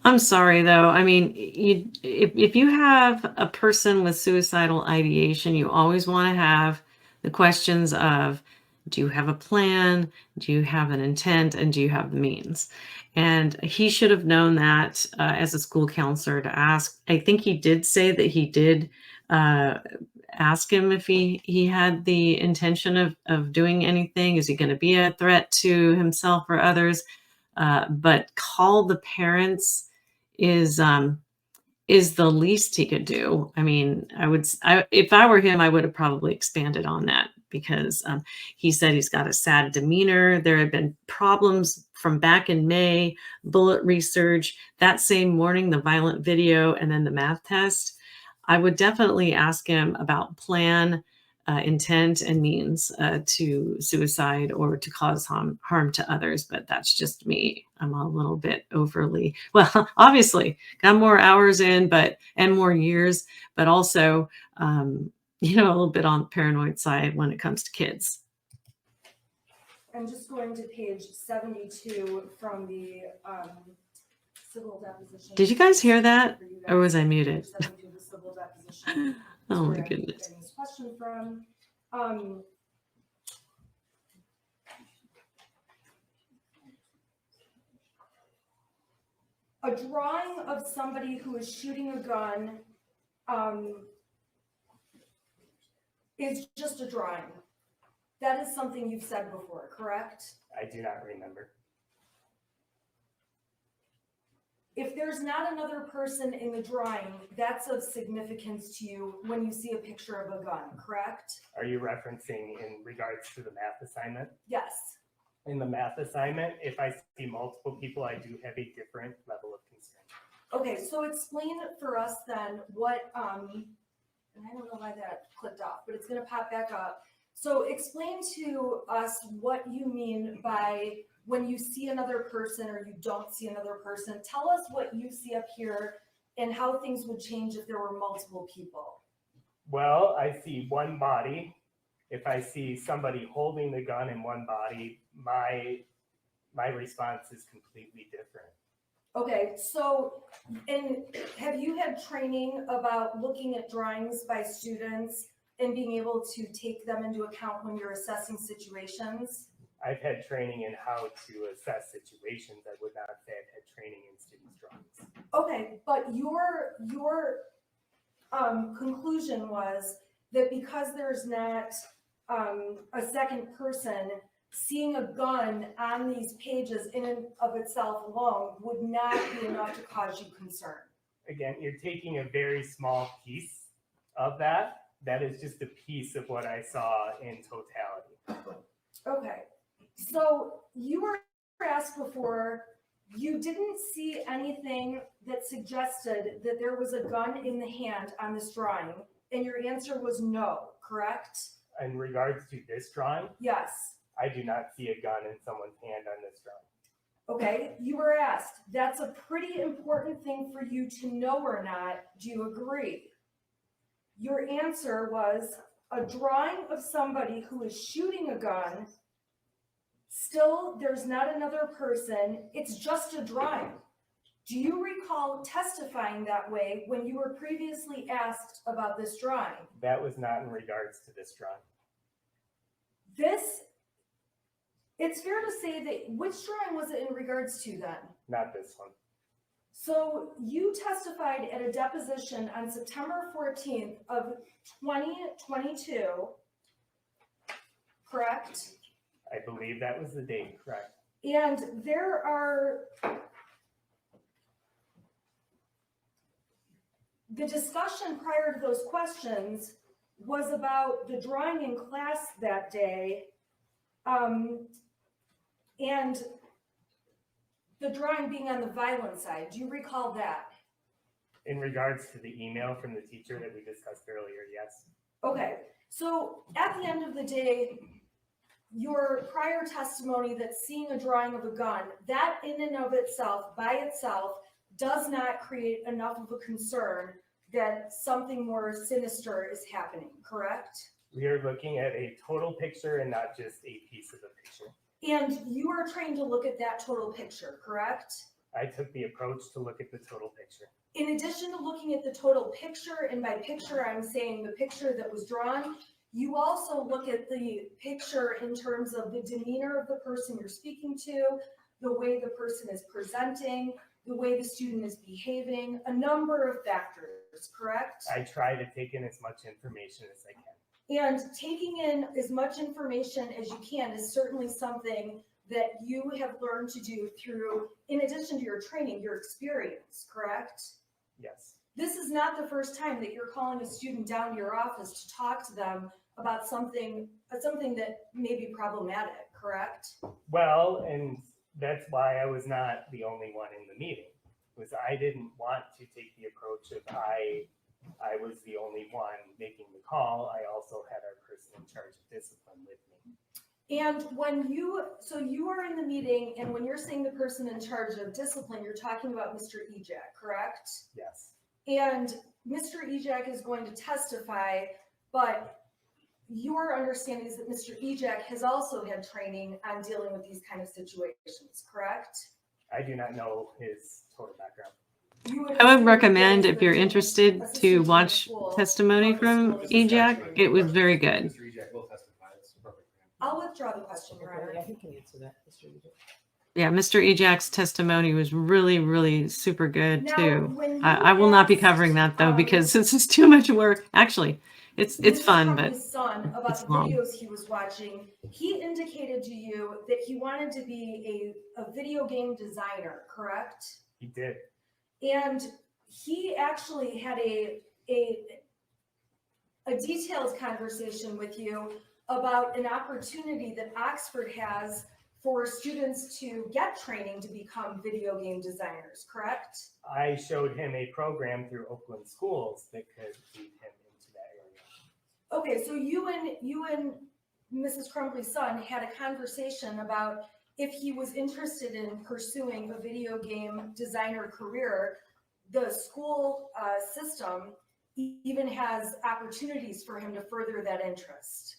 Speaker 1: I'm sorry though. I mean, if you have a person with suicidal ideation, you always want to have the questions of, do you have a plan? Do you have an intent? And do you have the means? And he should have known that as a school counselor to ask. I think he did say that he did ask him if he had the intention of doing anything. Is he going to be a threat to himself or others? But call the parents is the least he could do. I mean, if I were him, I would have probably expanded on that, because he said he's got a sad demeanor. There had been problems from back in May, bullet research, that same morning, the violent video, and then the math test. I would definitely ask him about plan, intent, and means to suicide or to cause harm to others. But that's just me. I'm a little bit overly, well, obviously got more hours in, and more years, but also, a little bit on the paranoid side when it comes to kids.
Speaker 5: I'm just going to page 72 from the civil deposition.
Speaker 1: Did you guys hear that?
Speaker 5: For you
Speaker 1: Or was I
Speaker 5: guys.
Speaker 1: muted?
Speaker 5: 72 of the civil deposition.
Speaker 1: Oh my
Speaker 5: Where I'm
Speaker 1: goodness.
Speaker 5: getting this question from. A drawing of somebody who is shooting a gun is just a drawing. That is something you've said before, correct?
Speaker 3: I do not remember.
Speaker 5: If there's not another person in the drawing, that's of significance to you when you see a picture of a gun, correct?
Speaker 3: Are you referencing in regards to the math assignment?
Speaker 5: Yes.
Speaker 3: In the math assignment, if I see multiple people, I do have a different level of concern.
Speaker 5: Okay, so explain for us then what, and I don't know why that clicked off, but it's gonna pop back up. So explain to us what you mean by when you see another person or you don't see another person. Tell us what you see up here and how things would change if there were multiple people.
Speaker 3: Well, I see one body. If I see somebody holding the gun in one body, my response is completely different.
Speaker 5: Okay, so, and have you had training about looking at drawings by students and being able to take them into account when you're assessing situations?
Speaker 3: I've had training in how to assess situations. I would not say I've had training in students' drawings.
Speaker 5: Okay, but your conclusion was that because there's not a second person, seeing a gun on these pages in and of itself alone would not be enough to cause you concern.
Speaker 3: Again, you're taking a very small piece of that. That is just a piece of what I saw in totality.
Speaker 5: Okay, so you were asked before, you didn't see anything that suggested that there was a gun in the hand on this drawing, and your answer was no, correct?
Speaker 3: In regards to this drawing,
Speaker 5: Yes.
Speaker 3: I do not see a gun in someone's hand on this drawing.
Speaker 5: Okay, you were asked, that's a pretty important thing for you to know or not. Do you agree? Your answer was a drawing of somebody who is shooting a gun. Still, there's not another person. It's just a drawing. Do you recall testifying that way when you were previously asked about this drawing?
Speaker 3: That was not in regards to this drawing.
Speaker 5: It's fair to say that, which drawing was it in regards to then?
Speaker 3: Not this one.
Speaker 5: So you testified at a deposition on September 14th of 2022, correct?
Speaker 3: I believe that was the date, correct?
Speaker 5: And there are, the discussion prior to those questions was about the drawing in class that day, and the drawing being on the violent side. Do you recall that?
Speaker 3: In regards to the email from the teacher that we discussed earlier, yes.
Speaker 5: Okay, so at the end of the day, your prior testimony that seeing a drawing of a gun, that in and of itself, by itself, does not create enough of a concern that something more sinister is happening, correct?
Speaker 3: We are looking at a total picture and not just a piece of a picture.
Speaker 5: And you are trained to look at that total picture, correct?
Speaker 3: I took the approach to look at the total picture.
Speaker 5: In addition to looking at the total picture, and by picture, I'm saying the picture that was drawn, you also look at the picture in terms of the demeanor of the person you're speaking to, the way the person is presenting, the way the student is behaving, a number of factors, correct?
Speaker 3: I try to take in as much information as I can.
Speaker 5: And taking in as much information as you can is certainly something that you have learned to do through, in addition to your training, your experience, correct?
Speaker 3: Yes.
Speaker 5: This is not the first time that you're calling a student down to your office to talk to them about something that may be problematic, correct?
Speaker 3: Well, and that's why I was not the only one in the meeting, was I didn't want to take the approach of I was the only one making the call. I also had our person in charge of discipline with me.
Speaker 5: And so you are in the meeting, and when you're saying the person in charge of discipline, you're talking about Mr. Ejak, correct?
Speaker 3: Yes.
Speaker 5: And Mr. Ejak is going to testify, but your understanding is that Mr. Ejak has also had training on dealing with these kind of situations, correct?
Speaker 3: I do not know his total background.
Speaker 1: I would recommend, if you're interested, to watch testimony from Ejak. It was very good.
Speaker 2: Mr. Ejak will testify. It's perfect.
Speaker 5: I'll withdraw the question, Your Honor.
Speaker 4: Yeah, he can answer that, Mr. Ejak.
Speaker 1: Yeah, Mr. Ejak's testimony was really, really super good
Speaker 5: Now,
Speaker 1: too.
Speaker 5: when you
Speaker 1: I will not be
Speaker 5: asked,
Speaker 1: covering that though, because this is too much work. Actually, it's
Speaker 5: Mr.
Speaker 1: fun, but
Speaker 5: Crumbley's son about
Speaker 1: it's
Speaker 5: the
Speaker 1: long.
Speaker 5: videos he was watching, he indicated to you that he wanted to be a video game designer, correct?
Speaker 3: He did.
Speaker 5: And he actually had a detailed conversation with you about an opportunity that Oxford has for students to get training to become video game designers, correct?
Speaker 3: I showed him a program through Oakland Schools that could lead him into that area.
Speaker 5: Okay, so you and Mrs. Crumbley's son had a conversation about if he was interested in pursuing a video game designer career. The school system even has opportunities for him to further that interest.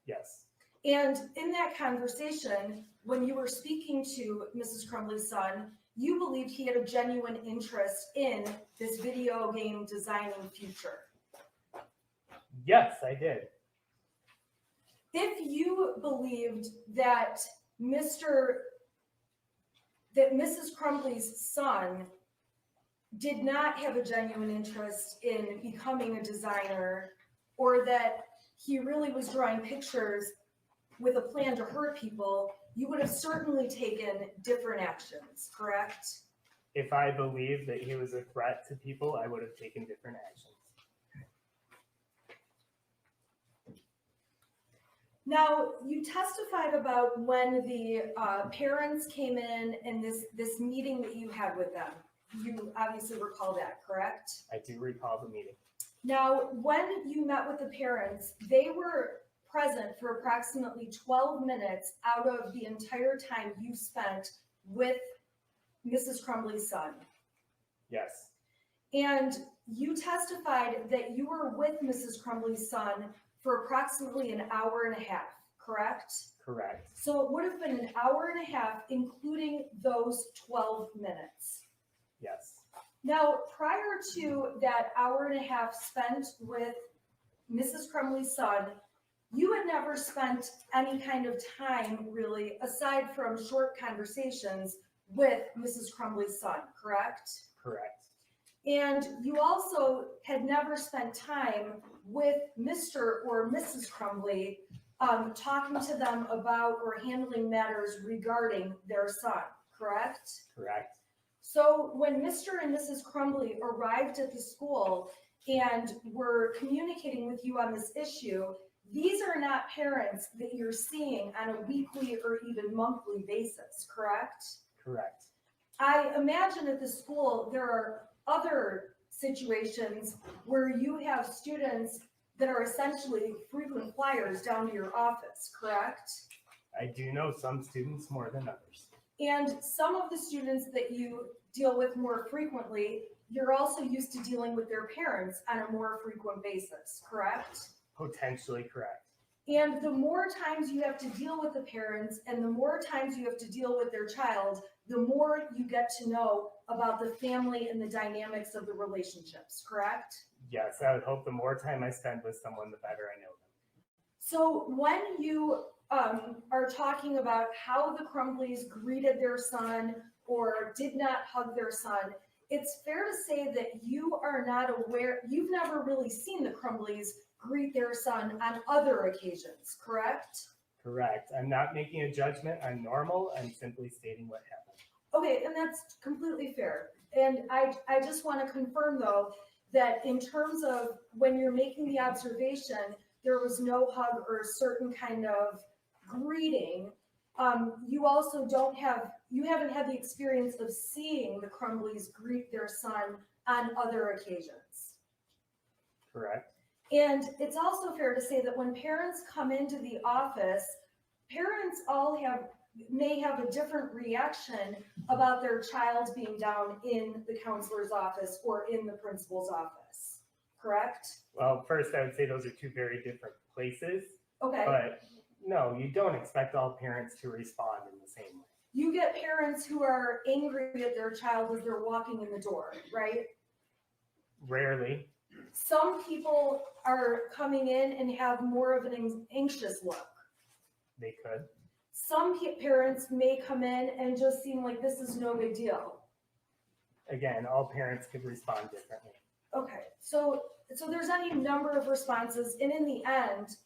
Speaker 3: Yes.
Speaker 5: And in that conversation, when you were speaking to Mrs. Crumbley's son, you believed he had a genuine interest in this video game designing future.
Speaker 3: Yes, I did.
Speaker 5: If you believed that Mrs. Crumbley's son did not have a genuine interest in becoming a designer, or that he really was drawing pictures with a plan to hurt people, you would have certainly taken different actions, correct?
Speaker 3: If I believed that he was a threat to people, I would have taken different actions.
Speaker 5: Now, you testified about when the parents came in and this meeting that you had with them. You obviously recall that, correct?
Speaker 3: I do recall the meeting.
Speaker 5: Now, when you met with the parents, they were present for approximately 12 minutes out of the entire time you spent with Mrs. Crumbley's son.
Speaker 3: Yes.
Speaker 5: And you testified that you were with Mrs. Crumbley's son for approximately an hour and a half, correct?
Speaker 3: Correct.
Speaker 5: So it would have been an hour and a half, including those 12 minutes.
Speaker 3: Yes.
Speaker 5: Now, prior to that hour and a half spent with Mrs. Crumbley's son, you had never spent any kind of time really, aside from short conversations with Mrs. Crumbley's son, correct?
Speaker 3: Correct.
Speaker 5: And you also had never spent time with Mr. or Mrs. Crumbley talking to them about or handling matters regarding their son, correct?
Speaker 3: Correct.
Speaker 5: So when Mr. and Mrs. Crumbley arrived at the school and were communicating with you on this issue, these are not parents that you're seeing on a weekly or even monthly basis, correct?
Speaker 3: Correct.
Speaker 5: I imagine at the school there are other situations where you have students that are essentially frequent flyers down to your office, correct?
Speaker 3: I do know some students more than others.
Speaker 5: And some of the students that you deal with more frequently, you're also used to dealing with their parents on a more frequent basis, correct?
Speaker 3: Potentially correct.
Speaker 5: And the more times you have to deal with the parents and the more times you have to deal with their child, the more you get to know about the family and the dynamics of the relationships, correct?
Speaker 3: Yes, I would hope the more time I spend with someone, the better I know them.
Speaker 5: So when you are talking about how the Crumbleys greeted their son or did not hug their son, it's fair to say that you are not aware, you've never really seen the Crumbleys greet their son on other occasions, correct?
Speaker 3: Correct. I'm not making a judgment on normal. I'm simply stating what happened.
Speaker 5: Okay, and that's completely fair. And I just want to confirm though, that in terms of when you're making the observation, there was no hug or certain kind of greeting. You also you haven't had the experience of seeing the Crumbleys greet their son on other occasions.
Speaker 3: Correct.
Speaker 5: And it's also fair to say that when parents come into the office, parents all may have a different reaction about their child being down in the counselor's office or in the principal's office, correct?
Speaker 3: Well, first I would say those are two very different places,
Speaker 5: Okay,
Speaker 3: but no, you don't expect all parents to respond in the same way.
Speaker 5: you get parents who are angry at their child as they're walking in the door, right?
Speaker 3: Rarely.
Speaker 5: Some people are coming in and have more of an anxious look.
Speaker 3: They could.
Speaker 5: Some parents may come in and just seem like this is no big deal.
Speaker 3: Again, all parents could respond differently.
Speaker 5: Okay, so there's any number of responses, and in the end,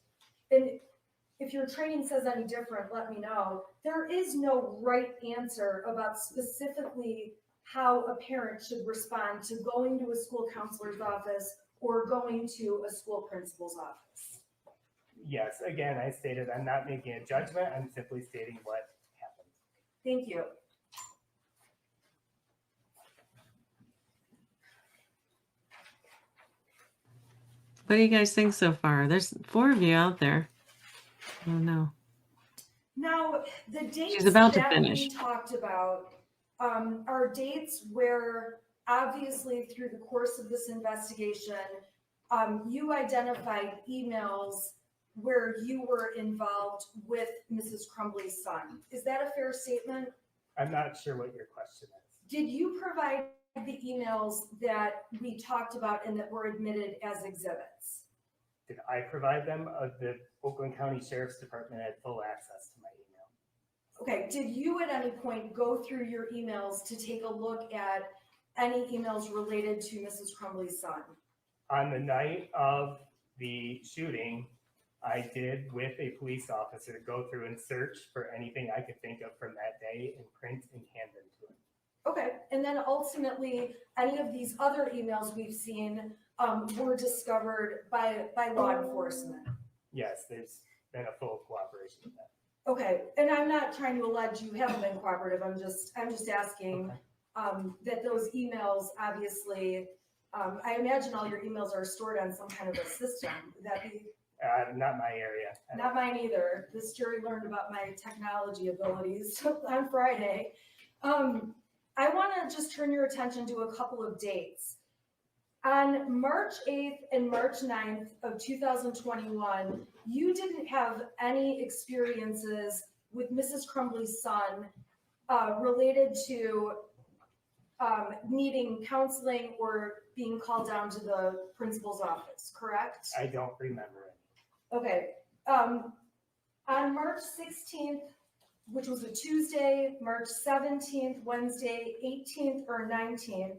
Speaker 5: and if your training says any different, let me know. There is no right answer about specifically how a parent should respond to going to a school counselor's office or going to a school principal's office.
Speaker 3: Yes, again, I stated I'm not making a judgment. I'm simply stating what happened.
Speaker 5: Thank you.
Speaker 1: What do you guys think so far? There's 4 of you out there. Oh no.
Speaker 5: Now, the dates
Speaker 1: She's about to
Speaker 5: that
Speaker 1: finish.
Speaker 5: we talked about are dates where obviously through the course of this investigation, you identified emails where you were involved with Mrs. Crumbley's son. Is that a fair statement?
Speaker 3: I'm not sure what your question is.
Speaker 5: Did you provide the emails that we talked about and that were admitted as exhibits?
Speaker 3: Did I provide them? The Oakland County Sheriff's Department had full access to my email.
Speaker 5: Okay, did you at any point go through your emails to take a look at any emails related to Mrs. Crumbley's son?
Speaker 3: On the night of the shooting, I did with a police officer go through and search for anything I could think of from that day and print and hand them to him.
Speaker 5: Okay, and then ultimately, any of these other emails we've seen were discovered by law enforcement.
Speaker 3: Yes, there's been a full cooperation with that.
Speaker 5: Okay, and I'm not trying to allege you haven't been cooperative. I'm just asking that those emails obviously. I imagine all your emails are stored on some kind of a system. Would that be?
Speaker 3: Not my area.
Speaker 5: Not mine either. This jury learned about my technology abilities on Friday. I want to just turn your attention to a couple of dates. On March 8th and March 9th of 2021, you didn't have any experiences with Mrs. Crumbley's son related to needing counseling or being called down to the principal's office, correct?
Speaker 3: I don't remember it.
Speaker 5: Okay. On March 16th, which was a Tuesday, March 17th, Wednesday, 18th, or 19th,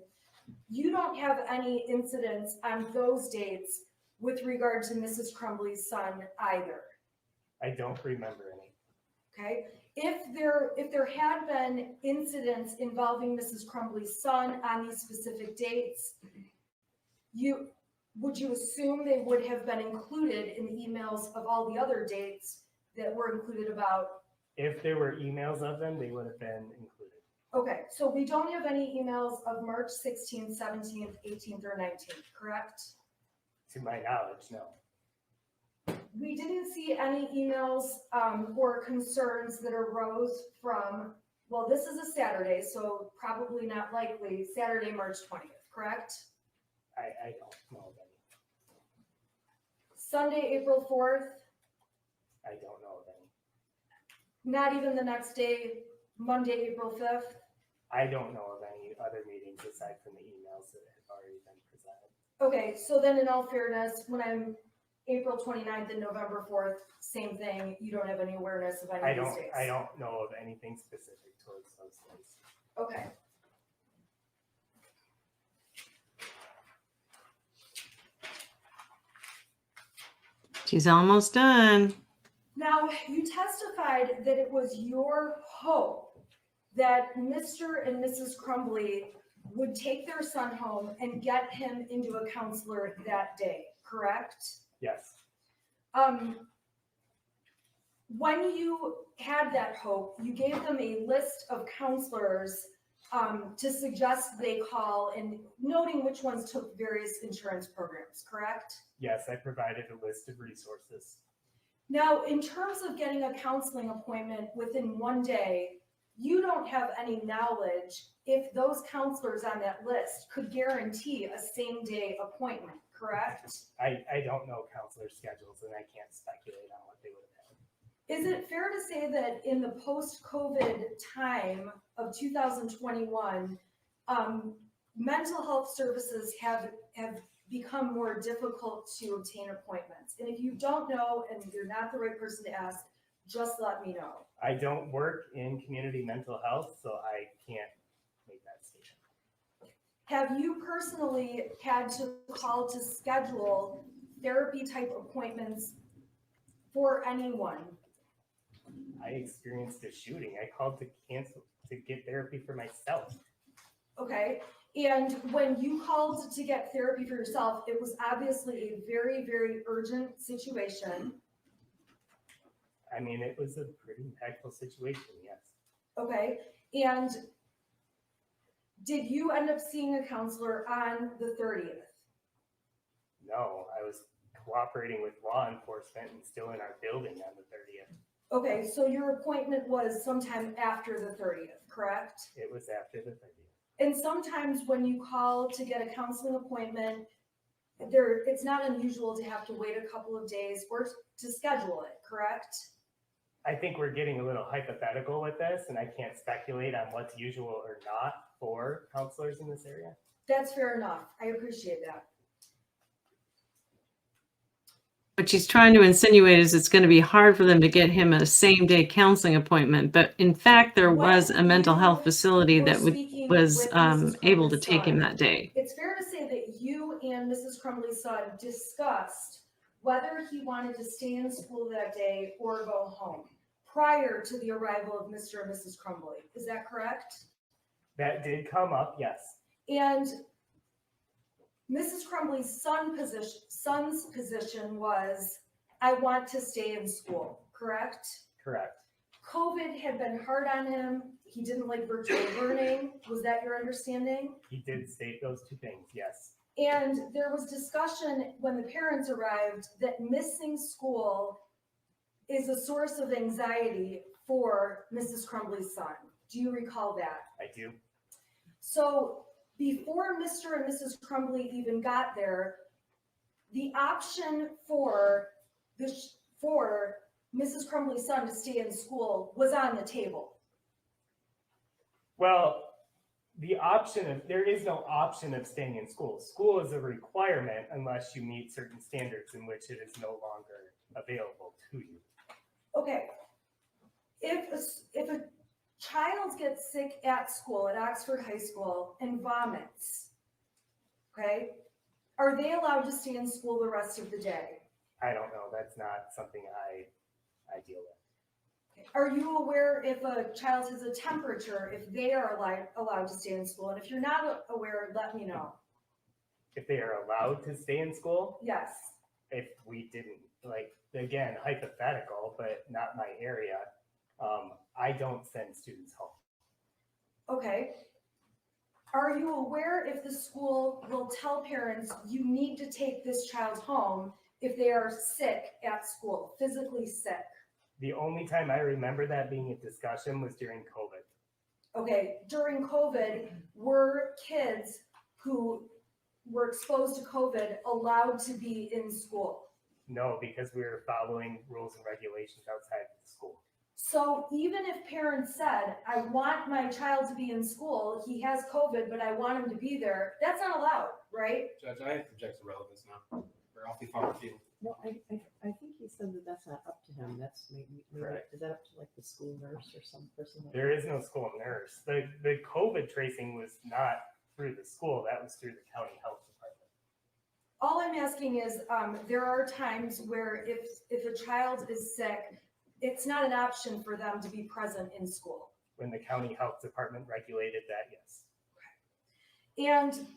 Speaker 5: you don't have any incidents on those dates with regard to Mrs. Crumbley's son either.
Speaker 3: I don't remember any.
Speaker 5: Okay. If there had been incidents involving Mrs. Crumbley's son on these specific dates, would you assume they would have been included in the emails of all the other dates that were included about?
Speaker 3: If there were emails of them, they would have been included.
Speaker 5: Okay, so we don't have any emails of March 16th, 17th, 18th, or 19th, correct?
Speaker 3: To my knowledge, no.
Speaker 5: We didn't see any emails or concerns that arose from, well, this is a Saturday, so probably not likely, Saturday, March 20th, correct?
Speaker 3: I don't know of any.
Speaker 5: Sunday, April 4th,
Speaker 3: I don't know of any.
Speaker 5: not even the next day, Monday, April 5th.
Speaker 3: I don't know of any other meetings aside from the emails that have already been presented.
Speaker 5: Okay, so then in all fairness, when I'm April 29th and November 4th, same thing, you don't have any awareness of any of these days?
Speaker 3: I don't know of anything specific towards those days.
Speaker 5: Okay.
Speaker 1: She's almost done.
Speaker 5: Now, you testified that it was your hope that Mr. and Mrs. Crumbley would take their son home and get him into a counselor that day, correct?
Speaker 3: Yes,
Speaker 5: When you had that hope, you gave them a list of counselors to suggest they call and noting which ones took various insurance programs, correct?
Speaker 3: yes, I provided a list of resources.
Speaker 5: Now, in terms of getting a counseling appointment within one day, you don't have any knowledge if those counselors on that list could guarantee a same day appointment, correct?
Speaker 3: I don't know counselor schedules and I can't speculate on what they would have had.
Speaker 5: Is it fair to say that in the post-COVID time of 2021, mental health services have become more difficult to obtain appointments? And if you don't know and you're not the right person to ask, just let me know.
Speaker 3: I don't work in community mental health, so I can't make that statement.
Speaker 5: Have you personally had to call to schedule therapy type appointments for anyone?
Speaker 3: I experienced a shooting. I called to cancel to get therapy for myself.
Speaker 5: Okay, and when you called to get therapy for yourself, it was obviously a very, very urgent situation.
Speaker 3: I mean, it was a pretty impactful situation, yes.
Speaker 5: Okay, and did you end up seeing a counselor on the 30th?
Speaker 3: No, I was cooperating with law enforcement and still in our building on the 30th.
Speaker 5: Okay, so your appointment was sometime after the 30th, correct?
Speaker 3: It was after the 30th.
Speaker 5: And sometimes when you call to get a counseling appointment, it's not unusual to have to wait a couple of days or to schedule it, correct?
Speaker 3: I think we're getting a little hypothetical with this, and I can't speculate on what's usual or not for counselors in this area.
Speaker 5: That's fair enough. I appreciate that.
Speaker 1: What she's trying to insinuate is it's going to be hard for them to get him a same-day counseling appointment. But in fact, there was a mental health facility that was able to take him that day.
Speaker 5: It's fair to say that you and Mrs. Crumbley's son discussed whether he wanted to stay in school that day or go home prior to the arrival of Mr. and Mrs. Crumbley. Is that correct?
Speaker 3: That did come up, yes.
Speaker 5: And Mrs. Crumbley's son's position was, I want to stay in school, correct?
Speaker 3: Correct.
Speaker 5: COVID had been hard on him. He didn't like virtual learning. Was that your understanding?
Speaker 3: He did state those two things, yes.
Speaker 5: And there was discussion when the parents arrived that missing school is a source of anxiety for Mrs. Crumbley's son. Do you recall that?
Speaker 3: I do.
Speaker 5: So before Mr. and Mrs. Crumbley even got there, the option for Mrs. Crumbley's son to stay in school was on the table.
Speaker 3: Well, there is no option of staying in school. School is a requirement unless you meet certain standards in which it is no longer available to you.
Speaker 5: Okay, if a child gets sick at school, at Oxford High School, and vomits, okay, are they allowed to stay in school the rest of the day?
Speaker 3: I don't know. That's not something I deal with.
Speaker 5: Are you aware if a child has a temperature, if they are allowed to stay in school? And if you're not aware, let me know.
Speaker 3: If they are allowed to stay in school,
Speaker 5: Yes.
Speaker 3: if we didn't, like, again, hypothetical, but not my area, I don't send students home.
Speaker 5: Okay. Are you aware if the school will tell parents you need to take this child home if they are sick at school, physically sick?
Speaker 3: The only time I remember that being a discussion was during COVID.
Speaker 5: Okay, during COVID, were kids who were exposed to COVID allowed to be in school?
Speaker 3: No, because we were following rules and regulations outside of the school.
Speaker 5: So even if parents said, I want my child to be in school, he has COVID, but I want him to be there, that's not allowed, right?
Speaker 2: Judge, I have to object to relevance now. We're off the farm field.
Speaker 4: No, I think he said that that's not up to him. That's maybe,
Speaker 3: Correct.
Speaker 4: is that up to like the school nurse or some person? Like
Speaker 3: There is no school nurse. The COVID tracing was not through the school, that was through the county health department.
Speaker 5: All I'm asking is, there are times where if a child is sick, it's not an option for them to be present in school.
Speaker 3: When the county health department regulated that, yes.
Speaker 5: And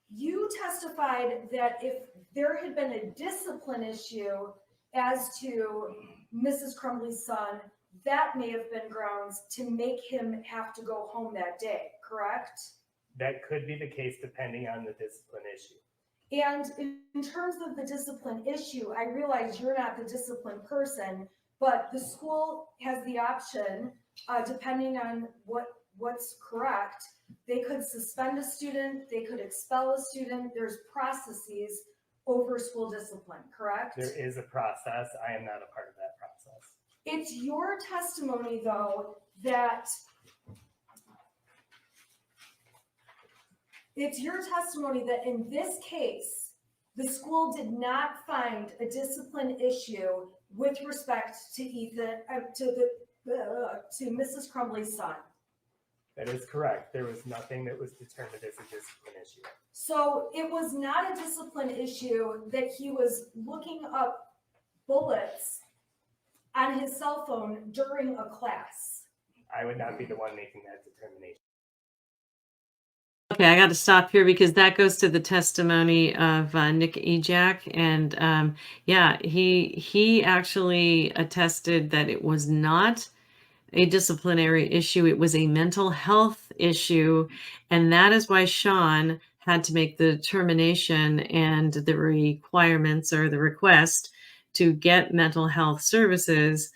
Speaker 5: you testified that if there had been a discipline issue as to Mrs. Crumbley's son, that may have been grounds to make him have to go home that day, correct?
Speaker 3: That could be the case depending on the discipline issue.
Speaker 5: And in terms of the discipline issue, I realize you're not the discipline person, but the school has the option, depending on what's correct, they could suspend a student, they could expel a student. There's processes over school discipline, correct?
Speaker 3: There is a process. I am not a part of that process.
Speaker 5: It's your testimony, though, that in this case, the school did not find a discipline issue with respect to Ethan, to Mrs. Crumbley's son.
Speaker 3: That is correct. There was nothing that was determined as a discipline issue.
Speaker 5: So it was not a discipline issue that he was looking up bullets on his cell phone during a class.
Speaker 3: I would not be the one making that determination.
Speaker 1: Okay, I got to stop here because that goes to the testimony of Nick Ejak, and yeah, he actually attested that it was not a disciplinary issue; it was a mental health issue, and that is why Shawn had to make the determination and the requirements or the request to get mental health services.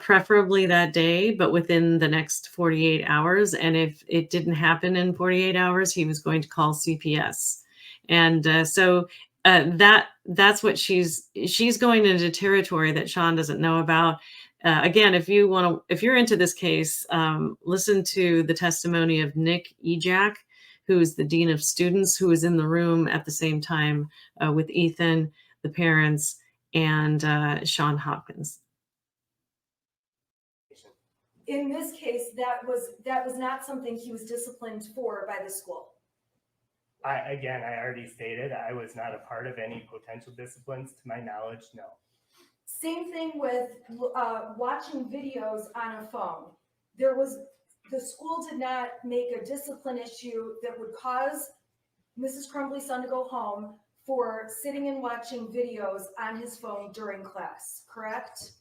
Speaker 1: Preferably that day, but within the next 48 hours. And if it didn't happen in 48 hours, he was going to call CPS. And that's what she's going into territory that Shawn doesn't know about. Again, if you're into this case, listen to the testimony of Nick Ejak, who is the dean of students, who was in the room at the same time with Ethan, the parents, and Shawn Hopkins.
Speaker 5: In this case, that was not something he was disciplined for by the school.
Speaker 3: I already stated I was not a part of any potential disciplines. To my knowledge, no.
Speaker 5: Same thing with watching videos on a phone. The school did not make a discipline issue that would cause Mrs. Crumbley's son to go home for sitting and watching videos on his phone during class, correct?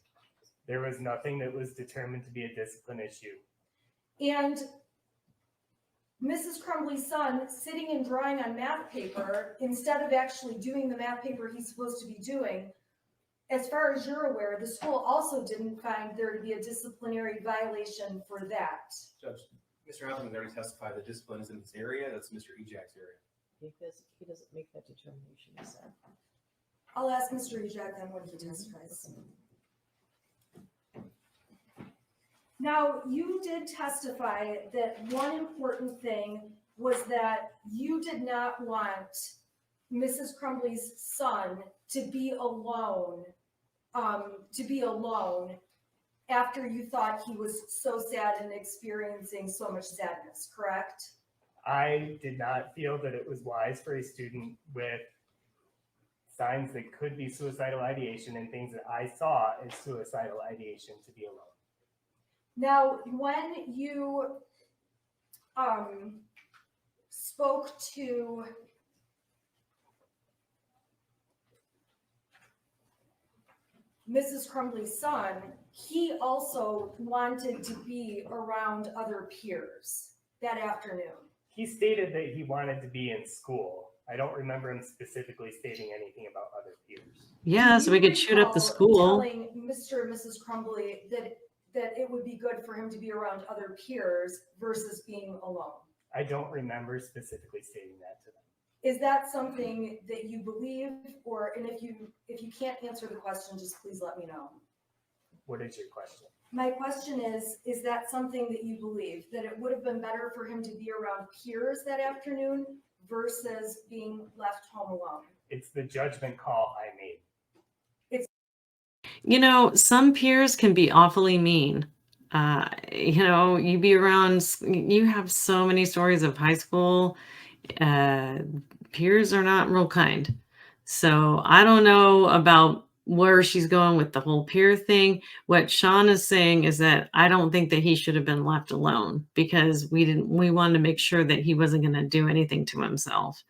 Speaker 3: There was nothing that was determined to be a discipline issue.
Speaker 5: And Mrs. Crumbley's son sitting and drawing on math paper instead of actually doing the math paper he's supposed to be doing, as far as you're aware, the school also didn't find there to be a disciplinary violation for that.
Speaker 2: Judge, Mr. Hopkins already testified that discipline is in this area. That's Mr. Ejak's area.
Speaker 4: He doesn't make that determination, he said.
Speaker 5: I'll ask Mr. Ejak then when he testifies. Now, you did testify that one important thing was that you did not want Mrs. Crumbley's son to be alone after you thought he was so sad and experiencing so much sadness, correct?
Speaker 3: I did not feel that it was wise for a student with signs that could be suicidal ideation and things that I saw as suicidal ideation to be alone.
Speaker 5: Now, when you spoke to Mrs. Crumbley's son, he also wanted to be around other peers. that afternoon?
Speaker 3: He stated that he wanted to be in school. I don't remember him specifically stating anything about other peers.
Speaker 1: Yeah, so we
Speaker 5: Do you
Speaker 1: could shoot up the
Speaker 5: recall
Speaker 1: school.
Speaker 5: telling Mr. and Mrs. Crumbley that it would be good for him to be around other peers versus being alone?
Speaker 3: I don't remember specifically stating that to them.
Speaker 5: Is that something that you believe, and if you can't answer the question, just please let me know.
Speaker 3: What is your question?
Speaker 5: My question is that something that you believe, that it would have been better for him to be around peers that afternoon versus being left home alone?
Speaker 3: It's the judgment call I made.
Speaker 1: You know, some peers can be awfully mean. You know, you be around, you have so many stories of high school. Peers are not real kind. So I don't know about where she's going with the whole peer thing. What Shawn is saying is that I don't think that he should have been left alone because we wanted to make sure that he wasn't going to do anything to himself.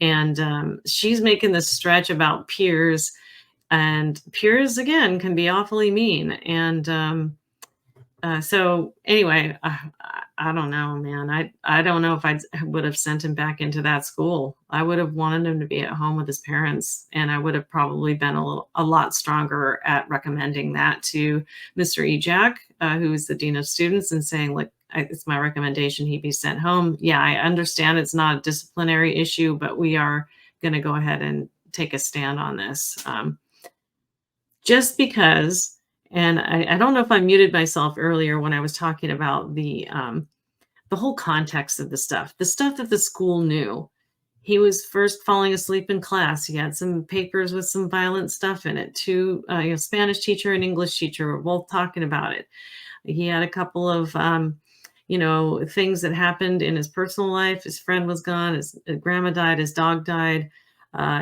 Speaker 1: And she's making this stretch about peers, and peers again can be awfully mean. And so anyway, I don't know, man. I don't know if I would have sent him back into that school. I would have wanted him to be at home with his parents, and I would have probably been a lot stronger at recommending that to Mr. Ejak, who is the dean of students, and saying, look, it's my recommendation he be sent home. Yeah, I understand it's not a disciplinary issue, but we are going to go ahead and take a stand on this. Just because, and I don't know if I muted myself earlier when I was talking about the whole context of the stuff that the school knew. He was first falling asleep in class. He had some papers with some violent stuff in it. Two, Spanish teacher and English teacher were both talking about it. He had a couple of, things that happened in his personal life. His friend was gone. His grandma died. His dog died.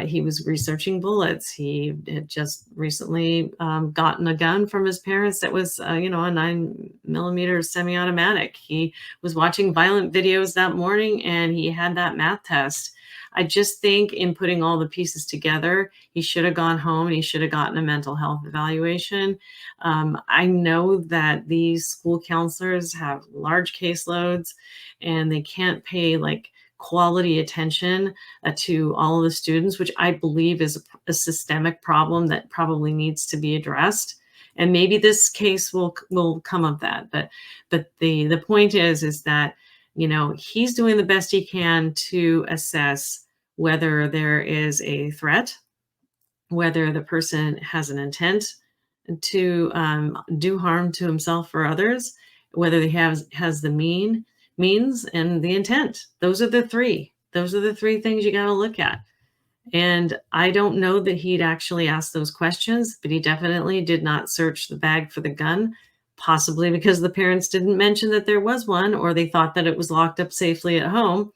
Speaker 1: He was researching bullets. He had just recently gotten a gun from his parents that was, a 9mm semi-automatic. He was watching violent videos that morning, and he had that math test. I just think in putting all the pieces together, he should have gone home and he should have gotten a mental health evaluation. I know that these school counselors have large caseloads and they can't pay quality attention to all of the students, which I believe is a systemic problem that probably needs to be addressed. And maybe this case will come of that. But the point is that, he's doing the best he can to assess whether there is a threat, whether the person has an intent to do harm to himself or others, whether he has the means and the intent. Those are the three things you got to look at. And I don't know that he'd actually asked those questions, but he definitely did not search the bag for the gun, possibly because the parents didn't mention that there was one, or they thought that it was locked up safely at home.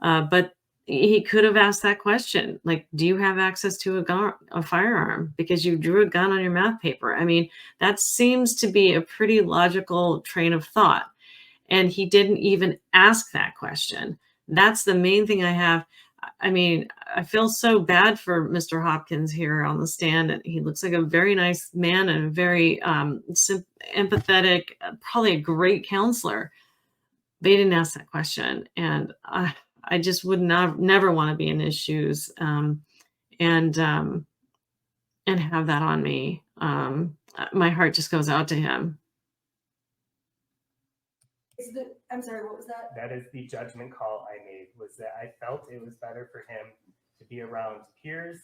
Speaker 1: But he could have asked that question, like, do you have access to a firearm because you drew a gun on your math paper? I mean, that seems to be a pretty logical train of thought. And he didn't even ask that question. That's the main thing I have. I mean, I feel so bad for Mr. Hopkins here on the stand. He looks like a very nice man and a very empathetic, probably a great counselor. They didn't ask that question. And I just would never want to be in his shoes and have that on me. My heart just goes out to him.
Speaker 5: I'm sorry, what was that?
Speaker 3: That is the judgment call I made, was that I felt it was better for him to be around peers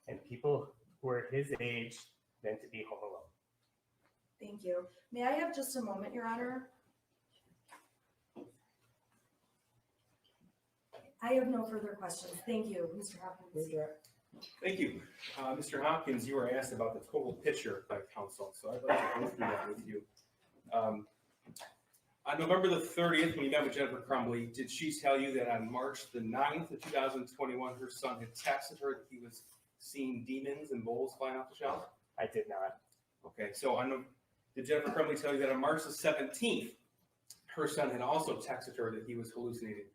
Speaker 3: and people who are his age than to be home alone.
Speaker 5: Thank you. May I have just a moment, Your Honor? I have no further questions. Thank you, Mr. Hopkins.
Speaker 2: Thank you. Mr. Hopkins, you were asked about the total picture by counsel, so I'd like to go through that with you. On November the 30th, when you met with Jennifer Crumbley, did she tell you that on March the 9th of 2021, her son had texted her that he was seeing demons and bowls flying off the shelf?
Speaker 3: I did not.
Speaker 2: Okay, so did Jennifer Crumbley tell you that on March the 17th, her son had also texted her that he was hallucinating?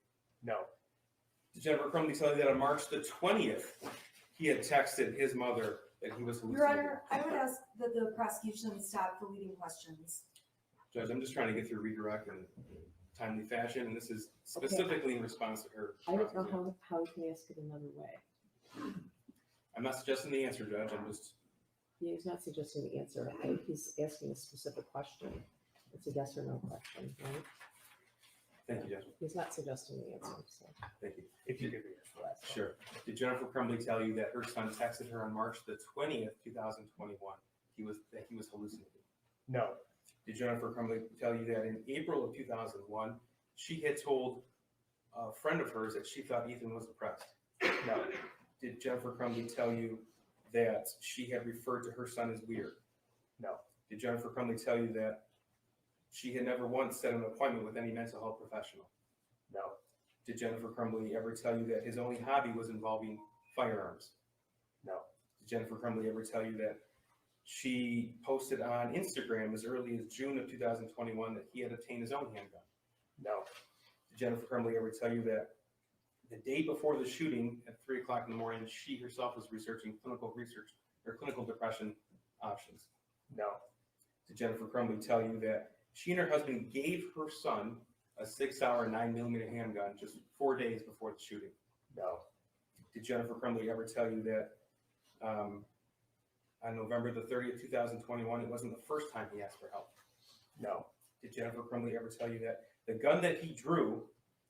Speaker 3: No.
Speaker 2: Did Jennifer Crumbley tell you that on March the 20th, he had texted his mother that he was hallucinating?
Speaker 5: Your Honor, I would ask that the prosecution stop the leading questions.
Speaker 2: Judge, I'm just trying to get through redirect and timely fashion, and this is specifically in response to her.
Speaker 4: I don't know how we can ask it another way.
Speaker 2: I'm not suggesting the answer, Judge, I'm just,
Speaker 4: He's not suggesting the answer. He's asking a specific question. It's a yes or no question, right?
Speaker 2: thank you, Judge,
Speaker 4: He's not suggesting the answer, so.
Speaker 2: thank you.
Speaker 3: If you could read the last one.
Speaker 2: Sure. Did Jennifer Crumbley tell you that her son texted her on March the 20th, 2021, that he was hallucinating?
Speaker 3: No,
Speaker 2: Did Jennifer Crumbley tell you that in April of 2001, she had told a friend of hers that she thought Ethan was depressed?
Speaker 3: no,
Speaker 2: Did Jennifer Crumbley tell you that she had referred to her son as weird?
Speaker 3: no,
Speaker 2: Did Jennifer Crumbley tell you that she had never once set an appointment with any mental health professional?
Speaker 3: no,
Speaker 2: Did Jennifer Crumbley ever tell you that his only hobby was involving firearms?
Speaker 3: no,
Speaker 2: Did Jennifer Crumbley ever tell you that she posted on Instagram as early as June of 2021 that he had obtained his own handgun?
Speaker 3: no,
Speaker 2: Did Jennifer Crumbley ever tell you that the day before the shooting at 3 o'clock in the morning, she herself was researching clinical depression options?
Speaker 3: no,
Speaker 2: Did Jennifer Crumbley tell you that she and her husband gave her son a 6-hour 9mm handgun just 4 days before the shooting?
Speaker 3: no,
Speaker 2: Did Jennifer Crumbley ever tell you that on November the 30th, 2021, it wasn't the first time he asked for help?
Speaker 3: no,
Speaker 2: Did Jennifer Crumbley ever tell you that the gun that he drew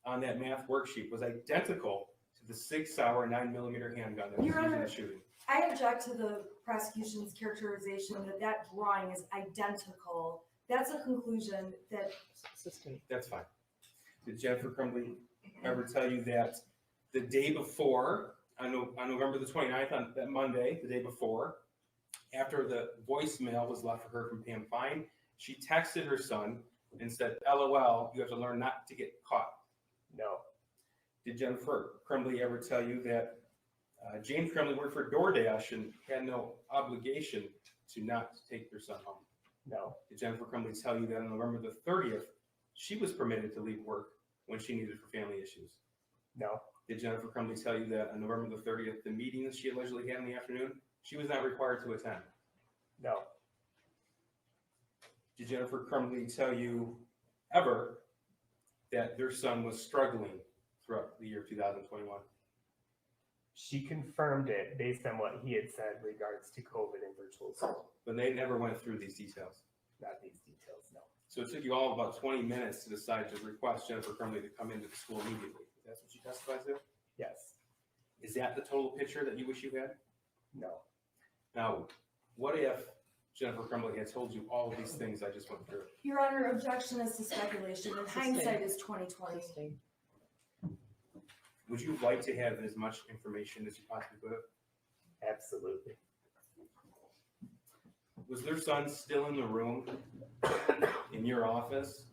Speaker 2: on that math worksheet was identical to the 6-hour 9mm handgun that was
Speaker 5: Your
Speaker 2: used in
Speaker 5: Honor,
Speaker 2: the shooting?
Speaker 5: I object to the prosecution's characterization that that drawing is identical. That's a conclusion that
Speaker 4: Assistant.
Speaker 2: That's fine. Did Jennifer Crumbley ever tell you that the day before, on November the 29th, on that Monday, the day before, after the voicemail was left for her from Pam Fine, she texted her son and said, LOL, you have to learn not to get caught?
Speaker 3: no,
Speaker 2: Did Jennifer Crumbley ever tell you that James Crumbley worked for DoorDash and had no obligation to not take their son home?
Speaker 3: no,
Speaker 2: Did Jennifer Crumbley tell you that on November the 30th, she was permitted to leave work when she needed for family issues?
Speaker 3: no,
Speaker 2: Did Jennifer Crumbley tell you that on November the 30th, the meeting that she allegedly had in the afternoon, she was not required to attend?
Speaker 3: no,
Speaker 2: Did Jennifer Crumbley tell you ever that their son was struggling throughout the year 2021?
Speaker 3: she confirmed it based on what he had said regards to COVID and virtual school.
Speaker 2: But they never went through these details.
Speaker 3: Not these details, no.
Speaker 2: So it took you all about 20 minutes to decide to request Jennifer Crumbley to come into the school immediately. That's what you testified to?
Speaker 3: Yes,
Speaker 2: Is that the total picture that you wish you had?
Speaker 3: no,
Speaker 2: Now, what if Jennifer Crumbley had told you all of these things I just went through?
Speaker 5: Your Honor, objection is to speculation, and hindsight is 20/20.
Speaker 4: Assisting.
Speaker 2: Would you like to have as much information as you possibly could have?
Speaker 3: absolutely.
Speaker 2: Was their son still in the room in your office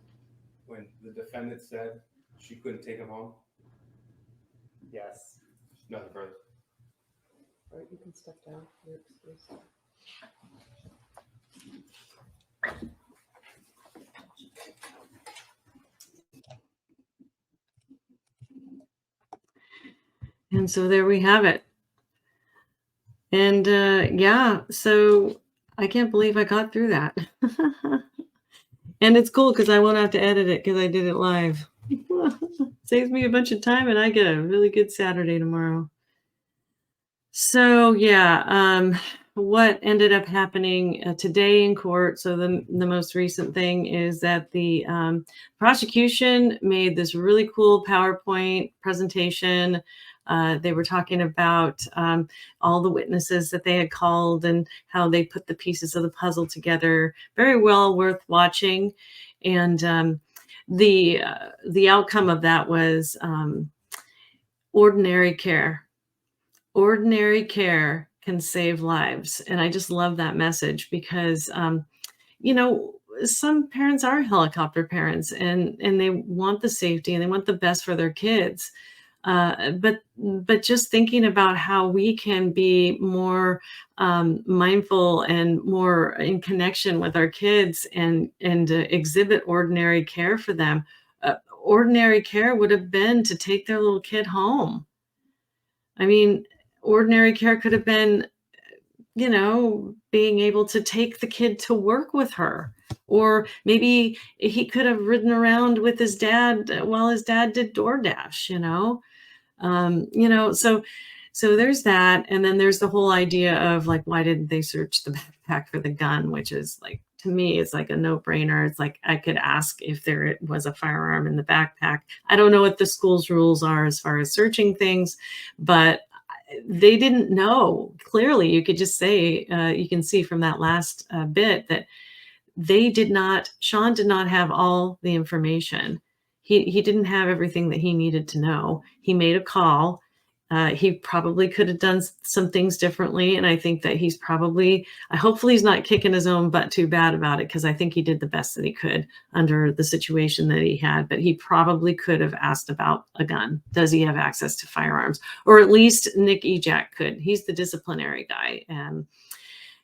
Speaker 2: when the defendant said she couldn't take him home?
Speaker 3: Yes,
Speaker 2: Nothing further.
Speaker 4: All right, you can step down. You're excused.
Speaker 1: And so there we have it. And yeah, so I can't believe I got through that. And it's cool because I won't have to edit it because I did it live. Saves me a bunch of time and I get a really good Saturday tomorrow. So yeah, what ended up happening today in court. So the most recent thing is that the prosecution made this really cool PowerPoint presentation. They were talking about all the witnesses that they had called and how they put the pieces of the puzzle together. Very well worth watching. And the outcome of that was ordinary care. Ordinary care can save lives. And I just love that message because, you know, some parents are helicopter parents and they want the safety and they want the best for their kids. But just thinking about how we can be more mindful and more in connection with our kids and exhibit ordinary care for them. Ordinary care would have been to take their little kid home. I mean, ordinary care could have been, you know, being able to take the kid to work with her. Or maybe he could have ridden around with his dad while his dad did DoorDash, so there's that. And then there's the whole idea of like, why didn't they search the backpack for the gun, which is like, to me, it's like a no-brainer. It's like, I could ask if there was a firearm in the backpack. I don't know what the school's rules are as far as searching things, but they didn't know. Clearly, you could just say, you can see from that last bit that Shawn did not have all the information. He didn't have everything that he needed to know. He made a call. He probably could have done some things differently. And I think that hopefully he's not kicking his own butt too bad about it, because I think he did the best that he could under the situation that he had. But he probably could have asked about a gun. Does he have access to firearms? Or at least Nick Ejak could. He's the disciplinary guy.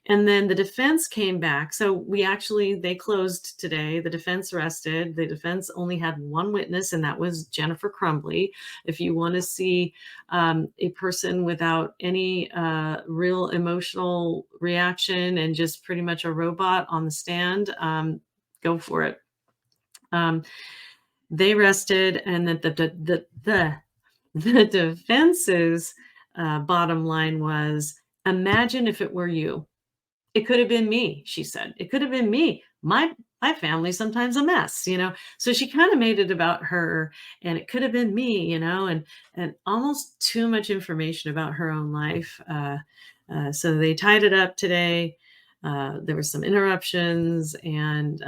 Speaker 1: And then the defense came back. So they closed today. The defense rested. The defense only had one witness, and that was Jennifer Crumbley. If you want to see a person without any real emotional reaction and just pretty much a robot on the stand, go for it. They rested, and that the defense's bottom line was, imagine if it were you. It could have been me, she said. It could have been me. My family's sometimes a mess, So she kind of made it about her, and it could have been me, and almost too much information about her own life. So they tied it up today. There were some interruptions, and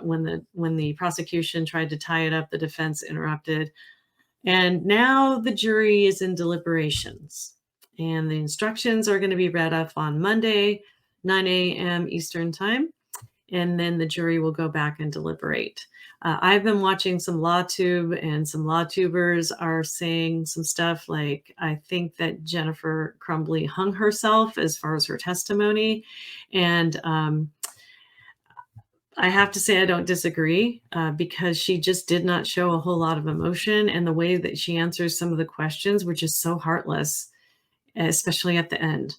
Speaker 1: when the prosecution tried to tie it up, the defense interrupted. And now the jury is in deliberations, and the instructions are going to be read up on Monday, 9 a.m. Eastern time, and then the jury will go back and deliberate. I've been watching some LawTube, and some LawTubers are saying some stuff like, I think that Jennifer Crumbley hung herself as far as her testimony. And I have to say I don't disagree, because she just did not show a whole lot of emotion, and the way that she answers some of the questions were just so heartless, especially at the end.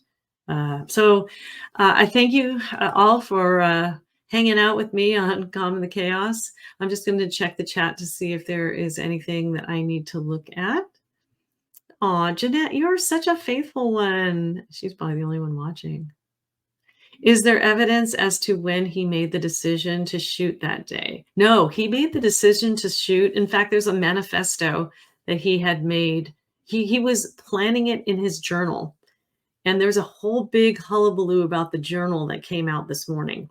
Speaker 1: So I thank you all for hanging out with me on Calm in the Chaos. I'm just going to check the chat to see if there is anything that I need to look at. Aw, Jeanette, you're such a faithful one. She's probably the only one watching. Is there evidence as to when he made the decision to shoot that day? No, he made the decision to shoot. In fact, there's a manifesto that he had made. He was planning it in his journal. And there's a whole big hullabaloo about the journal that came out this morning,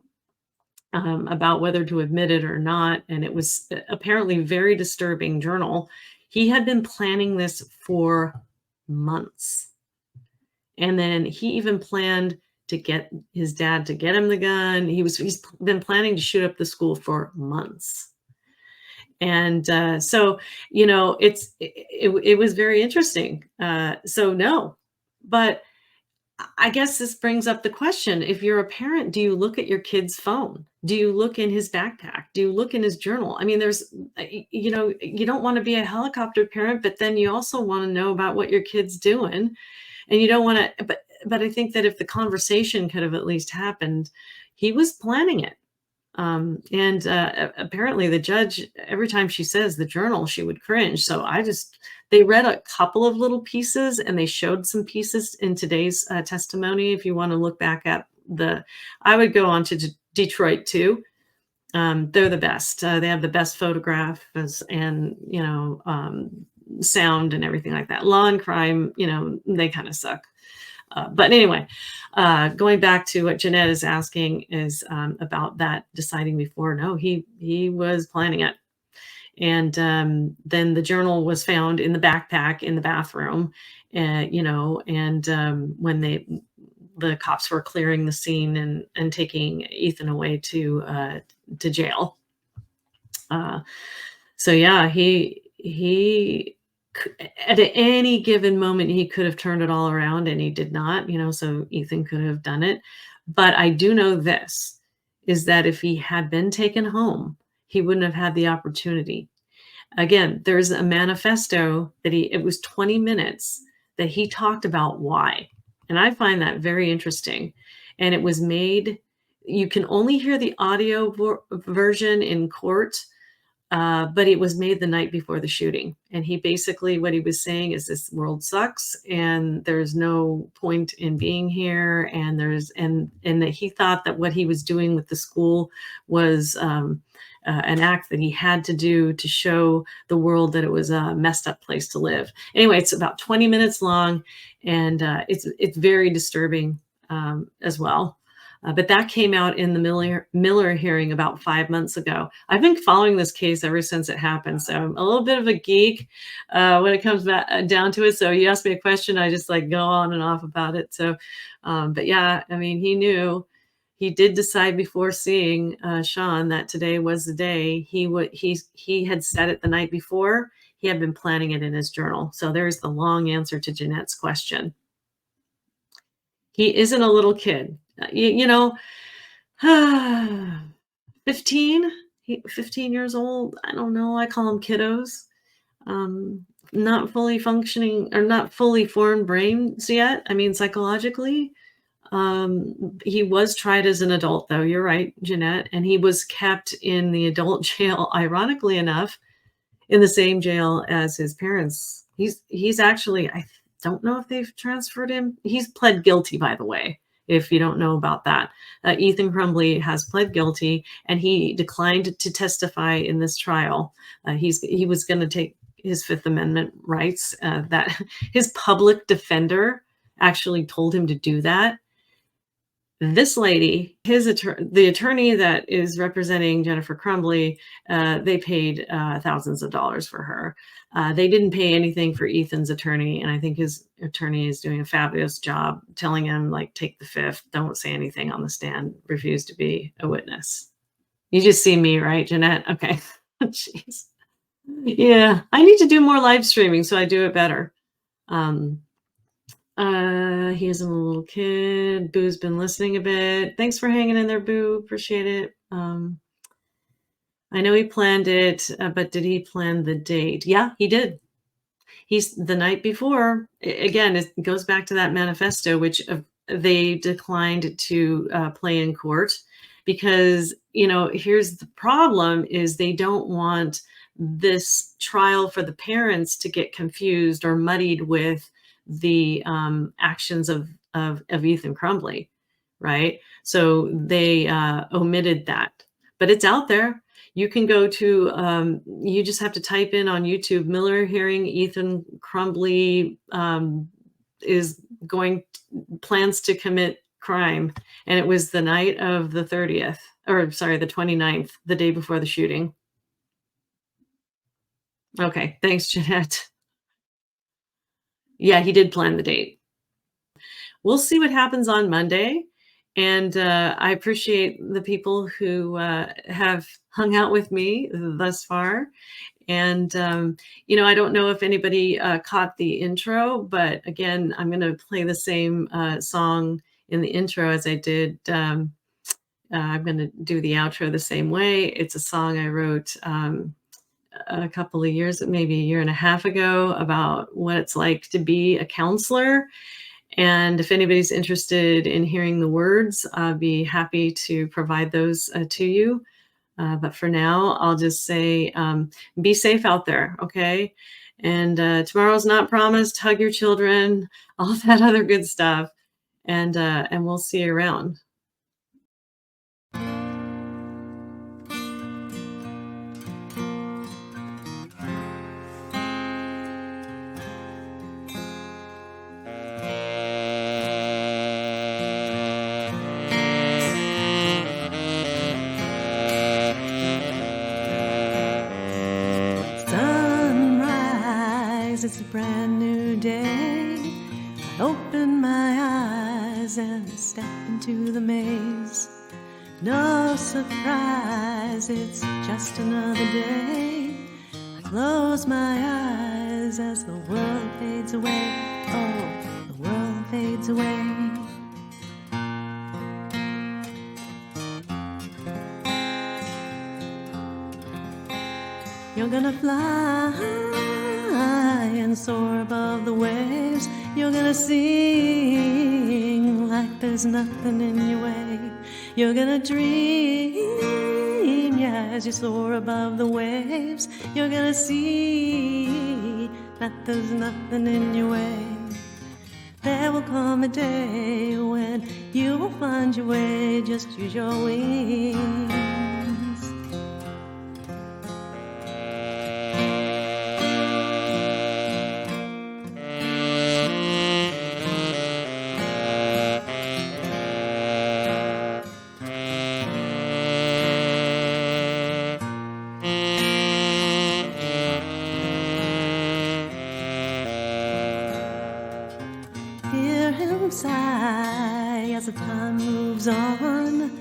Speaker 1: about whether to admit it or not. And it was apparently a very disturbing journal. He had been planning this for months. And then he even planned to get his dad to get him the gun. He's been planning to shoot up the school for months. And so, it was very interesting. So no, but I guess this brings up the question. If you're a parent, do you look at your kid's phone? Do you look in his backpack? Do you look in his journal? I mean, you don't want to be a helicopter parent, but then you also want to know about what your kid's doing. And you don't want to, but I think that if the conversation could have at least happened, he was planning it. And apparently the judge, every time she says the journal, she would cringe. So they read a couple of little pieces, and they showed some pieces in today's testimony. If you want to look back at I would go on to Detroit too. They're the best. They have the best photographs and, sound and everything like that. Law and crime, they kind of suck. But anyway, going back to what Jeanette is asking is about that deciding before. No, he was planning it. And then the journal was found in the backpack in the bathroom, when the cops were clearing the scene and taking Ethan away to jail. So yeah, he at any given moment, he could have turned it all around, and he did not, so Ethan could have done it. But I do know this, is that if he had been taken home, he wouldn't have had the opportunity. Again, there's a manifesto that it was 20 minutes that he talked about why. And I find that very interesting. And it was made, you can only hear the audio version in court, but it was made the night before the shooting. And he basically, what he was saying is this world sucks and there's no point in being here. And and that he thought that what he was doing with the school was an act that he had to do to show the world that it was a messed up place to live. Anyway, it's about 20 minutes long, and it's very disturbing as well. But that came out in the Miller hearing about 5 months ago. I've been following this case ever since it happened. So I'm a little bit of a geek when it comes back down to it. So you ask me a question, I just like go on and off about it. So, but yeah, I mean, he did decide before seeing Shawn that today was the day. He had said it the night before. He had been planning it in his journal. So there's the long answer to Jeanette's question. He isn't a little kid. You know, 15 years old. I don't know. I call them kiddos. Not fully functioning or not fully formed brains yet. I mean, psychologically. He was tried as an adult, though. You're right, Jeanette. And he was kept in the adult jail, ironically enough, in the same jail as his parents. He's actually, I don't know if they've transferred him. He's pled guilty, by the way, if you don't know about that. Ethan Crumbley has pled guilty, and he declined to testify in this trial. He was going to take his Fifth Amendment rights. That his public defender actually told him to do that. This lady, the attorney that is representing Jennifer Crumbley, they paid thousands of dollars for her. They didn't pay anything for Ethan's attorney, and I think his attorney is doing a fabulous job telling him, like, take the fifth, don't say anything on the stand, refuse to be a witness. You just see me, right, Jeanette? Okay. Jeez. Yeah, I need to do more live streaming so I do it better. He isn't a little kid. Boo's been listening a bit. Thanks for hanging in there, Boo. Appreciate it. I know he planned it, but did he plan the date? Yeah, he did. He's the night before. Again, it goes back to that manifesto, which they declined to play in court because, you know, here's the problem is they don't want this trial for the parents to get confused or muddied with the actions of Ethan Crumbley, right? So they omitted that, but it's out there. You can go to, you just have to type in on YouTube, Miller hearing Ethan Crumbley plans to commit crime. And it was the night of the 30th, or sorry, the 29th, the day before the shooting. Okay, thanks, Jeanette. Yeah, he did plan the date. We'll see what happens on Monday. And I appreciate the people who have hung out with me thus far. And, you know, I don't know if anybody caught the intro, but again, I'm going to play the same song in the intro as I did. I'm going to do the outro the same way. It's a song I wrote a couple of years, maybe a year and a half ago, about what it's like to be a counselor. And if anybody's interested in hearing the words, I'll be happy to provide those to you. But for now, I'll just say, be safe out there, okay? And tomorrow's not promised. Hug your children, all that other good stuff. And we'll see you around. It's a brand new day. I open my eyes and step into the maze. No surprise, it's just another day. I close my eyes as the world fades away. Oh, the world fades away. You're gonna fly and soar above the waves. You're gonna sing like there's nothing in your way.
Speaker 6: You're gonna dream, yeah, as you soar above the waves. You're gonna see that there's nothing in your way. There will come a day when you will find your way. Just use your wings. Hear him sigh as the time moves on.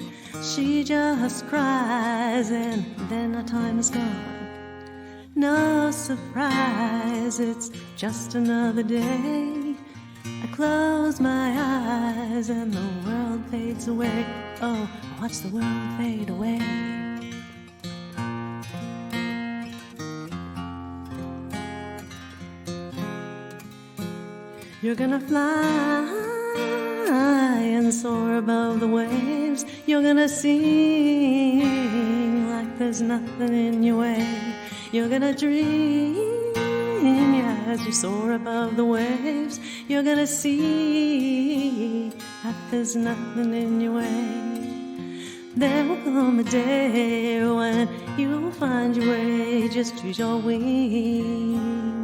Speaker 6: She just cries and then our time is gone. No surprise, it's just another day. I close my eyes and the world fades away. Oh, watch the world fade away. You're gonna fly and soar above the waves. You're gonna sing like there's nothing in your way. You're gonna dream, yeah, as you soar above the waves. You're gonna see that there's nothing in your way. There will come a day when you will find your way. Just use your wings.